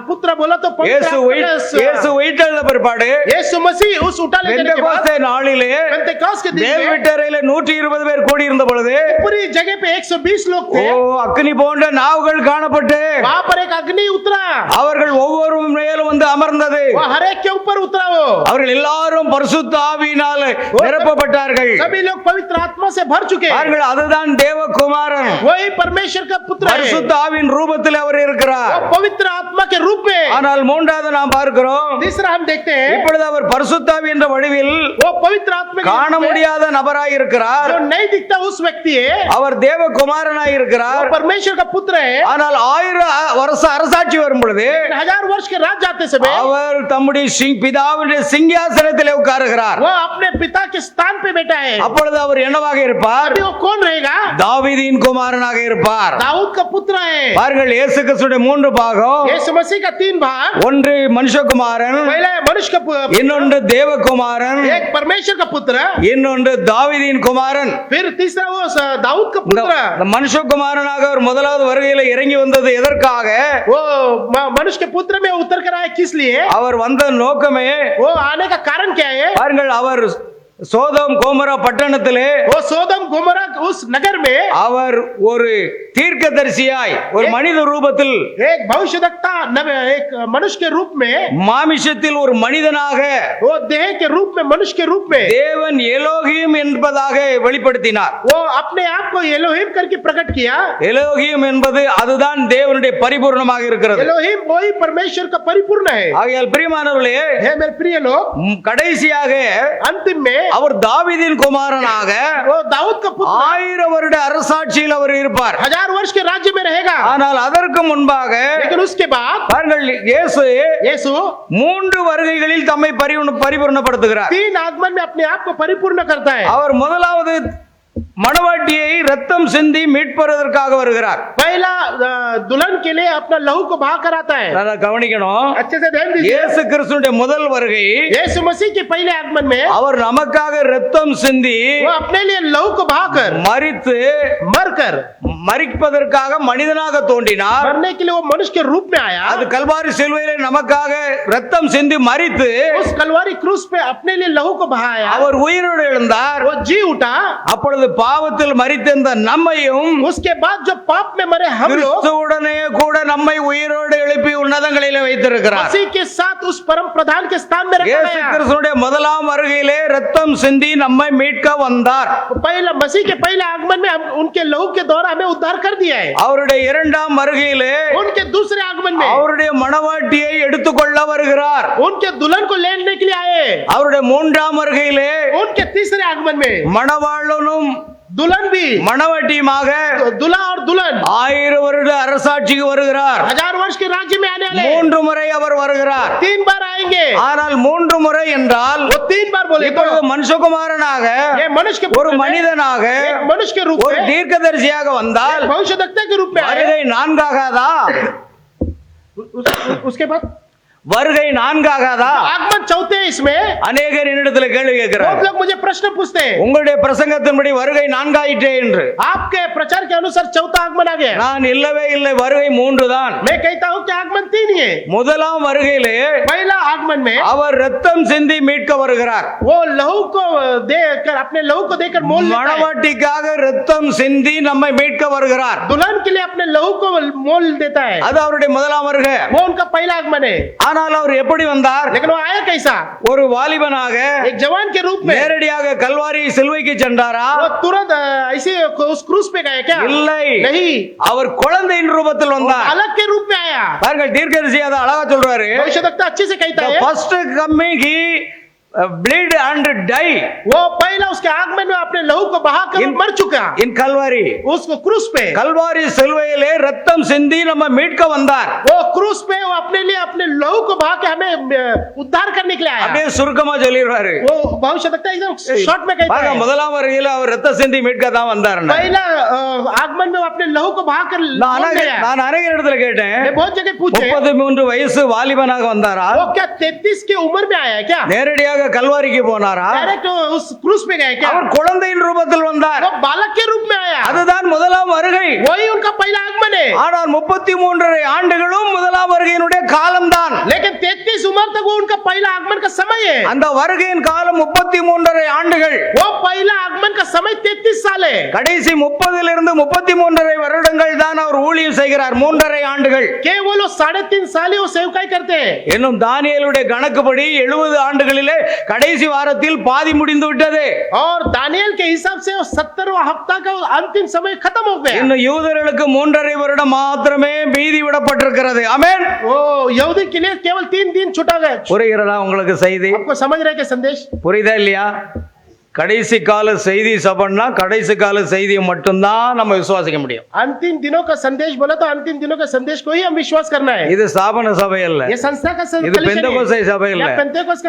पुत्र बोला तो இயேசு உயிர்த்தெழுந்த பிற்பாடு यीशु मसीह उस उठा ले जाने के बाद பெந்தெகோஸ்தே நாளிலே पेंतेकोस्त के दिन தேவ में வீட்டறையிலே 120 பேர் கூடி இருந்த பொழுது पूरी जगह पे 120 लोग ஓ थे. அக்கினி போன்ற நாவுகள் காணப்பட்டு वहां पर एक अग्नि उतरा, அவர்கள் ஒவ்வொரு மேலும் வந்து அமர்ந்தது. वो हर एक के ऊपर उतरा. वो அவர்கள் எல்லாரும் பரிசுத்த ஆவியினால் நிரப்பப்பட்டார்கள். सभी लोग पवित्र आत्मा से भर चुके. அவர்கள் அதுதான் தேவகுமாரன். वही परमेश्वर का पुत्र है. பரிசுத்த ஆவியின் ரூபத்தில் அவர் இருக்கிறார். वो पवित्र आत्मा के रूप में. ஆனால் மூன்றாவது நாம் பார்க்கிறோம், तीसरा हम देखते हैं, இப்பொழுது அவர் பரிசுத்த ஆவி என்ற வடிவில் वो पवित्र आत्मा के காண रूप में முடியாத நபராய் இருக்கிறார். जो नहीं दिखता उस व्यक्ति है. அவர் தேவகுமாரனாய் वो இருக்கிறார். परमेश्वर का पुत्र है. ஆனால் 1000 வருஷ அரசாட்சி வரும் பொழுது 1000 वर्ष के राज जाते समय அவர் தம்முடைய பிதாவுடைய சிங்காசனத்திலே உட்காருகிறார். वो अपने पिता के स्थान पे बैठा है. அப்பொழுது அவர் என்னவாக இருப்பார்? अभी वो कौन रहेगा? தாவீதின் குமாரனாக இருப்பார். दाऊद का पुत्र है. பாருங்கள், இயேசு கிறிஸ்துவின் 3 பாகம். यीशु मसीह का 3 भाग. ஒன்று மனுஷகுமாரன், पहला है मनुष्य का पुत्र, இன்னொன்று தேவகுமாரன், एक परमेश्वर का पुत्र, இன்னொன்று தாவீதின் குமாரன். फिर तीसरा वो दाऊद का இந்த पुत्र. மனுஷகுமாரனாக அவர் முதலாவது வருகையில இறங்கி வந்தது எதற்காக? वो मनुष्य के पुत्र में उतर कर आया किस लिए? அவர் வந்த நோக்கமே, वो आने का कारण क्या है? பாருங்கள், அவர் சோதோம் கோமரா பட்டணத்திலே वो सोदम गोमोरा उस नगर में அவர் ஒரு தீர்க்கதரிசியாய் ஒரு மனித ரூபத்தில், एक भविष्यवक्ता एक मनुष्य के रूप में, மாமிசத்தில் ஒரு மனிதனாக वो देह के रूप में, मनुष्य के रूप में தேவன் எலோகிம் என்பதாக வெளிப்படுத்தினார். वो अपने आप को एलोहिम करके प्रकट किया. எலோகிம் என்பது அதுதான் தேவனுடைய பரிபூர்ணமாக இருக்கிறது. एलोहिम वही परमेश्वर का परिपूर्ण है. ஆகையால் பிரியமானவர்களே, हे मेरे प्रिय लोग, கடைசியாக अंतिम में அவர் தாவீதின் குமாரனாக वो दाऊद का पुत्र 1000 வருட அரசாட்சியில் அவர் இருப்பார். 1000 वर्ष के राज्य में रहेगा. ஆனால் அதற்கு முன்பாக लेकिन उसके बाद பாருங்கள், இயேசு यीशु 3 வருகைகளில் தம்மை பரிபூர்ணப்படுத்துகிறார். 3 आगमन में अपने आप को परिपूर्ण करता है. அவர் முதலாவது மணவாட்டியை ரத்தம் சிந்தி மீட்பதற்காக வருகிறார். पहला दुल्हन के लिए अपना लहू को बहा कर आता है. அதை கவனிக்கணும். अच्छे से ध्यान दीजिए. இயேசு கிறிஸ்துவின் முதல் வருகை यीशु मसीह के पहले आगमन में அவர் நமக்காக ரத்தம் சிந்தி वो अपने लिए लहू को बहाकर மரித்து मरकर மரிப்பதற்காக மனிதனாக தோன்றினார். मरने के लिए वो मनुष्य के रूप में आया. அது கல்வாரி சிலுவையிலே நமக்காக ரத்தம் சிந்தி மரித்து उस कलवारी क्रूस पे अपने लिए लहू को बहाया. அவர் உயிரோடு எழுந்தார். वो जी उठा. அப்பொழுது பாவத்தில் மரித்திருந்த நம்மையும் उसके बाद जो पाप में मरे हम लोग கிறிஸ்துவுடனே கூட நம்மை உயிரோடு எழுப்பி உன்னதங்களிலே வைத்திருக்கிறார். मसीह के साथ उस परम प्रधान के स्थान में रखा இயேசு गया. கிறிஸ்துவுடைய முதலாம் வருகையிலே ரத்தம் சிந்தி நம்மை மீட்க வந்தார். पहला मसीह के पहले आगमन में हम उनके लहू के द्वारा हमें उद्धार कर दिया है. அவருடைய இரண்டாம் வருகையிலே उनके दूसरे आगमन में அவருடைய மணவாட்டியை எடுத்துக்கொள்ள வருகிறார். उनके दुल्हन को लेने के लिए आए. அவருடைய மூன்றாம் வருகையிலே उनके तीसरे आगमन में மணவாளனும் दुल्हन भी மணவாட்டியுமாக दुल्हा और दुल्हन 1000 வருட அரசாட்சிக்கு வருகிறார். 1000 वर्ष के राज्य में आने वाले. 3 முறை அவர் வருகிறார். 3 बार आएंगे. ஆனால் 3 முறை என்றால் वो 3 बार बोले. இப்பொழுது மனுஷகுமாரனாக ये मनुष्य के ஒரு மனிதனாக एक मनुष्य के रूप ஒரு में தீர்க்கதரிசியாக வந்தால் भविष्यवक्ता के रूप में आए. வருகை நான்காகாதா? उसके बाद வருகை நான்காகாதா? आगमन चौथे इसमें. அநேகர் என்னிடத்தில் கேள்வி बहुत கேட்கிறார். लोग मुझे प्रश्न पूछते हैं. உங்களுடைய பிரசங்கத்தின்படி வருகை நான்காயிற்றே என்று. आपके प्रचार के अनुसार चौथा आगमन आ गया. நான் இல்லவே இல்லை, வருகை 3 தான். मैं कहता हूँ कि आगमन 3 ही है. முதலாம் வருகையிலே पहला आगमन में அவர் ரத்தம் சிந்தி மீட்க வருகிறார். वो लहू को देकर अपने लहू को देकर मोल लेता है. மணவாட்டிக்காக ரத்தம் சிந்தி நம்மை மீட்க வருகிறார். दुल्हन के लिए अपने लहू को मोल देता है. அது அவருடைய முதலாம் வருகை. वो उनका पहला आगमन है. ஆனால் அவர் எப்படி வந்தார்? लेकिन वो आया कैसा? ஒரு வாலிபனாக एक जवान के रूप में. நேரடியாக கல்வாரி சிலுவைக்கு சென்றாரா? वो तुरंत ऐसे उस क्रूस पे गए क्या? இல்லை, नहीं. அவர் குழந்தையின் ரூபத்தில் वो வந்தார். बालक के रूप में आया. பாருங்கள், தீர்க்கதரிசி அதை அழகா சொல்றாரு. भविष्यवक्ता अच्छे से कहता है. First coming he bleed and die वो पहला उसके आगमन में अपने लहू को बहाकर वो मर चुका. in கல்வாரி. उसको क्रूस पे கல்வாரி சிலுவையிலே ரத்தம் சிந்தி நம்ம மீட்க வந்தார். वो क्रूस पे वो अपने लिए अपने लहू को बहा के हमें उद्धार करने के लिए आया. அப்படியே சுருக்கமா சொல்லிடுவாரு. वो भविष्यवक्ता एकदम शॉर्ट में कहता பாருங்க, है. முதலாம் வருகையில அவர் ரத்த சிந்தி மீட்க தான் வந்தார். पहला आगमन में वो अपने लहू को बहाकर நான் அநேக இடத்துல கேட்டேன், मैं बहुत जगह पूछे 33 வயசு வாலிபனாக வந்தாரா? वो क्या 33 की उम्र में आया क्या? நேரடியாக கல்வாரிக்கு போனாரா? डायरेक्ट उस क्रूस पे गए क्या? அவர் குழந்தையின் ரூபத்தில் வந்தார். वो बालक के रूप में आया. அதுதான் முதலாம் வருகை. वही उनका पहला आगमन है. ஆனால் 33 ஆண்டுகளும் முதலாம் வருகையினுடைய காலம்தான். लेकिन 33 उम्र तक वो उनका पहला आगमन का समय है. அந்த வருகையின் காலம் 33 ஆண்டுகள். वो पहला आगमन का समय 33 साल है. கடைசி 30 இருந்து 33 வருடங்கள் தான் அவர் ஊழியம் செய்கிறார். 3.5 ஆண்டுகள். केवल वो 3.5 साल ही वो सेवकाई करते हैं. இன்னும் தானியேலுடைய கணக்குப்படி 70 ஆண்டுகளிலே கடைசி வாரத்தில் பாதி முடிந்து விட்டது. और दानियल के हिसाब से 70वां हफ्ता का अंतिम समय खत्म हो गया. இன்னும் யூதர்களுக்கு 3.5 வருடம் மாத்திரமே மீதி விடப்பட்டிருக்கிறது. ஆமென். ओ यहूदी के लिए केवल 3 दिन छूटा गया. புரிகிறதா உங்களுக்கு செய்தி? आपको समझ रहे क्या संदेश? புரியுதா இல்லையா? கடைசி கால செய்தி சபன்னா கடைசி கால செய்தியை மட்டும்தான் நம்ம விசுவாசிக்க முடியும். अंतिम दिनों का संदेश बोला तो अंतिम दिनों का संदेश को ही हम विश्वास करना है. இது ஸ்தாபன சபை அல்ல, ये संस्था का இது பெந்தெகோஸ்தே சபை இல்ல,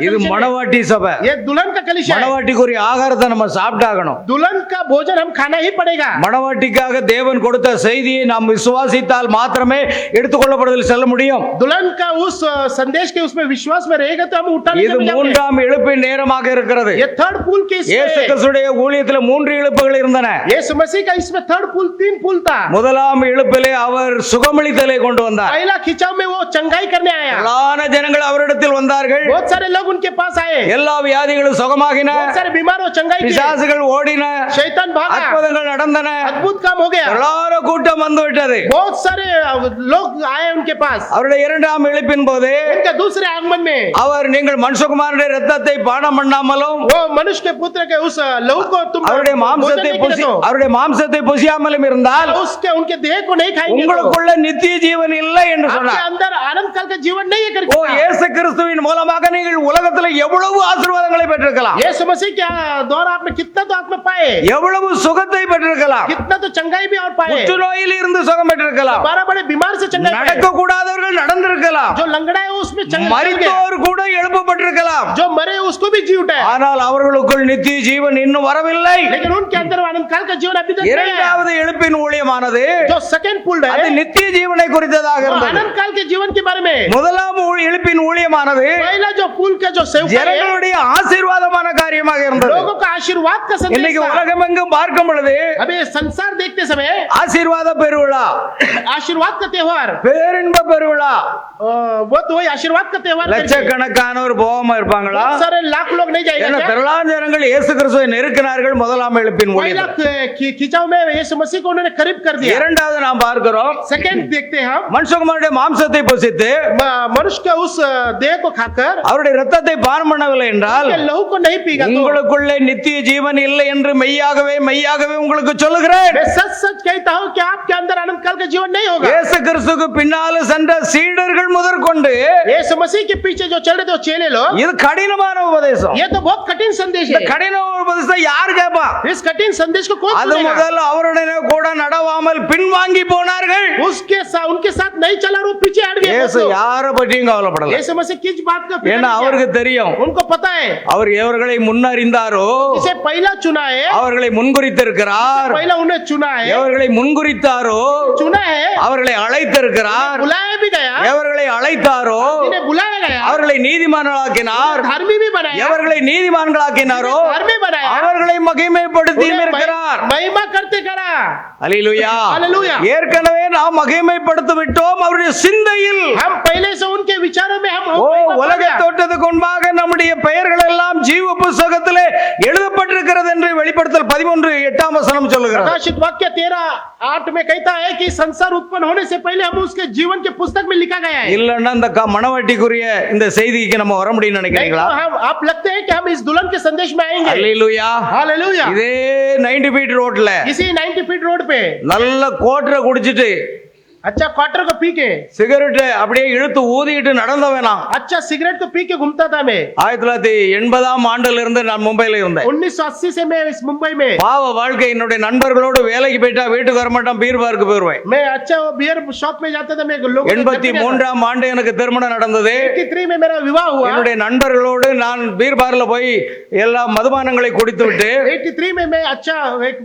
இது மணவாட்டி சபை. ये दुल्हन का कलीसिया है. மணவாட்டிக்குரிய ஆகாரத்தை நம்ம சாப்பிட்டாகணும். दुल्हन का भोजन हम खाना ही पड़ेगा. மணவாட்டிக்காக தேவன் கொடுத்த செய்தியை நாம் விசுவாசித்தால் மாத்திரமே எடுத்துக்கொள்ளப்படுதல் செல்ல முடியும். दुल्हन का उस संदेश के उसमें विश्वास में रहेगा तो हम उठाने இது மூன்றாம் எழுப்பின் நேரமாக இருக்கிறது. ये थर्ड पुल के இயேசு கிறிஸ்துடைய ஊழியத்தில் 3 எழுப்புகள் இருந்தன. यीशु मसीह का इसमें थर्ड पुल 3 पुल था. முதலாம் எழுப்பிலே அவர் சுகமளித்தலை கொண்டு வந்தார். पहला खिंचाव में वो चंगाई करने आया. பல ஜனங்கள் அவரிடத்தில் வந்தார்கள். बहुत सारे लोग उनके पास आए. எல்லா வியாதிகளும் சுகமாகின. बहुत सारे बीमार वो चंगाई किए. பிசாசுகள் ஓடின. शैतान भागा. அற்புதங்கள் நடந்தன. अद्भुत काम हो गया. எல்லாரும் கூட்டம் வந்து விட்டது. बहुत सारे लोग आए उनके पास. அவருடைய இரண்டாம் எழுப்பின் போது उनका दूसरे आगमन में அவர் நீங்கள் மனுஷகுமாரனுடைய இரத்தத்தை பானம் பண்ணாமலும் वो मनुष्य के पुत्र के उस लहू को तुम அவருடைய மாம்சத்தை புசியாமலும் இருந்தால் उसके उनके देह को नहीं खाएंगे உங்களுக்குள்ள நித்திய ஜீவன் இல்லை என்று आपके சொன்னார். अंदर अनंत काल का जीवन नहीं है ஓ, இயேசு கிறிஸ்துவின் மூலமாக நீங்கள் உலகத்தில் எவ்வளவு ஆசீர்வாதங்களை பெற்றிருக்கலாம். यीशु मसीह के द्वारा आपने कितना तो आत्मा पाए, எவ்வளவு சுகத்தை பெற்றிருக்கலாம். कितना तो चंगाई भी और पाए. புற்றுநோயில் இருந்து சுகம் பெற்றிருக்கலாம். 12 बड़े बीमार से चंगाई पाए. நடக்க கூடாதவர்கள் நடந்திருக்கலாம். जो लंगड़ा है उसमें चंगाई. மரித்தோர் கூட எழுப்பப்பட்டிருக்கலாம். जो मरे उसको भी जी उठा. ஆனால் அவர்களுக்குள் நித்திய ஜீவன் இன்னும் வரவில்லை. लेकिन उनके अंदर अनंत काल का जीवन अभी तक नहीं है। இரண்டாவது எழுப்பின் ஊழியமானது जो सेकंड पुल அது है நித்திய ஜீவனை குறித்ததாக वो இருந்தது. अनंत काल के जीवन के बारे में। முதலாம் எழுப்பின் ஊழியமானது पहला जो पुल का जो सेवक है ஜனங்களுடைய ஆசீர்வாதமான காரியமாக இருந்தது. लोगों का आशीर्वाद का संदेश இன்னைக்கு था। உலகமெங்கும் பார்க்கும் பொழுது अबे संसार देखते समय ஆசீர்வாத பெருவிழா, आशीर्वाद का त्योहार பேரின்ப பெருவிழா, वो तो वही आशीर्वाद का त्योहार करके லட்சக்கணக்கானோர் போகாம இருப்பாங்களா? बहुत सारे लाख लोग नहीं जाएगा ஏன்னா क्या? திரளான ஜனங்கள் இயேசு கிறிஸ்துவை நெருக்கினார்கள் முதலாம் எழுப்பின் पहला ஊழியத்தில். खिंचाव में यीशु मसीह को उन्होंने करीब कर दिया। இரண்டாவது நாம் பார்க்கிறோம், सेकंड देखते हैं हम மனுஷகுமாரனுடைய மாம்சத்தை புசித்து मनुष्य के उस देह को खाकर அவருடைய இரத்தத்தை பானம் பண்ணவில்லை என்றால் उसके लहू को नहीं पीगा तो உங்களுக்குள்ளே நித்திய ஜீவன் இல்லை என்று மெய்யாகவே மெய்யாகவே உங்களுக்கு சொல்லுகிறேன். मैं सच सच कहता हूँ कि आपके अंदर अनंत काल का जीवन नहीं होगा। இயேசு கிறிஸ்துவுக்கு பின்னால சென்ற சீடர்கள் முதற்கொண்டு यीशु मसीह के पीछे जो चल रहे थे वो चेले लोग, இது கடினமான உபதேசம். ये तो बहुत कठिन संदेश இந்த है। கடின உபதேசத்தை யார் கேட்பா? इस कठिन संदेश को कौन அது सुनेगा? முதல்ல அவருடனே கூட நடவாமல் பின்வாங்கி போனார்கள். उनके साथ नहीं चला और वो पीछे हट गए। இயேசு யாரை பற்றியும் கவலைப்படல. यीशु मसीह किस बात का फिक्र ஏன்னா नहीं அவருக்கு किया? தெரியும் उनको पता है அவர் எவர்களை முன்னறிந்தாரோ जिसे पहला चुना है, அவர்களை முன்குறித்திருக்கிறார். पहला उन्हें चुना है, எவர்களை முன்குறித்தாரோ चुना है, அவர்களை அழைத்திருக்கிறார். बुलाया भी गया, எவர்களை அழைத்தாரோ जिन्हें बुलाया गया, அவர்களை நீதிமான்களாக்கினார். धर्मी भी बनाया, எவர்களை நீதிமான்களாக்கினாரோ धर्मी बनाया, அவர்களை மகிமைப்படுத்தி उन्हें இருக்கிறார். महिमा करते करा। அல்லேலூயா. हालेलूया। ஏற்கனவே நாம் மகிமைப்படுத்தி விட்டோம் அவருடைய சிந்தையில். हम पहले से उनके विचारों में हम ஓ महिमा पा உலக गया। தோற்றத்துக்கு முன்பாக நம்முடைய பெயர்கள் எல்லாம் ஜீவ புஸ்தகத்திலே எழுதப்பட்டிருக்கிறது என்று வெளிப்படுத்தல் 13:8 சொல்லுகிறது. प्रकाशित वाक्य 13:8 में कहता है कि संसार उत्पन्न होने से पहले हम उसके जीवन के पुस्तक में लिखा गया है। இல்லன்னா இந்த மணவாட்டிக்குரிய இந்த செய்திக்கு நம்ம வர முடியும்னு नहीं நினைக்கிறீங்களா? तो हम आप लगते हैं कि हम इस दुल्हन के संदेश में आएंगे। அல்லேலூயா. हालेलूया। இதே 90 ஃபீட் ரோட்ல इसी 90 फीट रोड पे நல்ல கோட்டரை குடிச்சிட்டு अच्छा क्वार्टर को पी के, சிகரெட் அப்படியே இழுத்து ஊதிட்டு நடந்தவனாம். अच्छा सिगरेट को पी के घूमता था मैं। 1980 இருந்து நான் மும்பைல இருந்தேன். 1980 से मैं इस मुंबई में, பாவ வாழ்க்கை. என்னுடைய நண்பர்களோடு வேலைக்கு போயிட்டா வீட்டுக்கு வர மாட்டான், பீர் பார்க்கு போயிருவேன். मैं अच्छा वो बियर शॉप में जाता था। मैं लोगों के घर पे गया था। 83ஆம் ஆண்டு எனக்கு திருமணம் நடந்தது. 83 में मेरा विवाह हुआ। என்னுடைய நண்பர்களோடு நான் பீர் பார்ல போய் எல்லா மதுபானங்களை குடித்து விட்டு 83 में मैं अच्छा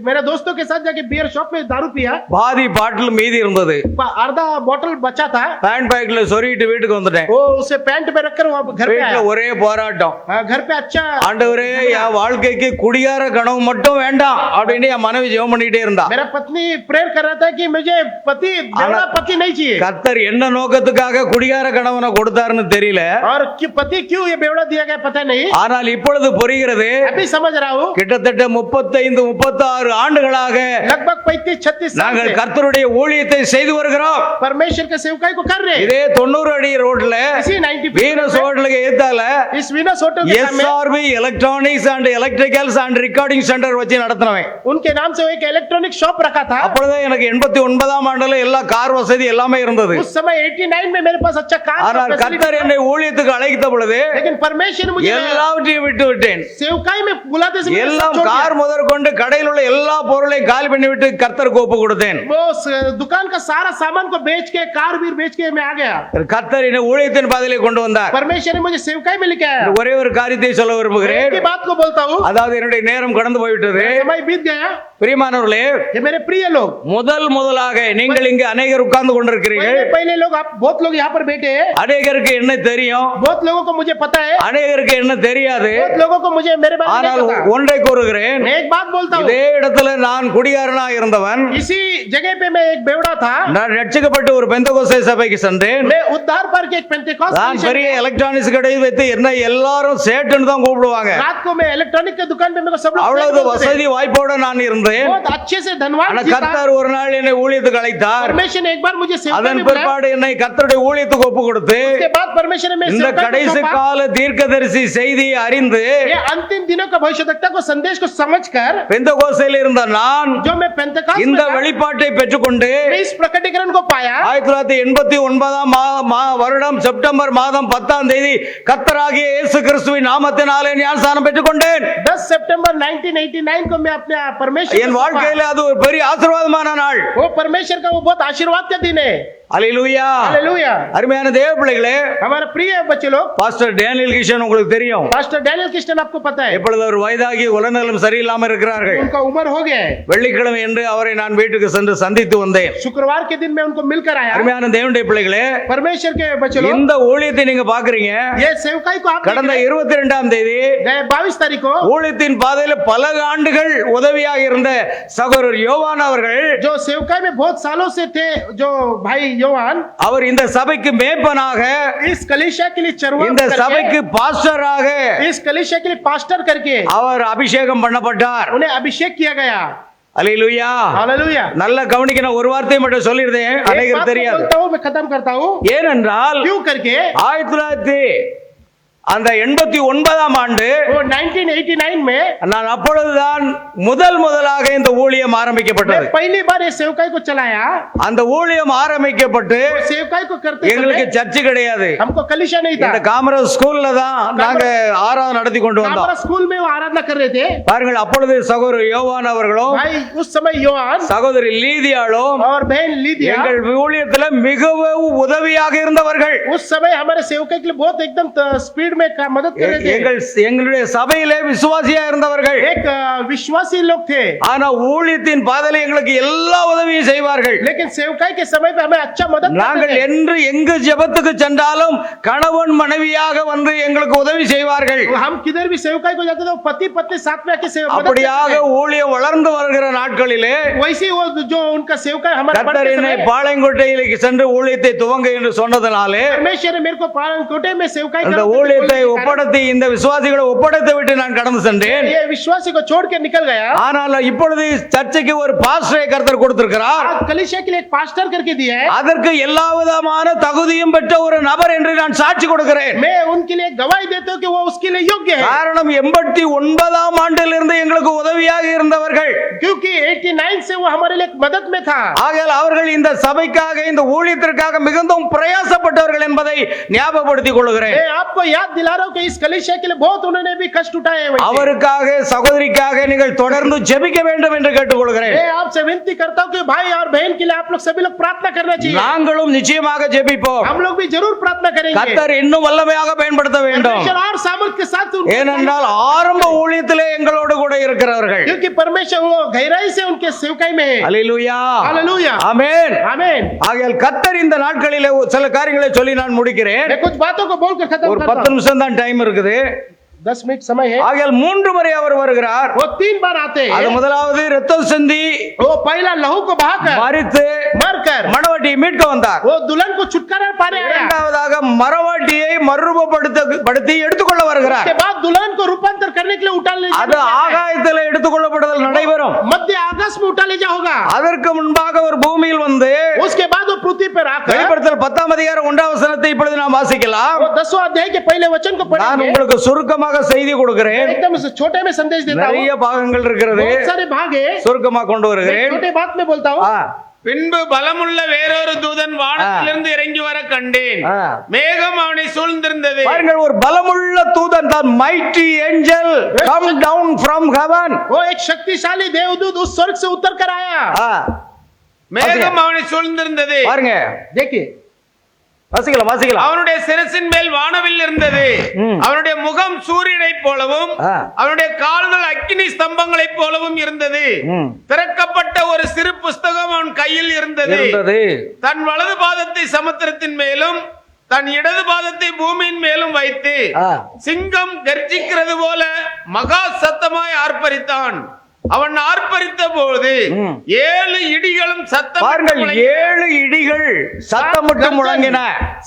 मेरे दोस्तों के साथ जाके बियर शॉप में दारू पिया। பாதி பாட்டில் மீதி இருந்தது. आधा बोतल बचा था, பேண்ட் பேக்ல சொருகிட்டு வீட்டுக்கு வந்துட்டேன். वो उसे पैंट में रखकर वहाँ घर पे வீட்டுல आया। ஒரே போராட்டம். घर पे अच्छा ஆண்டவரே என் வாழ்க்கைக்கு குடியார கனவு மட்டும் வேண்டாம் அப்படின்னு என் மனைவி ஜெபம் பண்ணிட்டே இருந்தா. मेरा पत्नी प्रेयर कर रहा था कि मुझे बेवड़ा पति नहीं चाहिए। கர்த்தர் என்ன நோக்கத்துக்காக குடியார கணவனை கொடுத்தாருன்னு தெரியல. और पति क्यों ये बेवड़ा दिया गया पता नहीं। ஆனால் இப்பொழுது புரிகிறது. अभी समझ रहा हूँ। கிட்டத்தட்ட 35-36 ஆண்டுகளாக लगभग 35-36 साल நாங்கள் से கர்த்தருடைய ஊழியத்தை செய்து வருகிறோம். परमेश्वर के सेवकाई को कर रहे हैं। இதே 90 அடி ரோட்ல इसी 90 வீனஸ் ஹோட்டலுக்கு ஏத்தால इस वीनस होटल के सामने SRB electronics and electricals and recording centre வச்சு நடத்துனவன். उनके नाम से एक इलेक्ट्रॉनिक शॉप रखा था। அப்பொழுது எனக்கு 89ஆம் ஆண்டுல எல்லா கார் வசதி எல்லாமே இருந்தது. उस समय 89 में मेरे पास अच्छा कार ஆனால் का facility கர்த்தர் था। என்னை ஊழியத்துக்கு அழைத்த பொழுது लेकिन परमेश्वर ने मुझे எல்லாவற்றையும் விட்டு விட்டேன். सेवकाई में बुलाते समय सब எல்லாம் छोड़ கார் दिया। முதற்கொண்டு கடையில் உள்ள எல்லா பொருளையும் காலி பண்ணி விட்டு கர்த்தருக்கு ஒப்பு கொடுத்தேன். वो दुकान का सारा सामान को बेच के कार भी बेच के मैं आ गया। கர்த்தர் என்னை ஊழியத்தின் பாதையிலே கொண்டு வந்தார். परमेश्वर ने मुझे सेवकाई में लिखा है। ஒரே ஒரு காரியத்தை சொல்ல விரும்புகிறேன். एक ही बात को बोलता हूँ। அதாவது என்னுடைய நேரம் கடந்து போய்விட்டது. समय बीत गया। பிரியமானவர்களே, ये मेरे प्रिय लोग, முதலாக நீங்கள் இங்கு அநேகர் உட்கார்ந்து கொண்டிருக்கிறீர்கள். पहले लोग आप बहुत लोग यहाँ पर बैठे हैं। அநேகருக்கு என்ன தெரியும், बहुत लोगों को मुझे पता है, அநேகருக்கு என்ன தெரியாது. बहुत लोगों को मुझे मेरे बारे में ஆனால் नहीं पता। ஒன்றை கூறுகிறேன். मैं एक बात बोलता हूँ। இதே இடத்துல நான் குடிகாரனா இருந்தவன். इसी जगह पे मैं एक बेवड़ा था। நான் ரட்சிக்கப்பட்டு ஒரு பெந்தகோஸ்தே சபைக்கு சென்றேன். मैं उद्धार पर के एक पेंटेकोस्ट நான் मिशन பெரிய में- எலக்ட்ரானிக்ஸ் கடையில் வைத்து என்ன எல்லாரும் சேட்டுன்னு தான் கூப்பிடுவாங்க. रात को मैं इलेक्ट्रॉनिक के दुकान पे मेरे को सब लोग அவ்வளவு बोलते थे। வசதி வாய்ப்போட நான் இருந்தேன். बहुत अच्छे से धनवान ஆனா जी था। கர்த்தர் ஒரு நாள் என்னை ஊழியத்துக்கு அழைத்தார். परमेश्वर ने एक बार मुझे सेवकाई அதன் में बुलाया। பிற்பாடு என்னை கர்த்தருடைய ஊழியத்துக்கு ஒப்பு கொடுத்து उसके बाद परमेश्वर ने मेरे இந்த सेवकाई को கடைசி सौंपा। கால தீர்க்கதரிசி செய்தியை அறிந்து ये अंतिम दिनों का भविष्यवक्ता को संदेश को समझकर பெந்தகோஸ்தேயில் இருந்த நான் जो मैं पेंटेकोस्ट में இந்த था, வெளிப்பாட்டை பெற்றுக்கொண்டு मैं इस प्रकटीकरण को पाया। 1989 வருடம் செப்டம்பர் மாதம் 10ஆம் தேதி கர்த்தராகிய இயேசு கிறிஸ்துவின் நாமத்தினாலே ஞானஸ்நானம் பெற்றுக்கொண்டேன். 10 सितंबर 1989 को मैं अपने परमेश्वर என் को सौंपा। வாழ்க்கையில அது ஒரு பெரிய ஆசீர்வாதமான நாள். वो परमेश्वर का वो बहुत आशीर्वाद का दिन है। அல்லேலூயா. हालेलुया। அருமையான தேவ பிள்ளைகளே, हमारे प्रिय बच्चे लोग, பாஸ்டர் டேனியல் கிஷன் உங்களுக்கு தெரியும். पास्टर डैनियल क्रिस्टन आपको पता है, எப்பொழுது அவர் வயதாகி உடல்நலம் சரியில்லாமல் இருக்கிறார்கள். उनका उम्र हो गया है। வெள்ளிக்கிழமை என்று அவரை நான் வீட்டுக்கு சென்று சந்தித்து வந்தேன். शुक्रवार के दिन मैं उनको मिलकर आया। அருமையான தேவனுடைய பிள்ளைகளே, परमेश्वर के बच्चे लोग, இந்த ஊழியத்தை நீங்க பாக்குறீங்க. ये सेवकाई को आप கடந்த 22ஆம் தேதி गए 22 तारीख को ஊழியத்தின் பாதையில பல ஆண்டுகள் உதவியாக இருந்த சகோதரர் யோவான் அவர்கள், जो सेवकाई में बहुत सालों से थे, जो भाई योहान, அவர் இந்த சபைக்கு மேய்ப்பனாக, इस कलीसिया के लिए चरवाहा இந்த करके, சபைக்கு பாஸ்டராக इस कलीसिया के लिए पास्टर करके அவர் அபிஷேகம் பண்ணப்பட்டார். उन्हें अभिषेक किया गया। அல்லேலூயா. हालेलुया। நல்ல கவனிக்கணும். ஒரு வார்த்தை மட்டும் சொல்லிருந்தேன், एक बात அனைவருக்கு को தெரியாது. बोलता हूँ, मैं खत्म करता हूँ। ஏனென்றால் क्यों करके 1989ஆம் ஆண்டு वो 1989 में நான் அப்பொழுதுதான் முதலாக இந்த ஊழியம் ஆரம்பிக்கப்பட்டது. मैं पहली बार ये सेवकाई को चलाया। அந்த ஊழியம் ஆரம்பிக்கப்பட்டு वो सेवकाई को करते எங்களுக்கு समय சர்ச்சு கிடையாது. हमको कलीसिया नहीं था। இந்த காமராஜ் ஸ்கூல்ல தான் நாங்க ஆராதனை நடத்தி கொண்டு வந்தோம். हमारा स्कूल में वो आराधना कर रहे थे। பாருங்கள், அப்பொழுது சகோதரர் யோவான் அவர்களும் भाई उस समय योहान சகோதரி லீதியாளும் और बहन लीदिया எங்கள் ஊழியத்துல மிகவும் உதவியாக இருந்தவர்கள். उस समय हमारे सेवकाई के लिए बहुत एकदम स्पीड में मदद कर रहे थे। எங்களுடைய சபையிலே விசுவாசியா இருந்தவர்கள். एक विश्वासी लोग थे, ஆனா ஊழியத்தின் பாதையில எங்களுக்கு எல்லா உதவியும் செய்வார்கள். लेकिन सेवकाई के समय पे हमें अच्छा मदद நாங்கள் करते थे। என்று எங்கு ஜெபத்துக்கு சென்றாலும் கணவன் மனைவியாக வந்து எங்களுக்கு உதவி செய்வார்கள். हम किधर भी सेवकाई को जाते थे, पति पत्नी साथ में आके सेवा मदद அப்படியாக करते थे। ஊழியம் வளர்ந்து வருகிற நாட்களிலே वैसे वो जो उनका सेवकाई हमारे கர்த்தர் बढ़ते என்னை समय பாளையங்கோட்டையிലേക്ക് சென்று ஊழியத்தை துவங்க என்று சொன்னதனாலே परमेश्वर ने मेरे को पालनकोटे में सेवकाई அந்த करने के लिए ஊழியத்தை बोलने के कारण ஒப்படைத்து இந்த விசுவாசிகளை ஒப்படைத்து விட்டு நான் கடந்து சென்றேன். ये विश्वासी को छोड़ के निकल गया। ஆனால் இப்பொழுது சர்ச்சைக்கு ஒரு பாஸ்டரை கர்த்தர் கொடுத்திருக்கிறார். आज कलीसिया के लिए एक पास्टर करके दिया है। அதற்கு எல்லா விதமான தகுதியும் பெற்ற ஒரு நபர் என்று நான் சாட்சி கொடுக்கிறேன். मैं उनके लिए गवाही देता हूँ कि वो उसके लिए योग्य है, காரணம் 89ஆம் ஆண்டிலிருந்து எங்களுக்கு உதவியாக இருந்தவர்கள். क्योंकि 89 से वो हमारे लिए मदद में था। ஆகையால் அவர்கள் இந்த சபைக்காக இந்த ஊழியத்திற்காக மிகுந்தும் பிரயாசப்பட்டவர்கள் என்பதை ஞாபகப்படுத்திக் கொள்கிறேன். मैं आपको याद दिला रहा हूँ कि इस कलीसिया के लिए बहुत उन्होंने भी कष्ट उठाए हैं। वैसे அவருக்காக சகோதரிக்காக நீங்கள் தொடர்ந்து ஜெபிக்க வேண்டும் என்று கேட்டுக்கொள்கிறேன். मैं आपसे विनती करता हूँ कि भाई और बहन के लिए आप लोग सभी लोग प्रार्थना करना चाहिए। நாங்களும் நிச்சயமாக ஜெபிப்போம். हम लोग भी जरूर प्रार्थना करेंगे। கர்த்தர் இன்னும் வல்லமையாக பயன்படுத்த வேண்டும். परमेश्वर और सामर्थ के साथ उनको ஏனென்றால் ஆரம்ப ஊழியத்திலே எங்களோடு கூட இருக்கிறவர்கள். क्योंकि परमेश्वर वो गहराई से उनके सेवकाई में है। அல்லேலூயா. हालेलुया। ஆமென். आमीन। ஆகையால் கர்த்தர் இந்த நாட்களிலே சில காரியங்களை சொல்லி நான் முடிக்கிறேன். मैं कुछ बातों को बोलकर खत्म ஒரு करता 10 हूँ। நிமிஷம் தான் டைம் இருக்குது. 10 मिनट समय है। ஆகையால் 3 முறை அவர் வருகிறார். वो 3 बार आते அது हैं। முதலாவது இரத்தம் சிந்தி वो पहला लहू को बहाकर மரித்து मरकर மணவாட்டியை மீட்க வந்தார். वो दुल्हन को छुटकारा पाने आया। இரண்டாவதாக மணவாட்டியை மறுரூபப்படுத்தி எடுத்துக்கொள்ள வருகிறார். उसके बाद दुल्हन को रूपांतर करने के लिए उठा ले அது ஆகாயத்தில் எடுத்துக்கொள்ளப்படுதல் நடைபெறும். मध्य आकाश में उठा ले जाओगा। அதற்கு முன்பாக ஒரு பூமியில் வந்து उसके बाद वो पृथ्वी पर आकर வெளிப்படுத்தல் 10ஆம் அதிகாரம் 1ஆம் வசனத்தை இப்பொழுது நாம் வாசிக்கலாம். वो 10वां अध्याय के पहले वचन को நான் पढ़ेंगे। உங்களுக்கு சுருக்கமாக செய்தி கொடுக்கிறேன். एकदम छोटे में संदेश देता हूँ। நிறைய பாகங்கள் இருக்கிறது. बहुत सारे भाग है। சுருக்கமாக கொண்டு मैं வருகிறேன். छोटे बात में बोलता हूँ। பின்பு பலமுள்ள வேறொரு தூதன் வானத்திலிருந்து இறங்கி வர கண்டேன். ஆ. மேகம் அவனை சூழ்ந்திருந்தது. பாருங்கள், ஒரு பலமுள்ள தூதன் தான், mighty angel come down from heaven. वो एक शक्तिशाली देवदूत उस स्वर्ग से उतर कर आया। மேகம் அவனை சூழ்ந்திருந்தது. பாருங்க, देखिए வாசிக்கலாம். அவனுடைய சிரசின் மேல் வானவில் இருந்தது. அவனுடைய முகம் சூரியனைப் போலவும் அவனுடைய கால்கள் அக்கினி ஸ்தம்பங்களைப் போலவும் இருந்தது. திறக்கப்பட்ட ஒரு சிறு புஸ்தகம் அவன் கையில் இருந்தது. தன் வலது பாதத்தை சமுத்திரத்தின் மேலும் தன் இடது பாதத்தை பூமியின் மேலும் வைத்து சிங்கம் கர்ஜிக்கிறது போல மகா சத்தமாய் ஆர்ப்பரித்தான். அவன் ஆர்ப்பரித்த போது 7 இடிகளும் சத்தம். பாருங்கள், 7 இடிகள் சத்தமிட்டு முழங்கின.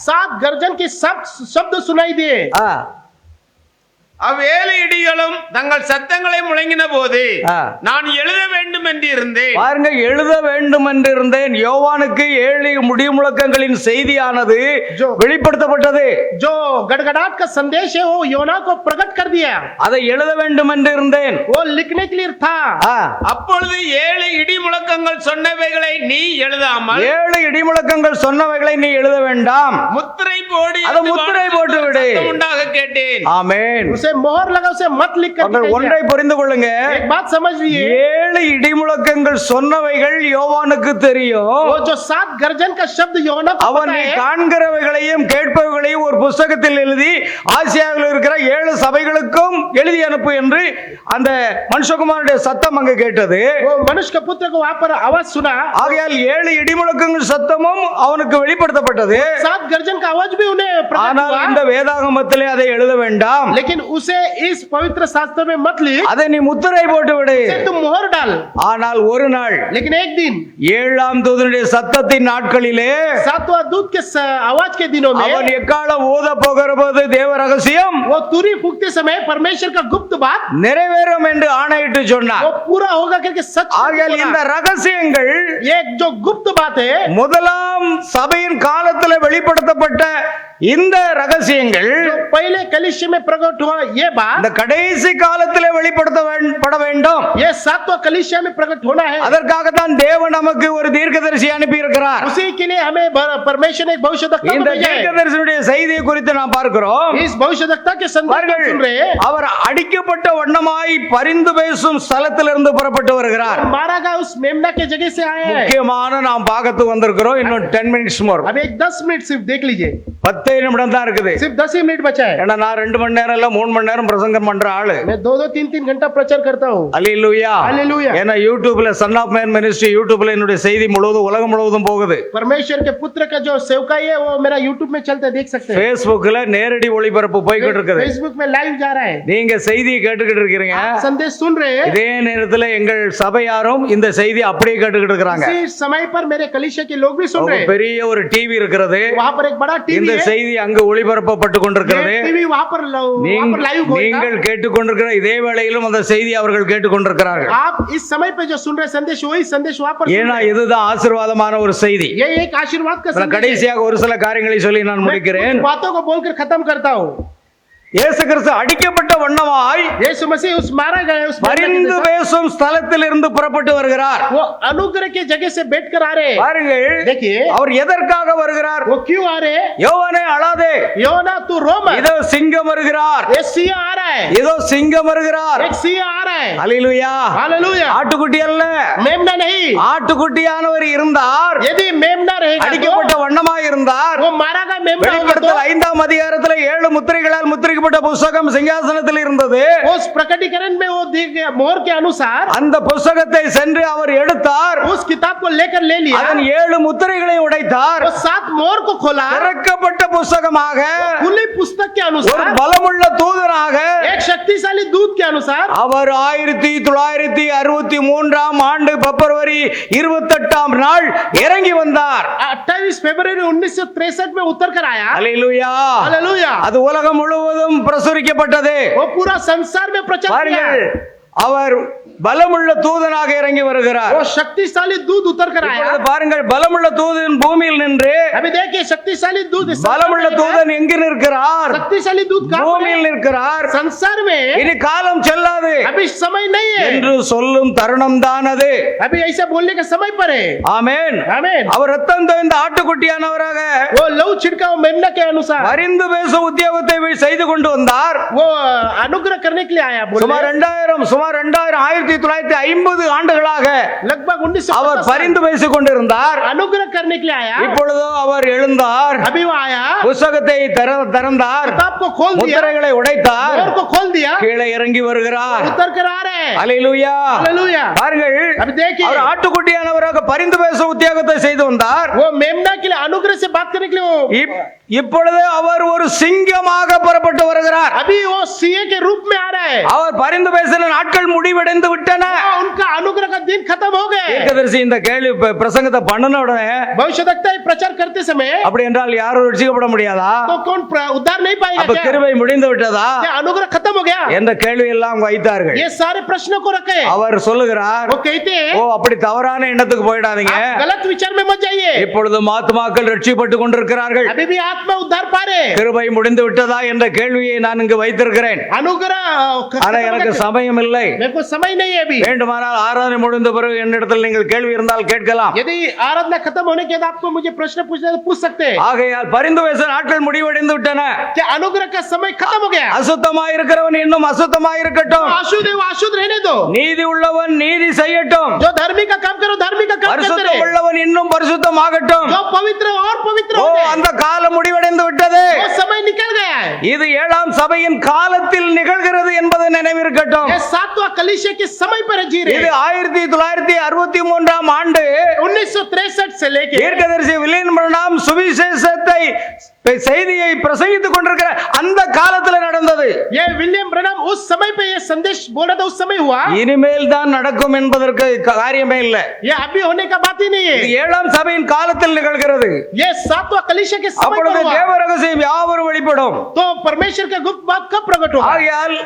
7 गर्जन के शब्द सुनाई दिए। அவ்வேழு இடிகளும் தங்கள் சத்தங்களை முழங்கின போது நான் எழுத வேண்டும் என்று இருந்தேன். பாருங்க, எழுத வேண்டும் என்று இருந்தேன். யோவானுக்கு 7 முடிமுழக்கங்களின் செய்தியானது வெளிப்படுத்தப்பட்டது. जो गड़गड़ाहट का संदेश है वो योना को प्रकट कर दिया। அதை எழுத வேண்டும் என்று இருந்தேன். वो लिखने के लिए था। அப்பொழுது 7 இடி முழக்கங்கள் சொன்னவைகளை நீ எழுதாமல் 7 இடிமுழக்கங்கள் சொன்னவைகளை நீ எழுத வேண்டாம், முத்திரை போடு அதை முத்திரை போட்டு விடு. உண்டாக கேட்டேன். ஆமென். उसे मोहर लगा, उसे मत लिख कर அவர்கள் ஒன்றை புரிந்து கொள்ளுங்க, एक बात समझिए, 7 இடிமுழக்கங்கள் சொன்னவைகள் யோவானுக்கு தெரியும். वो जो 7 गर्जन का शब्द யோனா को அவன் पता நீ है, காண்கிறவைகளையும் கேட்பவைகளையும் ஒரு புஸ்தகத்தில் எழுதி ஆசியாவில் இருக்கிற 7 சபைகளுக்கும் எழுதி அனுப்பு என்று அந்த மனுஷகுமாரனுடைய சத்தம் அங்கு கேட்டது. वो मनुष्य के पुत्र को वहां पर आवाज सुना, ஆகையால் 7 இடிமுழக்கங்கள் சத்தமும் அவனுக்கு வெளிப்படுத்தப்பட்டது. 7 गर्जन का आवाज भी उन्हें प्रकट ஆனால் हुआ, இந்த வேதாகமத்திலே அதை எழுத வேண்டாம், लेकिन उसे इस पवित्र शास्त्र में मत लिख, அதை நீ முத்திரை போட்டு விடு. उसे तुम मोहर डाल. ஆனால் ஒரு நாள் लेकिन एक दिन 7ஆம் தூதனுடைய சத்தத்தின் நாட்களிலே 7वां दूत के आवाज के दिनों அவன் में, எக்காலம் ஊத போகிறது தேவ ரகசியம் वो तुरी फूकते समय परमेश्वर का गुप्त बात நிறைவேறும் என்று ஆணையிட்டு சொன்னார். वो पूरा होगा करके सच ஆகையால் இந்த बोला. ரகசியங்கள் ये जो गुप्त बात है, முதலாம் சபையின் காலத்தில் வெளிப்படுத்தப்பட்ட இந்த ரகசியங்கள் जो पहले कलिसिया में प्रकट हुआ, ये बात இந்த கடைசி காலத்திலே வெளிப்படுத்தப்பட வேண்டும். ये 7वां कलिसिया में प्रकट होना है. அதற்காகத்தான் தேவன் நமக்கு ஒரு தீர்க்கதரிசி அனுப்பி இருக்கிறார். उसी के लिए हमें परमेश्वर ने एक भविष्यवक्ता को இந்த भेजा है. தீர்க்கதரிசியுடைய செய்தியை குறித்து நாம் பார்க்கிறோம். इस भविष्यवक्ता के संदेश को सुन रहे हैं. அவர் அடிக்கப்பட்ட வண்ணமாய் பரிந்து பேசும் ஸ்தலத்திலிருந்து புறப்பட்டு வருகிறார். मारा गया उस मेमना के जगह से आया है. முக்கியமான நாம் பார்க்கத்து வந்திருக்கிறோம். இன்னும் 10 மினிட்ஸ் மோர், अब एक 10 मिनट सिर्फ देख लीजिए, 10 நிமிடம் தான் இருக்குது. सिर्फ 10 ही मिनट बचा है. ஏன்னா நான் 2 மணி நேரம் இல்ல 3 மணி நேரம் பிரசங்கம் பண்ற ஆளு. मैं 2-2 3-3 घंटा प्रचार करता हूँ. அல்லேலூயா. हालेलुया. ஏன்னா யூடியூப்ல சன் ஆஃப் மேன் மினிஸ்ட்ரி யூடியூப்ல என்னுடைய செய்தி முழுவதும் உலகம் முழுவதும் போகுது. परमेश्वर के पुत्र का जो सेवकाई है वो मेरा यूट्यूब में चलता है, देख सकते हैं. Facebookல நேரடி ஒளிபரப்பு போய்கிட்டு இருக்குது. फेसबुक में लाइव जा रहा है. நீங்க செய்தியை கேட்டுக்கிட்டு இருக்கிறீங்க. आप संदेश सुन रहे हैं. இதே நேரத்தில் எங்கள் சபையாரும் இந்த செய்தி அப்படியே கேட்டுக்கிட்டு இருக்கிறாங்க. इसी समय पर मेरे कलीसिया के लोग भी सुन रहे हैं. பெரிய ஒரு டிவி இருக்கிறது. वहाँ पर एक बड़ा टीवी இந்த है. செய்தி அங்கு ஒளிபரப்பப்பட்டு கொண்டிருக்கிறது. टीवी वहाँ पर लाइव होगा. நீங்கள் கேட்டுக்கொண்டிருக்கிற இதே வேளையிலும் அந்த செய்தி அவர்கள் கேட்டுக்கொண்டிருக்கிறார்கள். आप इस समय पे जो सुन रहे संदेश, वही संदेश वहाँ पर सुन ஏன்னா रहे हैं. இதுதான் ஆசீர்வாதமான ஒரு செய்தி. ये एक आशीर्वाद का நான் संदेश है. கடைசியாக ஒரு சில காரியங்களை சொல்லி நான் मैं முடிக்கிறேன். कुछ बातों को बोलकर खत्म करता हूँ. இயேசு கிறிஸ்து அடிக்கப்பட்ட வண்ணமாய் यीशु मसीह उस मारा गया उस பரிந்து பேசும் ஸ்தலத்தில் இருந்து புறப்பட்டு வருகிறார். वो अनुग्रह की जगह से बैठकर आ रहे हैं. பாருங்கள், देखिए அவர் எதற்காக வருகிறார்? वो क्यों आ रहे हैं? யோவானே அழாதே, योना तू रो मत, இதோ சிங்கம் வருகிறார், ये सिंह आ रहा है, இதோ சிங்கம் வருகிறார். एक सिंह आ रहा है. அல்லேலூயா. हालेलुया. ஆட்டுக்குட்டி அல்ல, मेमना नहीं. ஆட்டுக்குட்டியானவர் இருந்தார், यदि मेमना रहेगा அடிக்கப்பட்ட तो வண்ணமாய் இருந்தார். वो मारा गया मेमना होगा வெளிப்படுத்தல் तो 5ஆம் அதிகாரத்தில் 7 முத்திரைகளால் முத்திரிக்கப்பட்ட புத்தகம் சிங்காசனத்தில் இருந்தது. उस प्रकटीकरण में वो मोहर के अनुसार அந்த புத்தகத்தை சென்று அவர் எடுத்தார். उस किताब को लेकर ले लिया. அதன் 7 முத்திரைகளை உடைத்தார். वो 7 मोहर को खोला. திறக்கப்பட்ட புத்தகமாக खुली पुस्तक के ஒரு अनुसार, பலமுள்ள தூதனாக एक शक्तिशाली दूत के अनुसार அவர் 1963ஆம் ஆண்டு பிப்ரவரி 28ஆம் நாள் இறங்கி வந்தார். 28 फरवरी 1963 में उतर कर आया. அல்லேலூயா. हालेलुया. அது உலகம் முழுவதும் பிரசுரிக்கப்பட்டது. वो पूरा संसार में प्रचार किया. பாருங்கள், அவர் பலமுள்ள தூதனாக இறங்கி வருகிறார். वो शक्तिशाली दूत उतर कर आया. இப்பொழுது பாருங்கள், பலமுள்ள தூதன் பூமியில் நின்று, अभी देखिए शक्तिशाली दूत इस பலமுள்ள संसार में தூதன் எங்கு நிற்கிறார்? शक्तिशाली दूत कहाँ पर பூமியில் है? நிற்கிறார். संसार में இனி காலம் செல்லாது अभी समय नहीं है. என்று சொல்லும் தருணம் தான் அது. अभी ऐसा बोलने का समय पर है. ஆமென். आमीन. அவர் ரத்தம் தோய்ந்த ஆட்டுக்குட்டியானவராக वो लहू छिड़काव मेमना के अनुसार பரிந்து பேசும் உத்தியோகத்தை செய்து கொண்டு வந்தார். वो अनुग्रह करने के लिए आया. சுமார் 1950 ஆண்டுகளாக लगभग அவர் 1950 பரிந்து பேசிக் கொண்டிருந்தார். अनुग्रह करने के लिए आया. இப்பொழுதோ அவர் எழுந்தார், अभी वो आया, புத்தகத்தை திறந்தார், किताब को खोल दिया, முத்திரைகளை உடைத்தார், मोहर को खोल दिया, கீழே இறங்கி வருகிறார். उतर कर आ रहे हैं. அல்லேலூயா. हालेलुया. பாருங்கள், अभी देखिए அவர் ஆட்டுக்குட்டியானவராக பரிந்து பேசும் உத்தியோகத்தை செய்து வந்தார். वो मेमना के लिए अनुग्रह से बात करने के लिए वो இப்பொழுது அவர் ஒரு சிங்கமாக புறப்பட்டு வருகிறார். अभी वो सिंह के रूप में आ रहा है. அவர் பரிந்து பேசின நாட்கள் முடிவடைந்து விட்டன. उनका अनुग्रह का दिन खत्म हो गए. தீர்க்கதரிசி இந்த கேள்வி பிரசங்கத்தை பண்ணின உடனே, भविष्यवक्ता प्रचार करते समय அப்படி என்றால் யாரும் ரட்சிக்கப்பட முடியாதா? तो कौन उद्धार नहीं पाएगा அப்ப क्या? கிருபை முடிந்து விட்டதா क्या अनुग्रह खत्म हो गया? என்ற கேள்வி எல்லாம் வைத்தார்கள். ये सारे प्रश्नों को रखे. அவர் சொல்லுகிறார், वो कहते हैं ஓ அப்படி தவறான எண்ணத்துக்கு போயிடாதீங்க. आप गलत विचार में मत जाइए. இப்பொழுது ஆத்துமாக்கள் ரட்சிக்கப்பட்டு கொண்டிருக்கிறார்கள். अभी भी आत्मा उद्धार पारे கிருபை முடிந்து விட்டதா என்ற கேள்வியை நான் இங்கு வைத்திருக்கிறேன். अनुग्रह ஆனா எனக்கு சமயம் இல்லை. मेरे को समय नहीं है अभी. வேண்டுமானால் ஆராதனை முடிந்த பிறகு என்னிடத்தில் நீங்கள் கேள்வி இருந்தால் கேட்கலாம். यदि आराधना खत्म होने के बाद आपको मुझे प्रश्न पूछना है तो पूछ सकते हैं. ஆகையால் பரிந்து பேச நாட்கள் முடிவடைந்து விட்டன. क्या अनुग्रह का समय खत्म हो गया? அசுத்தமாய் இருக்கிறவன் இன்னும் அசுத்தமாய் இருக்கட்டும். अशुद्ध है वो अशुद्ध रहने दो. நீதி உள்ளவன் நீதி செய்யட்டும். जो धार्मिक का काम करो धार्मिक का काम करते பரிசுத்தம் रहे. உள்ளவன் இன்னும் பரிசுத்தமாகட்டும். जो पवित्र और पवित्र ஓ, हो गए. அந்த காலம் முடிவடைந்து விட்டது. वो समय निकल गया है. இது ஏழாம் சபையின் காலத்தில் நிகழ்கிறது என்பது நினைவிருக்கட்டும். ये सातवां कलीसिया के समय पर जी रहे. இது 1963 ஆண்டு 1963 से लेके தீர்க்கதரிசி வில்லியம் பிரணாம் சுவிசேஷத்தை செய்தியை பிரசங்கித்துக் கொண்டிருக்கிற அந்த காலத்தில் நடந்தது. ये विलियम ब्रैनम उस समय पे ये संदेश बोल रहा था, उस समय हुआ. இனிமேல் தான் நடக்கும் என்பதற்கு காரியமே இல்லை. ये अभी होने का बात ही नहीं இது है. ஏழாம் சபையின் காலத்தில் நிகழ்கிறது. ये सातवां कलीसिया के समय அப்பொழுது पर हुआ. தேவ ரகசியம் யாவரும் வெளிப்படும். तो परमेश्वर का गुप्त बात कब प्रकट होगा? ஆகையால்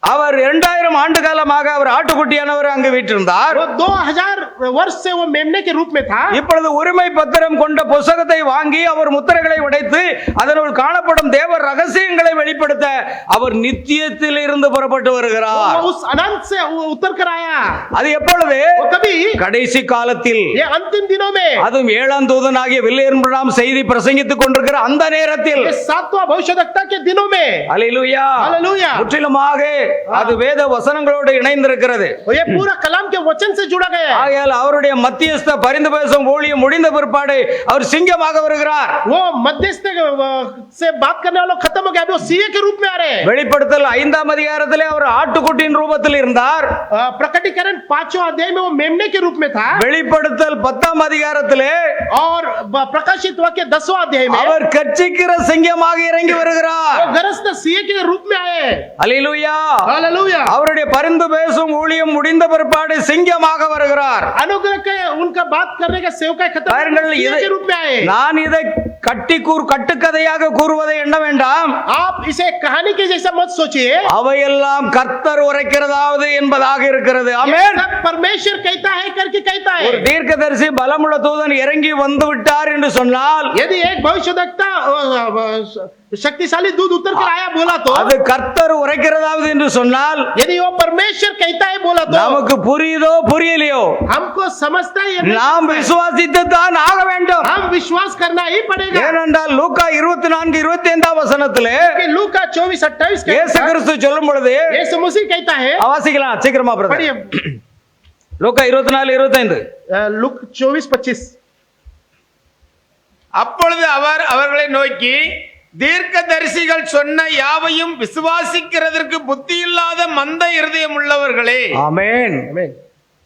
அவர் 2000 ஆண்டு காலமாக அவர் ஆட்டுக்குட்டியானவர் அங்கு வீற்றிருந்தார். वो 2000 वर्ष से वो मेमने के रूप में था. இப்பொழுது உரிமை பத்திரம் கொண்ட புத்தகத்தை வாங்கி அவர் முத்திரைகளை உடைத்து அதனுள் காணப்படும் தேவ ரகசியங்களை வெளிப்படுத்த அவர் நித்தியத்தில் இருந்து புறப்பட்டு வருகிறார். वो उस अनंत से वो उतर कर आया. அது எப்பொழுது? वो कभी கடைசி காலத்தில், ये अंतिम दिनों में, அதுவும் ஏழாம் தூதனாகிய வில்லியம் பிரணாம் செய்தி பிரசங்கித்துக் கொண்டிருக்கிற அந்த நேரத்தில், ये सातवां भविष्यद्वक्ता के दिनों में. அல்லேலூயா, हालेलुया. முற்றிலுமாக அது வேத வசனங்களோடு இணைந்திருக்கிறது. ये पूरा कलाम के वचन से जुड़ा गया है. ஆகையால் அவருடைய மத்தியஸ்த பரிந்து பேசும் ஊழியம் முடிந்த பிற்பாடு அவர் சிங்கமாக வருகிறார். वो मध्यस्थ से बात करने वालों खत्म हो गया, अभी वो सीए के रूप में आ रहे हैं. வெளிப்படுத்தல் 5ஆம் அதிகாரத்திலே அவர் ஆட்டுக்குட்டியின் ரூபத்தில் இருந்தார். प्रकटीकरण 5वां अध्याय में वो मेमने के रूप में था. வெளிப்படுத்தல் 10ஆம் அதிகாரத்திலே और प्रकाशित वाक्य 10वां अध्याय में அவர் கர்ச்சிக்கிற சிங்கமாக இறங்கி வருகிறார். वो गरजते सीए के रूप में आए. அல்லேலூயா. हालेलुया. அவருடைய பரிந்து பேசும் ஊழியம் முடிந்த பிற்பாடு சிங்கமாக வருகிறார். अनुग्रह के उनका बात करने का सेवकाई खत्म பாருங்கள், सीए के रूप में आए. நான் இதை கட்டுக்கதையாக கூறுவதை எண்ண வேண்டாம். आप इसे कहानी के जैसा मत सोचिए. அவையெல்லாம் கர்த்தர் உரைக்கிறதாவது என்பதாக இருக்கிறது. ये ஆமென். सब परमेश्वर कहता है करके कहता ஒரு है. தீர்க்கதரிசி பலமுள்ள தூதன் இறங்கி வந்து விட்டார் என்று சொன்னால் यदि एक भविष्यद्वक्ता शक्तिशाली दूध उतर कर आया बोला तो, அது கர்த்தர் உரைக்கிறதாவது என்று சொன்னால் यदि वो परमेश्वर कहता है बोला तो, நமக்கு புரியுதோ புரியலையோ हमको समझता है ये नहीं நாம் समझता है. விசுவாசித்து தான் ஆக வேண்டும். हम विश्वास करना ही पड़ेगा. ஏனென்றால் லூக்கா 24-25 வசனத்திலே कि लूका 24-28 இயேசு கிறிஸ்து சொல்லும் பொழுது यीशु मसीह कहता है. வாசிக்கலாம் சீக்கிரமா பிரதர். पढ़िए லூக்கா 24-25. लूक 24-25. அப்பொழுது அவர் அவர்களை நோக்கி, தீர்க்கதரிசிகள் சொன்ன யாவையும் விசுவாசிக்கிறதற்கு புத்தி இல்லாத மந்த இருதயம் உள்ளவர்களே. ஆமென்.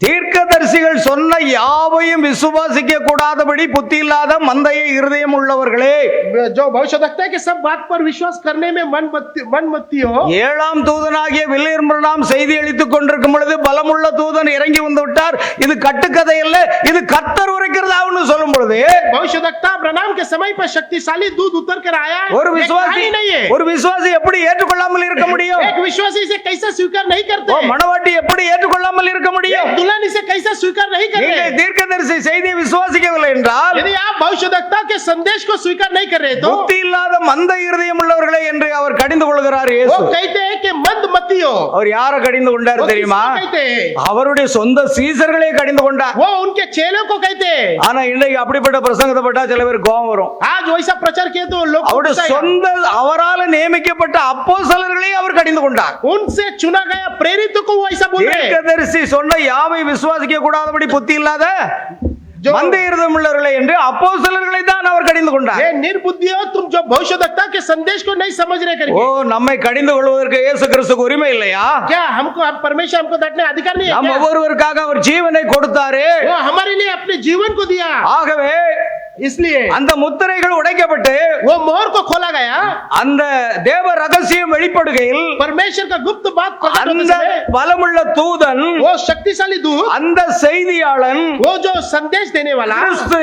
தீர்க்கதரிசிகள் சொன்ன யாவையும் விசுவாசிக்க கூடாதபடி புத்தி இல்லாத மந்தைய இருதயம் உள்ளவர்களே. जो भविष्यद्वक्ता के सब बात पर विश्वास करने में मन मती हो. ஏழாம் தூதனாகிய வில்லியம் பிரணாம் செய்தி அளித்துக் கொண்டிருக்கும் பொழுது பலமுள்ள தூதன் இறங்கி வந்து விட்டார். இது கட்டுக்கதை அல்ல, இது கர்த்தர் உரைக்கிறதாவுன்னு சொல்லும் பொழுது भविष्यद्वक्ता ब्रनाम के समय पर शक्तिशाली दूध उतर कर आया. ஒரு விசுவாசி नहीं है. ஒரு விசுவாசி எப்படி ஏற்றுக்கொள்ளாமல் இருக்க முடியும்? एक विश्वासी इसे कैसे स्वीकार नहीं ஓ, करते? மணவாட்டி எப்படி ஏற்றுக்கொள்ளாமல் இருக்க முடியும்? दुल्हन इसे कैसे स्वीकार नहीं நீங்கள் करते? தீர்க்கதரிசி செய்தியை விசுவாசிக்கவில்லை என்றால் यदि आप भविष्यद्वक्ता के संदेश को स्वीकार नहीं कर रहे तो புத்தி இல்லாத மந்த இருதயம் உள்ளவர்களே என்று அவர் கடிந்து கொள்கிறார் वो இயேசு. कहते हैं कि मंद मती हो. அவர் யாரை கடிந்து கொண்டார் वो தெரியுமா? किसको कहते हैं? அவருடைய சொந்த சீசர்களே கடிந்து கொண்டார். वो उनके चेलों को कहते हैं. ஆனா இன்னைக்கு அப்படிப்பட்ட பிரசங்கத்தை பட்டா சில பேர் கோபம் வரும். आज वैसा प्रचार किया तो लोग அவருடைய சொந்த அவரால் நியமிக்கப்பட்ட அப்போஸ்தலர்களே அவர் கடிந்து கொண்டார். उनसे चुना गया प्रेरित को वैसा बोल रहे हैं. தீர்க்கதரிசி சொன்ன யாவை விசுவாசிக்க கூடாதபடி புத்தி இல்லாத மந்த இருதயம் உள்ளவர்களே என்று அப்போஸ்தலர்களை தான் அவர் கடிந்து கொண்டார். ये निर्बुद्धि हो तुम जो भविष्यद्वक्ता के संदेश को नहीं समझ रहे करके. ஓ, நம்மை கடிந்து கொள்வதற்கு இயேசு கிறிஸ்துவுக்கு உரிமை இல்லையா? क्या हमको परमेश्वर हमको डांटने अधिकार नहीं है நம்ம क्या? ஒவ்வொருவருக்காக அவர் ஜீவனை கொடுத்தாரே. वो हमारे लिए अपने जीवन को दिया. ஆகவே इसलिए அந்த முத்திரைகள் உடைக்கப்பட்டு वो मोहर को खोला गया. அந்த தேவ ரகசியம் வெளிப்படுகையில் परमेश्वर का गुप्त बात प्रकट होते அந்த समय பலமுள்ள தூதன், वो शक्तिशाली दूत, அந்த செய்தியாளன் वो जो संदेश देने वाला கிறிஸ்து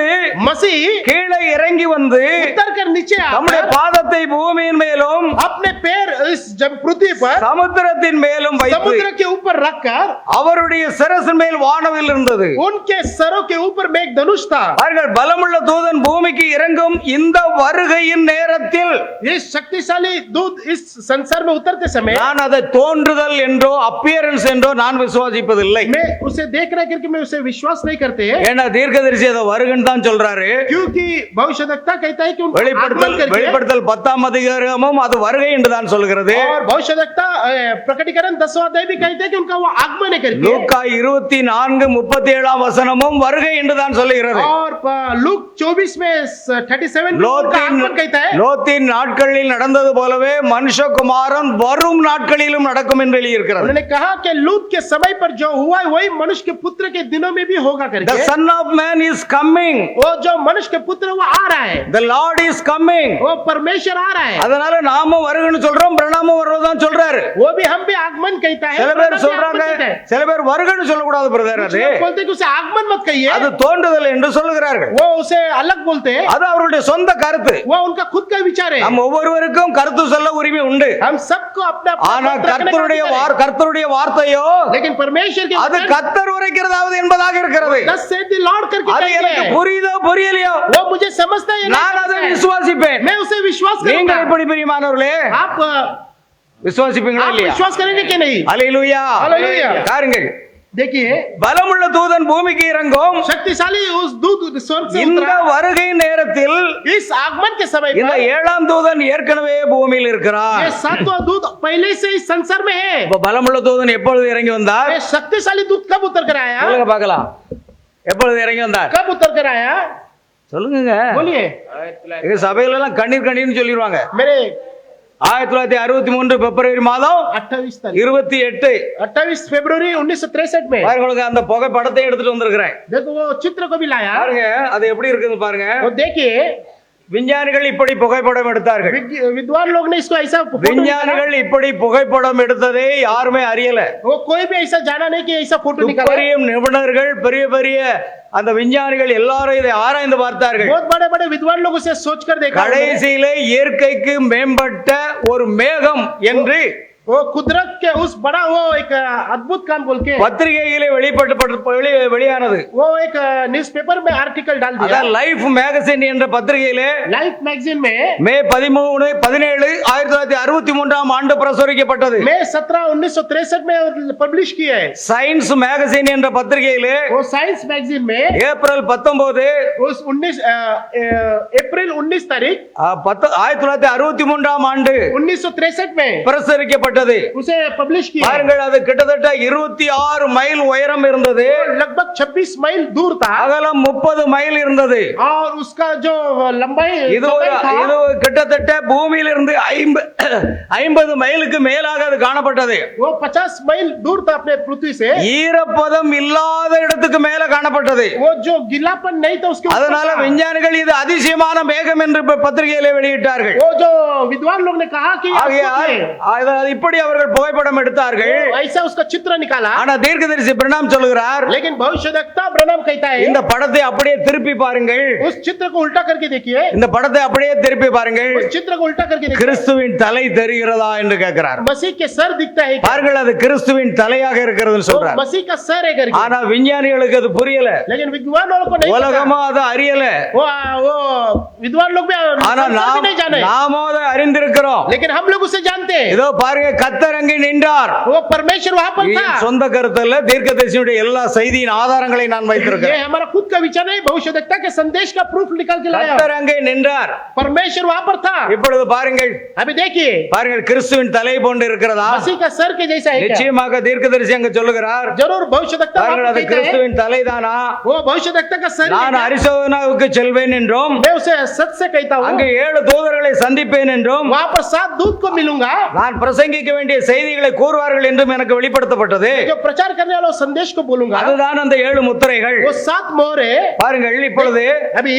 मसीह கீழே இறங்கி வந்து उतर कर नीचे நம்முடைய आकर பாதத்தை பூமியின் மேலும் अपने पैर इस पृथ्वी पर சமுத்திரத்தின் மேலும் வைத்து समुद्र के ऊपर रखकर அவருடைய சிரசின் மேல் வானவில் இருந்தது. उनके सरों के ऊपर में एक धनुष था. அவர்கள் பலமுள்ள தூதன் தூதன் பூமிக்கு இறங்கும் இந்த வருகையின் நேரத்தில் ये शक्तिशाली दूत इस संसार में उतरते समय நான் அதை தோன்றுதல் என்றோ அப்பியரன்ஸ் என்றோ நான் விசுவாசிப்பதில்லை. मैं उसे देख रहा करके मैं उसे विश्वास नहीं करते ஏன்னா தீர்க்கதரிசி அதை வருகன்னு தான் சொல்றாரு. क्योंकि भविष्यवक्ता कहता है कि उनको आगमन करके வெளிப்படுத்தல் 10ஆம் அதிகாரமும் அது வருகை என்று தான் சொல்கிறது. और भविष्यवक्ता प्रकटीकरण 10वां अध्याय भी कहते हैं कि उनका वो आगमन है करके லூக்கா 24:37 வசனமும் வருகை என்று தான் சொல்லுகிறது. और लूक 24 में 37 में उनका आगमन कहता है லோத்தின் நாட்களில் நடந்தது போலவே மனுஷகுமாரன் வரும் நாட்களிலும் நடக்கும் என்று எழுதியிருக்கிறது. उन्होंने कहा कि लूत के समय पर जो हुआ है वही मनुष्य के पुत्र के दिनों में भी होगा The करके son of man is coming. वो जो मनुष्य के पुत्र वो आ रहा है The Lord is coming. वो परमेश्वर आ रहा है அதனால நாமும் வருகன்னு சொல்றோம், பிரணாமும் வருவதான் சொல்றாரு. वो भी हम भी आगमन कहता है சில பேர் प्रणाम भी சொல்றாங்க, आगमन कहता है। சில பேர் வருகன்னு சொல்லக்கூடாது பிரதர். कुछ அது लोग बोलते हैं कि उसे आगमन मत कहिए அது தோன்றுதல் என்று சொல்லுகிறார்கள். वो उसे अलग बोलते हैं அது அவருடைய சொந்த கருத்து. वो उनका खुद का विचार है நம்ம ஒவ்வொருவருக்கும் கருத்து சொல்ல உரிமை உண்டு. हम सबको अपना ஆனா கர்த்தருடைய வார்த்தையோ लेकिन परमेश्वर के அது கர்த்தர் உரைக்கிறதாவது என்பதாக இருக்கிறது. दस से दी लॉर्ड करके அது कहते எனக்கு हैं புரியுதோ புரியலையோ वो मुझे समझता है நான் அதை விசுவாசிப்பேன். मैं उसे विश्वास நீங்க करूंगा எப்படி பிரியமானவர்களே आप விசுவாசிப்பீங்களா இல்லையா? विश्वास करेंगे कि नहीं அல்லேலூயா. அல்லேலூயா. பாருங்கள், देखिए பலமுள்ள தூதன் பூமிக்கு இறங்கும் शक्तिशाली उस दूत स्वर्ग से இந்த उतरा வருகை நேரத்தில் इस आगमन के समय இந்த पर 7ஆம் தூதன் ஏற்கனவே பூமியில் இருக்கிறார். ये सातवां दूत पहले से इस संसार में है இப்ப பலமுள்ள தூதன் எப்பொழுது இறங்கி வந்தார்? ये शक्तिशाली दूत कब उतर कर आया சொல்லுங்க பார்க்கலாம். எப்பொழுது இறங்கி வந்தார் कब उतर कर आया சொல்லுங்க. बोलिए எங்க சபையில எல்லாம் கண்ணீர் கண்ணீர்னு சொல்லிடுவாங்க. मेरे 1963 பிப்ரவரி மாதம் 28 तारीख 28 28 फरवरी 1963 में பாருங்க, உங்களுக்கு அந்த புகைப்படத்தை எடுத்துட்டு வந்திருக்கிறேன். देखो वो चित्र को भी लाया பாருங்க அது எப்படி இருக்குது பாருங்க. वो देखिए விஞ்ஞானிகள் இப்படி புகைப்படம் எடுத்தார்கள். विद्वान लोग ने इसको ऐसा फोटो निकाला। விஞ்ஞானிகள் இப்படி புகைப்படம் எடுத்ததை யாருமே அறியல. वो कोई भी ऐसा जाना नहीं कि ऐसा फोटो निकाला துப்பறியும் நிபுணர்கள் பெரிய பெரிய அந்த விஞ்ஞானிகள் எல்லாரும் இதை ஆராய்ந்து பார்த்தார்கள். बहुत बड़े बड़े विद्वान लोग उसे सोचकर देखा கடைசியிலே இயற்கைக்கு மேம்பட்ட ஒரு மேகம் என்று वो कुदरत के उस बड़ा वो एक अद्भुत काम बोल के பத்திரிகையிலே வெளியானது. वो एक न्यूज़पेपर में आर्टिकल डाल दिया அதான் லைஃப் மேகசின் என்ற பத்திரிகையிலே लाइफ मैगजीन में மே 13 17 1963ஆம் ஆண்டு பிரசுரிக்கப்பட்டது. मई 17 1963 में पब्लिश किया है சயின்ஸ் மேகசின் என்ற பத்திரிகையிலே वो साइंस मैगजीन में ஏப்ரல் 19 उस 19 अप्रैल 19 तारीख 1963ஆம் ஆண்டு 1963 में பிரசுரிக்கப்பட்டது. उसे पब्लिश किया பாருங்கள், அது கிட்டத்தட்ட 26 மைல் உயரம் இருந்தது. लगभग 26 मील दूर था அகலம் 30 மைல் இருந்தது. और उसका जो लंबाई இது चौड़ाई था இது கிட்டத்தட்ட பூமியிலிருந்து 50 மைலுக்கு மேலாக அது காணப்பட்டது. वो 50 मील दूर था अपने पृथ्वी से ஈரப்பதம் இல்லாத இடத்துக்கு மேல காணப்பட்டது. वो जो गीलापन नहीं था उसके ऊपर அதனால था। விஞ்ஞானிகள் இது அதிசயமான மேகம் என்று பத்திரிகையிலே வெளியிட்டார்கள். वो जो विद्वान लोग ने कहा कि ஆகையால் இப்படி அவர்கள் புகைப்படம் எடுத்தார்கள். ऐसा उसका चित्र निकाला ஆனா தீர்க்கதரிசி பிரணாம் சொல்லுகிறார், लेकिन भविष्यवक्ता ब्रह्म कहता है இந்த படத்தை அப்படியே திருப்பி பாருங்கள். उस चित्र को उल्टा करके देखिए இந்த படத்தை அப்படியே திருப்பி பாருங்கள். उस चित्र को उल्टा करके देखिए கிறிஸ்துவின் தலை தெரிகிறதா என்று கேட்கிறார். मसीह के सर दिखता है பாருங்கள், அது கிறிஸ்துவின் தலையாக இருக்கிறதுன்னு वो சொல்றார். मसीह का सर है करके ஆனா விஞ்ஞானிகளுக்கு அது புரியல, लेकिन विद्वान लोगों को नहीं पता। உலகமா அதை அறியல. वो विद्वान लोग भी ஆனா संसार भी नहीं जाने நாம அதை அறிந்திருக்கிறோம். लेकिन हम लोग उसे जानते हैं இதோ பாருங்க, கர்த்தர் அங்கே நின்றார். वो परमेश्वर वहां पर था என் சொந்த கருத்தல்ல, தீர்க்கதரிசியுடைய எல்லா செய்தியின் ஆதாரங்களை நான் ये வைத்திருக்கிறேன். हमारा खुद का विचार नहीं भविष्यवक्ता के संदेश का प्रूफ निकाल के लाया கர்த்தர் அங்கே நின்றார். परमेश्वर वहां पर था இப்பொழுது பாருங்கள், अभी देखिए பாருங்கள், கிறிஸ்துவின் தலை போன்று இருக்கிறதா? मसीह का सर के जैसा है क्या? நிச்சயமாக தீர்க்கதரிசி அங்க சொல்லுகிறார். जरूर भविष्यवक्ता वहां பாருங்கள், पर அது कहता है கிறிஸ்துவின் தலைதானா? वो भविष्यवक्ता का सर நான் है क्या? அரிசோனாவுக்கு செல்வேன் என்றும் मैं उसे सच से कहता हूँ அங்கு 7 தூதர்களை சந்திப்பேன் என்றும் वहां पर 7 दूत को मिलूंगा நான் பிரசங்கிக்க வேண்டிய செய்திகளை கூறுவார்கள் என்றும் எனக்கு வெளிப்படுத்தப்பட்டது. जो प्रचार करने वाला संदेश को बोलूंगा அதுதான் அந்த 7 முத்திரைகள். वो 7 मोहर है பாருங்கள், இப்பொழுது अभी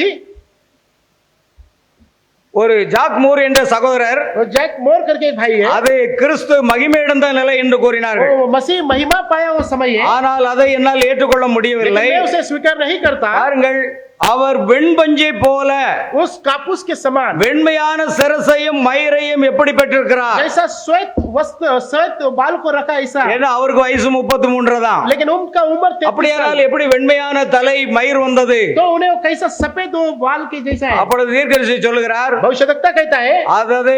ஒரு ஜாக் மூர் என்ற சகோதரர் वो जैक मोर करके एक भाई है அது கிறிஸ்து மகிமையடைந்த நிலை என்று கூறினார்கள். वो मसीह महिमा पाया वो समय है ஆனால் அதை என்னால் ஏற்றுக்கொள்ள लेकिन முடியவில்லை. मैं उसे स्वीकार नहीं करता பாருங்கள், அவர் வெண்பஞ்சை போல उस कापूस के समान, வெண்மையான சிரசையும் மயிரையும் எப்படி பெற்றிருக்கிறார்? जैसा श्वेत वस्त्र श्वेत बाल को रखा ऐसा, ஏன்னா அவருக்கு வயசு 33 தான். लेकिन उनका उम्र 33 அப்படியானால் साल। எப்படி வெண்மையான தலை மயிர் வந்தது? तो उन्हें वो कैसा सफेद वो बाल के जैसा है। அப்பொழுது தீர்க்கதரிசி சொல்லுகிறார், भविष्यवक्ता कहता है அதாவது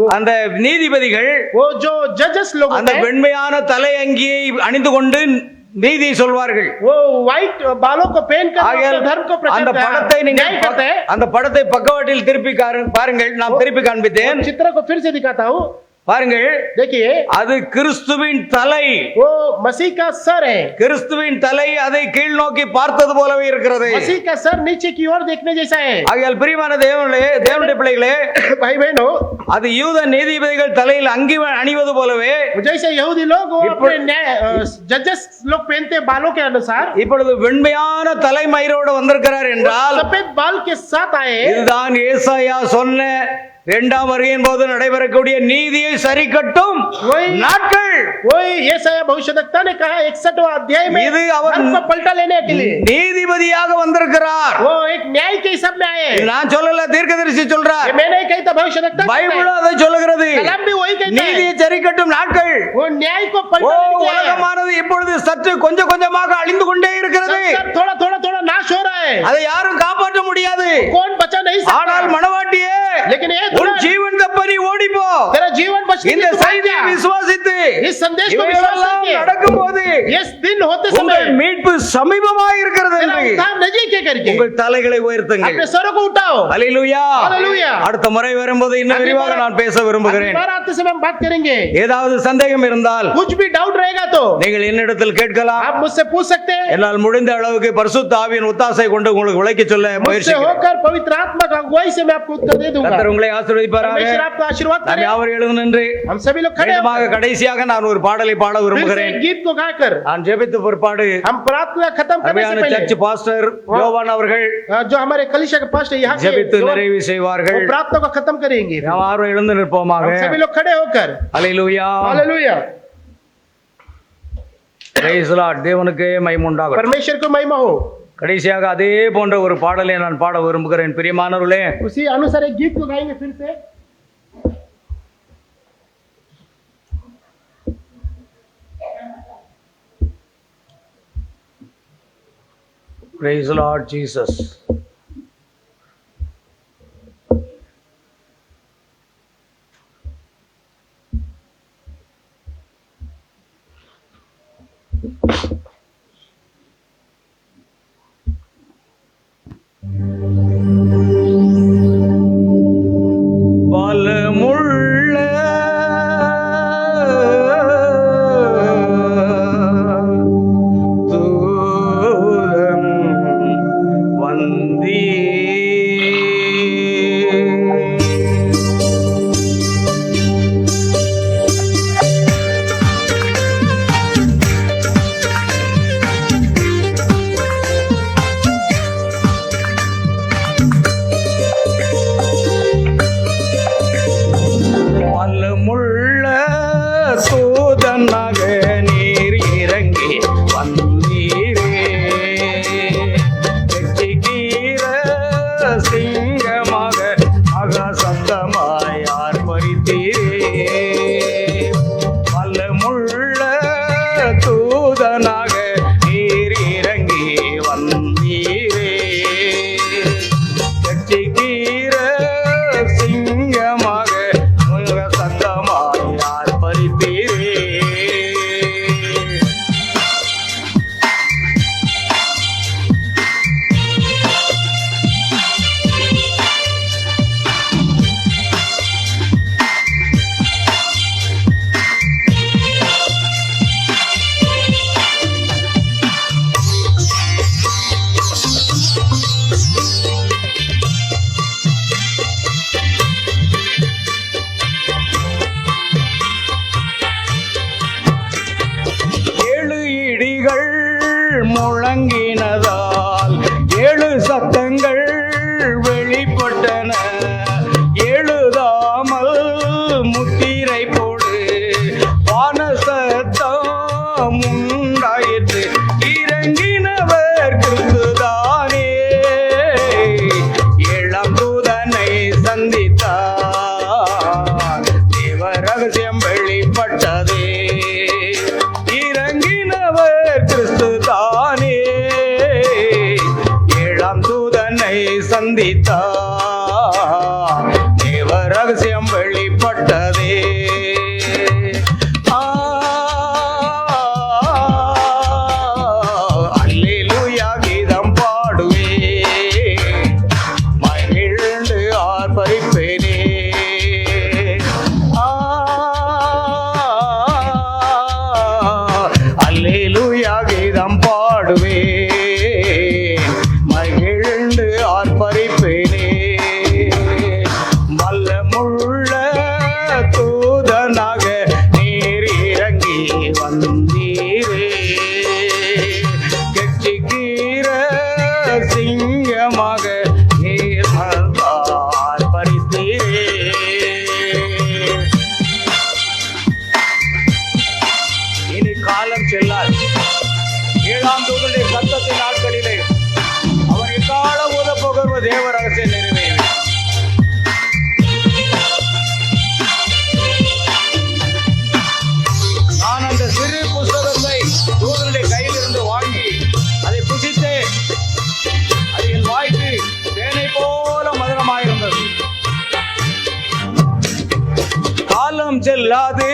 அந்த நீதிபதிகள் वो जो जजेस लोग அந்த होते हैं, வெண்மையான தலை அங்கியை அணிந்து கொண்டு நீதியை சொல்வார்கள். वो व्हाइट बालों को पहनकर ஆகையால் अपने धर्म को அந்த प्रचार படத்தை நீங்க न्याय करते हैं। அந்த படத்தை பக்கவாட்டில் திருப்பி பாருங்கள். நான் திருப்பி காண்பித்தேன். चित्र को फिर से दिखाता हूँ, பாருங்கள், देखिए அது கிறிஸ்துவின் தலை. वो मसीह का सर है। கிறிஸ்துவின் தலை அதை கீழ் நோக்கி பார்த்தது போலவே இருக்கிறது. मसीह का सर नीचे की ओर देखने जैसा है। ஆகையால் பிரியமான தேவனுடைய பிள்ளைகளே, भाई बहनों, அது யூத நீதிபதிகள் தலையில் அங்கி அணிவது போலவே जैसे यहूदी लोग वो अपने जजेस लोग पहनते हैं बालों के अनुसार, இப்பொழுது வெண்மையான தலைமயிரோடு வந்திருக்கிறார் என்றால் सफेद बाल के साथ आए। இதுதான் ஏசாயா சொன்ன இரண்டாம் வருகையின் போது நடைபெறக்கூடிய நீதியை சரி கட்டும் நாட்கள். वही यशायाह भविष्यवक्ता ने कहा 61वां अध्याय में இது அவர் धर्म को पलटा लेने के लिए நீதிபதியாக வந்திருக்கிறார். वो एक न्याय के हिसाब में आए। இது நான் சொல்லல, தீர்க்கதரிசி ये சொல்றார். मैं नहीं कहता, भविष्यवक्ता कहता பைபிளும் है। அதை சொல்லுகிறது. कलाम भी वही कहता है। நீதியை சரி கட்டும் நாட்கள். वो न्याय को ஓ, पलटा लेने के लिए आया। உலகமானது இப்பொழுது சற்று கொஞ்சம் கொஞ்சமாக அழிந்து கொண்டே இருக்கிறது. संसार थोड़ा थोड़ा थोड़ा नाश हो रहा है। அதை யாரும் காப்பாற்ற முடியாது. कौन बचा नहीं ஆனால் सकता। மனவாட்டியே, लेकिन ये உன் दुल्हन, ஜீவன் தப்பி ஓடிப்போ. तेरा जीवन बचने இந்த की तू भाग செய்தியை जा। விசுவாசித்து इस संदेश को विश्वास இவையெல்லாம் करके நடக்கும்போது इस दिन होते உங்கள் समय மீட்பு சமீபமாக இருக்கிறது तेरा என்று उद्धार नजदीक है करके உங்கள் தலைகளை உயர்த்துங்கள். अपने सरों को उठाओ। அல்லேலூயா. हालेलूया। அடுத்த முறை வரும்போது இன்னும் अगली விரிவாக बार- நான் பேச விரும்புகிறேன். अगली बार आते समय हम बात करेंगे। ஏதாவது சந்தேகம் இருந்தால் कुछ भी डाउट रहेगा तो நீங்கள் என்னிடத்தில் கேட்கலாம். आप मुझसे पूछ सकते हैं। என்னால் முடிந்த அளவுக்கு பரிசுத்த ஆவியின் ஒத்தாசை கொண்டு உங்களுக்கு விளக்கிச் சொல்ல मुझसे முயற்சிக்கிறேன். होकर पवित्र आत्मा का अगुवाई से मैं आपको उत्तर दे दूंगा। கர்த்தர் உங்களை ஆசீர்வதிப்பாராக. परमेश्वर आपका आशीर्वाद நாம் करे। யாவரும் எழுந்து நின்று हम सभी लोग खड़े மீண்டுமாக होकर கடைசியாக நான் ஒரு பாடலை பாட फिर से விரும்புகிறேன். एक गीत को गाकर நான் ஜெபித்த பிற்பாடு हम प्रार्थना खत्म करने से அருமையான சர்ச் पहले பாஸ்டர் யோவான் அவர்கள் जो हमारे कलीसिया के पास्टर यहाँ के ஜெபித்து जो- நிறைவு செய்வார்கள். वो प्रार्थना को खत्म करेंगे। நாம் யாவரும் எழுந்து நிற்போமாக. हम सभी लोग खड़े होकर hallelujah. Hallelujah, praise the Lord. தேவனுக்கே மகிமை உண்டாகட்டும். परमेश्वर को महिमा हो। கடைசியாக அதே போன்ற ஒரு பாடலை நான் பாட விரும்புகிறேன். பிரியமானவர்களே, उसी अनुसार एक गीत को गाएंगे फिर से। praise the Lord Jesus. பலமுள்ள தூதன் வந்தீ சந்தித்தார். தேவ ரகசியம் வெளிப்பட்டதே. இறங்கினவர் கிறிஸ்து தானே. ஏழாம் தூதனை சந்தித்தார். தேவ ரகசியம் வெளிப்பட்டதே. அல்லேலூயா கீதம் பாடுவே, மகிழ்ந்து ஆர்ப்பரிப்பேனே. அல்லேலூயா கீதம் பாடுவே, மகிழ்ந்து ஆர்ப்பரிப்பேனே. வல்லமுள்ள தூதனாக நீர் இறங்கி வந்தீரே. கெச்சிக்கீர சிங்கமாக நீர் ஆர்ப்பரித்தீரே. இனி காலம் செல்லாது. ஏழாம் தூதனுடைய சத்தத்தின் நாட்களிலே அவர் எக்காலம் ஊத போகிற தேவ ரகசியம் நிறைவேறும். நான் அந்த சிறு புஸ்தகத்தை தூதனுடைய கையிலிருந்து வாங்கி அதை புசித்தேன். அது என் வாய்க்கு தேனை போல மதுரமாயிருந்தது. காலம் செல்லாது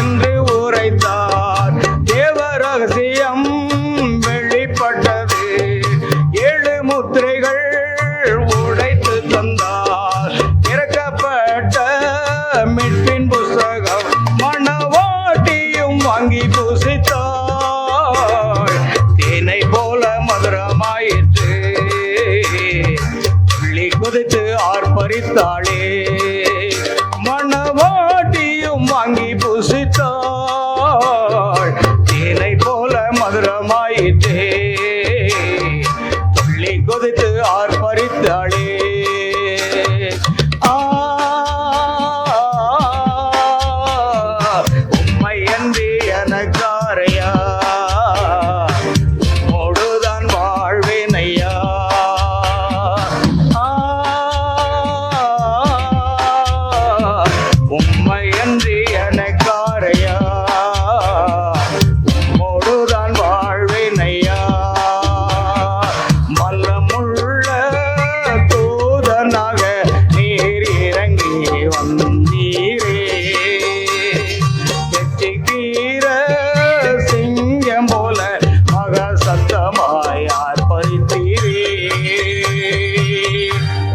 என்று உரைத்தார். தேவ ரகசியம் வெளிப்பட்டது. 7 முத்திரைகள் உடைத்து தந்தார். திறக்கப்பட்ட மீட்பின் புஸ்தகம் மணவாட்டியும் வாங்கி புசித்தாள். தேனை போல மதுரமாயிற்று. துள்ளி குதித்து ஆர்ப்பரித்தாளே. மணவாட்டியும் வாங்கி புசித்தாள். தேனை போல மதுரமாயிற்றே. துள்ளி குதித்து ஆர்ப்பரித்தாளே. உம்மை அன்றி எனக்காரையா, உம்மோடுதான் வாழ்வேன் ஐயா. உம்மை அன்றி எனக்காரையா, உம்மோடுதான் வாழ்வேன் ஐயா. வல்லமுள்ள தூதனாக நீர் இறங்கி வந்தீரே. கெச்சிக்கீர சிங்கம் போல மக சத்தமாய் ஆர்ப்பரித்தீரே.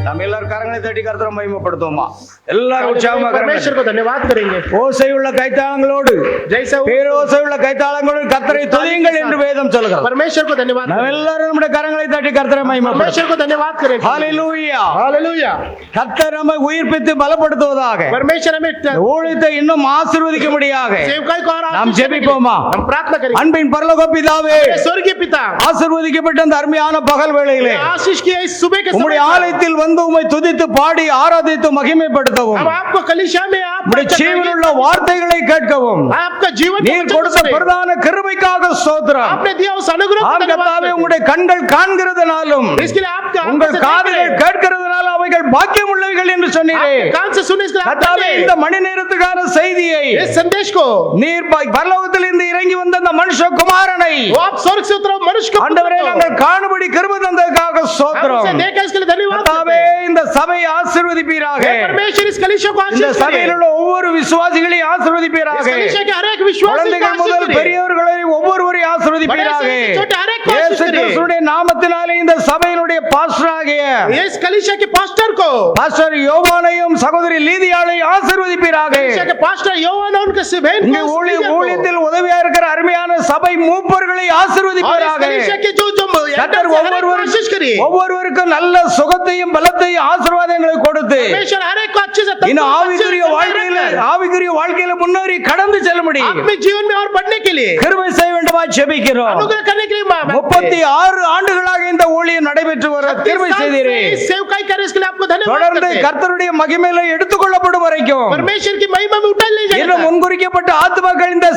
நம்ம எல்லாரும் கரங்களை தட்டி கர்த்தரை மகிமைப்படுத்துவோமா? எல்லாரும் உற்சாகமா கரங்களை परमेश्वर को धन्यवाद करेंगे. ஓசையுள்ள கைத்தாளங்களோடு, जैसे वो பேரோசையுள்ள கைத்தாளங்களோடு கர்த்தரை துதியுங்கள் என்று வேதம் சொல்கிறது. परमेश्वर को धन्यवाद நாம் करेंगे. எல்லாரும் நம்முடைய கரங்களை தட்டி கர்த்தரை மகிமைப்படுத்துவோம். परमेश्वर को धन्यवाद करेंगे. ஹalleluya. हालेलुया. கர்த்தர் நம்மை உயிர்ப்பித்து பலப்படுத்துவதாக, परमेश्वर हमें ஊழியத்தை இன்னும் ஆசீர்வதிக்கும்படியாக सेवकाई को और நாம் आशीष देंगे. ஜெபிப்போமா? हम प्रार्थना करेंगे. அன்பின் பரலோக பிதாவே, हे स्वर्गीय पिता, ஆசீர்வதிக்கப்பட்ட அந்த அருமையான பகல் வேளையிலே आशीष की इस सुबह के समय உம்முடைய ஆலயத்தில் வந்து உம்மை துதித்து பாடி ஆராதித்து மகிமைப்படுத்தவும், हम आपको कलीसिया में आप உம்முடைய ஜீவனுள்ள வார்த்தைகளை கேட்கவும் आपका जीवन को நீர் वचन கொடுத்த सुने. பிரதான கிருபைக்காக ஸ்தோத்திரம். आपने दिया उस अनुग्रह को ஆம் धन्यवाद கர்த்தாவே, करते உம்முடைய கண்கள் காண்கிறதுனாலும் हैं. इसके लिए आपके உங்கள் காதுகள் கேட்கிறதுனால அவைகள் பாக்கியம் உள்ளவைகள் என்று சொன்னீரே. कान से सुने इसके लिए आप கர்த்தாவே, धन्य இந்த மணி நேரத்துக்கான செய்தியை हैं. इस संदेश को நீர் பரலோகத்தில் இருந்து இறங்கி வந்த அந்த மனுஷகுமாரனை वो आप स्वर्ग से उतरा मनुष्य को ஆண்டவரே நாங்கள் காணும்படி கிருபை தந்ததற்காக हमसे ஸ்தோத்திரம். देखा इसके लिए धन्यवाद करते கர்த்தாவே, हैं. இந்த சபையை ஆசீர்வதிப்பீராக. हे परमेश्वर इस कलीसिया को இந்த आशीष சபையில் करें. உள்ள ஒவ்வொரு விசுவாசிகளையும் इस ஆசீர்வதிப்பீராக. कलीसिया के हर एक विश्वासी को குழந்தைகள் आशीष முதல் करें. பெரியவர்களையும் ஒவ்வொருவரையும் ஆசீர்வதிப்பீராக. बड़े से छोटे हर एक को இயேசு आशीष करें. கிறிஸ்துவினுடைய நாமத்தினாலே இந்த சபையினுடைய பாஸ்டராகிய इस कलीसिया के पास्टर को பாஸ்டர் யோவானையும் சகோதரி லீதியாளையும் ஆசீர்வதிப்பீராக. कलीसिया के पास्टर योहान और उनके सिबेन இங்கே को ஊழியத்தில் உதவியா இருக்கிற அருமையான சபை மூப்பர்களை और इस ஆசீர்வதிப்பீராக. कलीसिया के जो கர்த்தர் आशीष करिए. ஒவ்வொருவருக்கும் நல்ல சுகத்தையும் பலத்தையும் ஆசீர்வாதங்களை கொடுத்து परमेश्वर हर एक को अच्छे से இன்னும் ஆவிக்குரிய வாழ்க்கையில முன்னேறி கடந்து செல்ல முடியும். अपने जीवन में और बढ़ने के लिए கிருபை செய்ய வேண்டுமா ஜெபிக்கிறோம். अनुग्रह करने के लिए 36 ஆண்டுகளாக இந்த ஊழியம் நடைபெற்று வர கிருபை செய்தீரே. सेवकाई करे इसके लिए आपको धन्यवाद தொடர்ந்து करते हैं। கர்த்தருடைய மகிமையில எடுத்துக்கொள்ளப்படும் வரைக்கும் परमेश्वर की महिमा में उठा ले जाएगा। இன்னும் முன்குறிக்கப்பட்ட ஆத்துமாக்கள் இந்த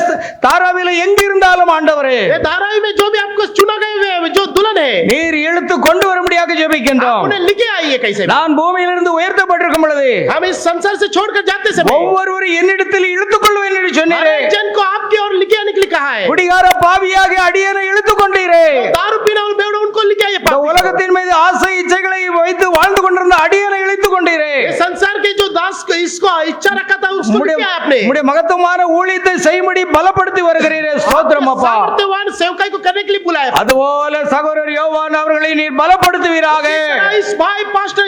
தாராவில எங்க இருந்தாலும் ஆண்டவரே, ये धारावी में जो भी आपको चुना गए हुए हैं, जो दुल्हन है, நீர் இழுத்து கொண்டு வரும்படியாக ஜெபிக்கின்றோம். उन्हें लेके आइए कैसे। நான் பூமியிலிருந்து உயர்த்தப்பட்டிருக்கும் பொழுது हम इस संसार से छोड़कर जाते समय ஒவ்வொருவரும் என்னிடத்தில் இழுத்துக் கொள்வேன் என்று சொன்னீரே. हर एक जन को आपकी ओर लेके आने के लिए कहा है। குடிகார பாவியாக அடியேனை இழுத்துக் கொண்டீரே. दारू पीने वाले बेवड़े उनको लेके आइए। இந்த உலகத்தின் மீது ஆசை இச்சைகளை வைத்து வாழ்ந்து கொண்டிருந்த அடியேனை இழுத்துக் கொண்டீரே. ये संसार के जो दास को इसको इच्छा रखा था उसको लेके आए आपने। உம்முடைய மகத்துவமான ஊழியத்தை செய்யும்படி பலப்படுத்தி வருகிறீரே. ஸ்தோத்திரம் அப்பா. सामर्थ्यवान सेवकाई को करने के लिए बुलाया। அதுபோல சகோதரர் யோவான் அவர்களை நீர் பலப்படுத்துவீராக. इस भाई पास्टर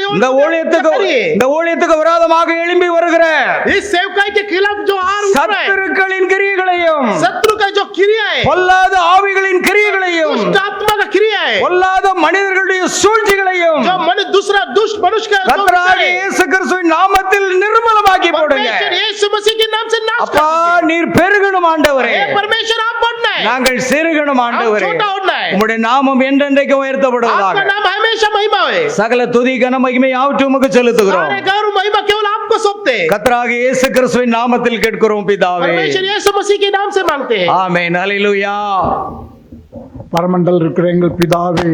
இந்த ஊழியத்துக்கு விரோதமாக எழும்பி வருகிற इस सेवकाई के खिलाफ जो आर उठ रहा है, சத்துருக்களின் கிரியைகளையும் शत्रु का जो क्रिया है, பொல்லாத ஆவிகளின் கிரியைகளையும் दुष्ट आत्मा का क्रिया है, பொல்லாத மனிதர்களுடைய சூழ்ச்சிகளையும் जो दूसरा दुष्ट मनुष्य का जो கர்த்தராகிய विषय है, இயேசு கிறிஸ்துவின் நாமத்தில் நிர்மூலமாக்கி போடுங்க. परमेश्वर यीशु मसीह के नाम से नाश அப்பா कर दीजिए। நீர் பெருகணும் ஆண்டவரே, हे परमेश्वर आप बढ़ना है, நாங்கள் சிறுகணும் आप ஆண்டவரே. छोटा होना है, உம்முடைய நாமம் என்றென்றைக்கு आपका உயர்த்தப்படுவதாக. नाम हमेशा महिमा है। சகல துதி கன மகிமை யாவற்றையும் உமக்கு செலுத்துகிறோம். सारे गौरव महिमा केवल आपको सौंपते हैं। கர்த்தராகிய இயேசு கிறிஸ்துவின் நாமத்தில் கேட்கிறோம் பிதாவே. परमेश्वर यीशु मसीह के नाम से मांगते हैं। ஆமென். ஹல்லேலூயா. பரமண்டல் இருக்கிற எங்கள் பிதாவே,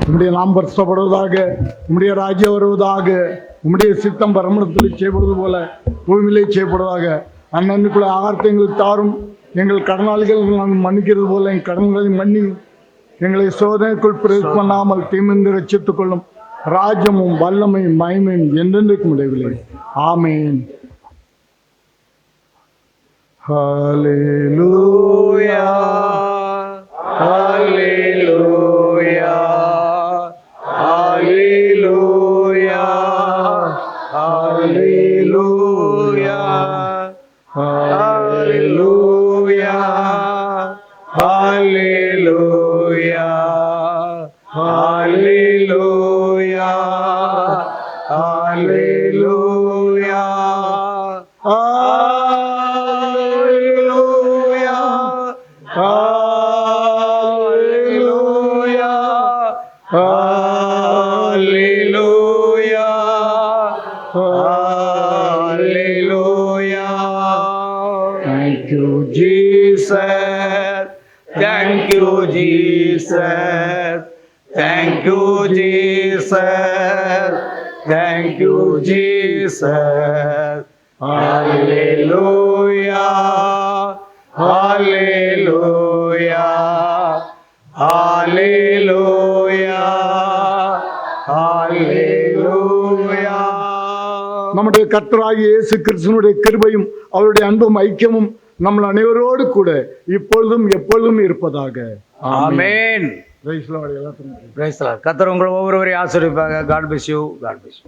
உம்முடைய நாம் வருஷப்படுவதாக, உம்முடைய ராஜ்யம் வருவதாக, உம்முடைய சித்தம் பரமண்டலத்தில் செய்யப்படுவது போல பூமியிலே செய்யப்படுவதாக. அன்னன்னுக்குள்ள ஆகாரத்தை எங்களுக்கு தாரும். எங்கள் கடனாளிகள் நாங்கள் மன்னிக்கிறது போல எங்கள் கடன்களை மன்னி எங்களை சோதனைக்குள் பிரவேசிப்பண்ணாமல் தீமிருந்து ரட்சித்துக் கொள்ளும். ராஜ்யமும் வல்லமையும் மகிமையும் என்றென்றைக்கும் உடையவில்லை. ஆமென். ஹல்லேலூயா. ஹல்லேலூயா. ஹல்லேலூயா. ஹல்லேலூயா. ஹல்லேலூயா. ஹல்லேலூயா. ஹல்லேலூயா. ஹல்லேலூயா. Thank you, Jesus. Thank you, Jesus. Thank you, Jesus. Thank you, Jesus. Hallelujah. Hallelujah. Hallelujah. Hallelujah. நம்முடைய கர்த்தராகிய இயேசு கிறிஸ்துவினுடைய கிருபையும் அவருடைய அன்பும் ஐக்கியமும் நம்ம அனைவரோடு கூட இப்பொழுதும் எப்பொழுதும் இருப்பதாக. ஆமென். Praise the Lord. எல்லாத்துக்கும் பிரைஸ் தி லார்ட். கர்த்தர் உங்கள் ஒவ்வொருவரையும் ஆசீர்வதிப்பாக. God bless you. God bless you.